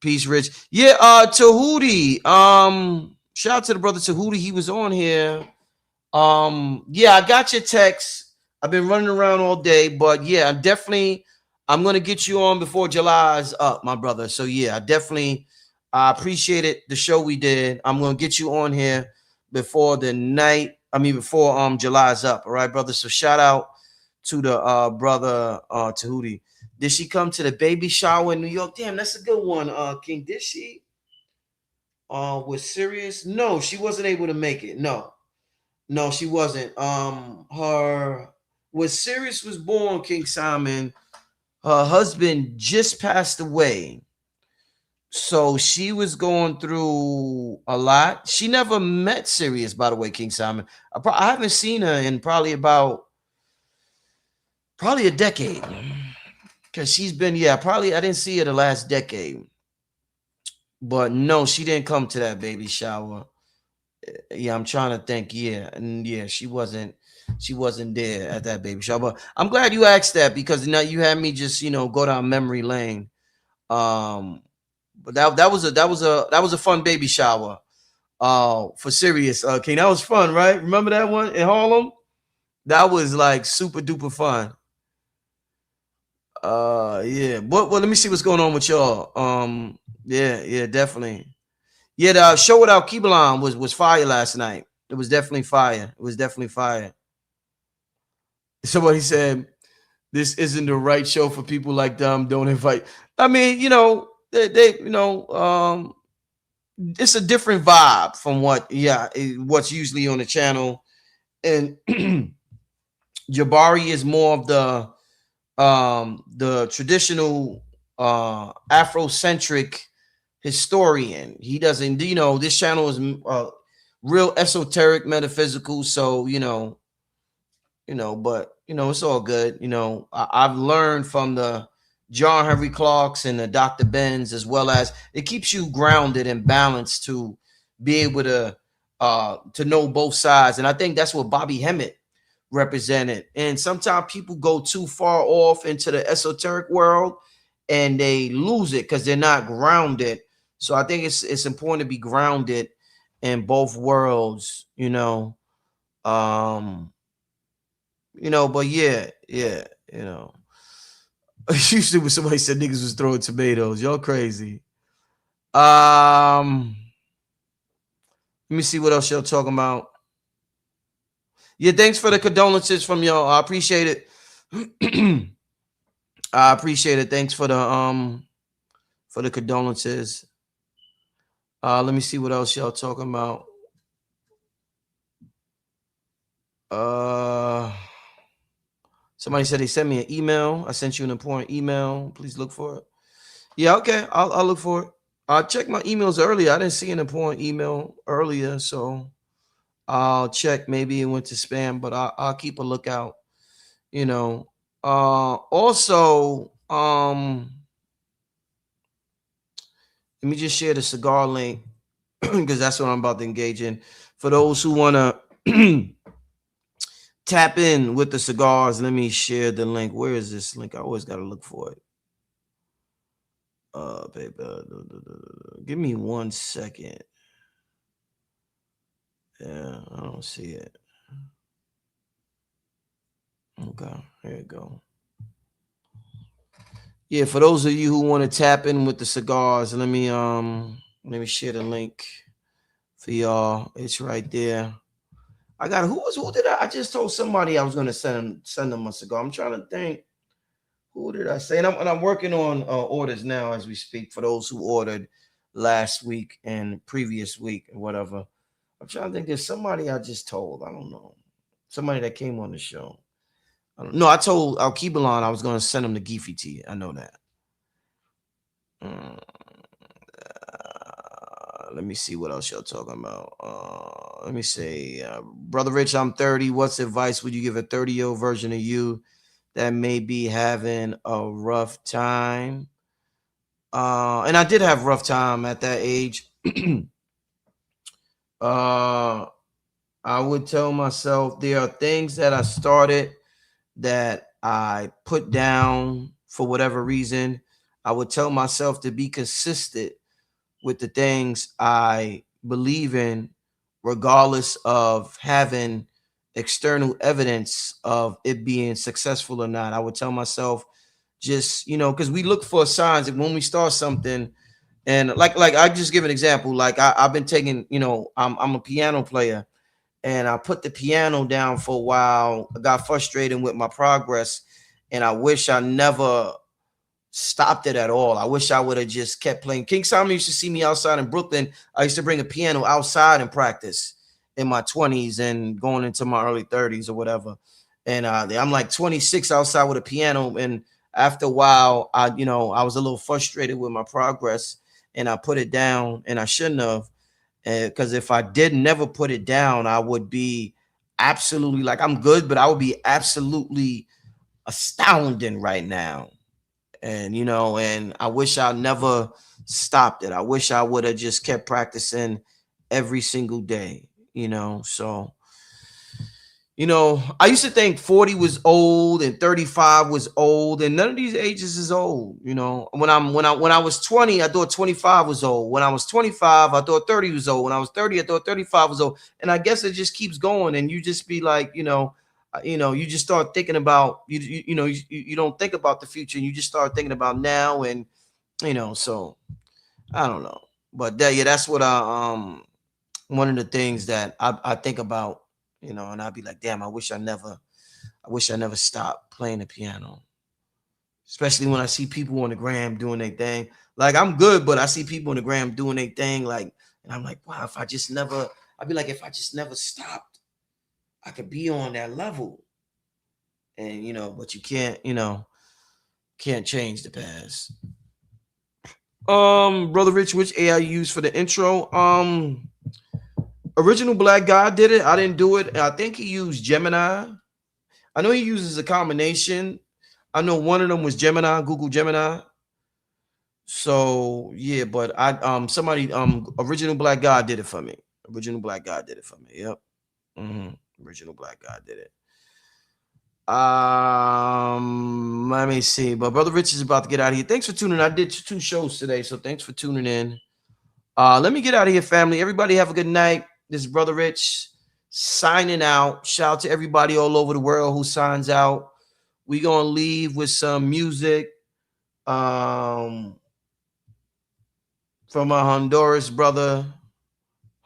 Peace, Rich. Yeah, Tahuti. Shout out to the brother Tahuti. He was on here. Yeah, I got your text. I've been running around all day, but yeah, I'm gonna get you on before July's up, my brother. So yeah, I appreciated the show we did. I'm gonna get you on here before July's up. All right, brother. So shout out to the brother Tahuti. Did she come to the baby shower in New York? Damn, that's a good one, King. Did she? Was serious? No, she wasn't able to make it. No, she wasn't. Sirius was born, King Simon, her husband just passed away. So she was going through a lot. She never met Sirius, by the way, King Simon. I haven't seen her in probably a decade. Because she's been, I didn't see her the last decade. But no, she didn't come to that baby shower. Yeah, I'm trying to think. She wasn't there at that baby shower. But I'm glad you asked that, because now you had me just go down memory lane. But that was a fun baby shower. For Sirius, King. That was fun, right? Remember that one in Harlem? That was like super duper fun. Yeah. Well, let me see what's going on with y'all. Yeah, definitely. Yeah, the show without Kibalon was fire last night. It was definitely fire. Somebody said this isn't the right show for people like them. Don't invite. I mean, it's a different vibe from what's usually on the channel. And Jabari is more of the traditional Afrocentric historian. He doesn't, this channel is real esoteric, metaphysical. So, but it's all good. I've learned from the John Henry Clarks and the Dr. Benz, as well as it keeps you grounded and balanced to be able to know both sides. And I think that's what Bobby Hemmett represented. And sometimes people go too far off into the esoteric world and they lose it because they're not grounded. So I think it's important to be grounded in both worlds, but usually when somebody said niggas was throwing tomatoes, y'all crazy. Let me see what else y'all talking about. Yeah, thanks for the condolences from y'all. I appreciate it. I appreciate it. Thanks for the condolences. Let me see what else y'all talking about. Somebody said they sent me an email. I sent you an important email. Please look for it. Yeah, okay. I'll look for it. I checked my emails earlier. I didn't see an important email earlier, so I'll check. Maybe it went to spam, but I'll keep a lookout. Also, let me just share the cigar link because that's what I'm about to engage in. For those who want to tap in with the cigars, let me share the link. Where is this link? I always got to look for it. Baby, give me 1 second. Yeah, I don't see it. Okay, here you go. Yeah, for those of you who want to tap in with the cigars, let me share the link for y'all. It's right there. I got who did I just told somebody I was gonna send them a cigar. I'm trying to think. Who did I say? And I'm working on orders now as we speak for those who ordered last week and previous week and whatever. I'm trying to think. There's somebody I just told. I don't know. Somebody that came on the show. No, I told Al-Kibalon I was going to send him the Geefy tea. I know that. Let me see what else y'all talking about. Let me say, Brother Rich, I'm 30. What's advice would you give a 30-year-old version of you that may be having a rough time? And I did have a rough time at that age. I would tell myself there are things that I started that I put down for whatever reason. I would tell myself to be consistent with the things I believe in, regardless of having external evidence of it being successful or not. I would tell myself just, because we look for signs that when we start something, and like I just give an example. Like I've been taking, I'm a piano player, and I put the piano down for a while. I got frustrated with my progress, and I wish I never stopped it at all. I wish I would have just kept playing. King Simon used to see me outside in Brooklyn. I used to bring a piano outside and practice in my 20s and going into my early 30s or whatever. And I'm like 26 outside with a piano. And after a while, I was a little frustrated with my progress, and I put it down, and I shouldn't have. Because if I did never put it down, I would be absolutely, like, I'm good, but I would be absolutely astounding right now. And, and I wish I never stopped it. I wish I would have just kept practicing every single day, so, I used to think 40 was old and 35 was old, and none of these ages is old. When I was 20, I thought 25 was old. When I was 25, I thought 30 was old. When I was 30, I thought 35 was old. And I guess it just keeps going, and you just be like, you just start thinking about you don't think about the future, and you just start thinking about now, and so I don't know, but that's what one of the things that I think about. And I'd be like, damn, I wish I never stopped playing the piano. Especially when I see people on the gram doing their thing. Like, I'm good, but I see people on the gram doing their thing, like, and I'm like, wow, if I just never stopped, I could be on that level. And but you can't change the past. Brother Rich, which AI you use for the intro? Original Black Guy did it. I didn't do it. I think he used Gemini. I know he uses a combination. I know one of them was Gemini, Google Gemini. So yeah, but Original Black Guy did it for me. Original Black Guy did it for me. Yep. Original Black Guy did it. Let me see. But Brother Rich is about to get out of here. Thanks for tuning in. I did 2 shows today, so thanks for tuning in. Let me get out of here, family. Everybody have a good night. This is Brother Rich signing out. Shout out to everybody all over the world who signs out. We're going to leave with some music from our Honduran brother,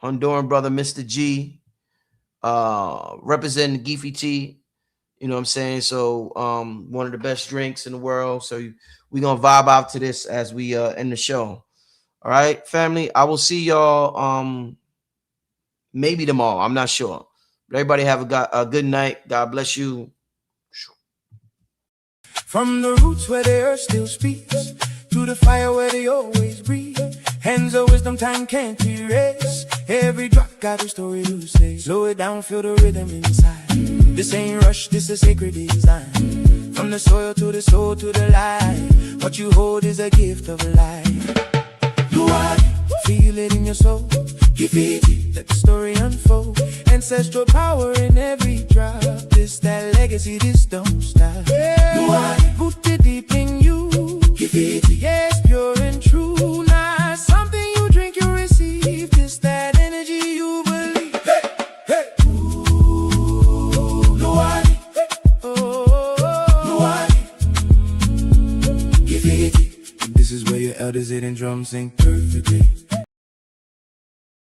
Mr. G, representing Geefy Tea. You know what I'm saying? So one of the best drinks in the world. So we're going to vibe out to this as we end the show. All right, family. I will see y'all maybe tomorrow. I'm not sure. But everybody have a good night. God bless you. From the roots where the earth still speaks, to the fire where they always breathe. Hands of wisdom, time can't erase. Every drop got a story to say. Slow it down, feel the rhythm inside. This ain't rush, this a sacred design. From the soil to the soul to the light. What you hold is a gift of life. You are, feel it in your soul. Give it, let the story unfold. Ancestral power in every drop. This that legacy, this don't stop. You are rooted deep in you. Give it, yes, pure and true. Not something you drink, you receive. This that energy you believe. Hey, hey. Ooh, Luani. Oh, Luani. Give it. This is where your elders hit and drums sing perfectly.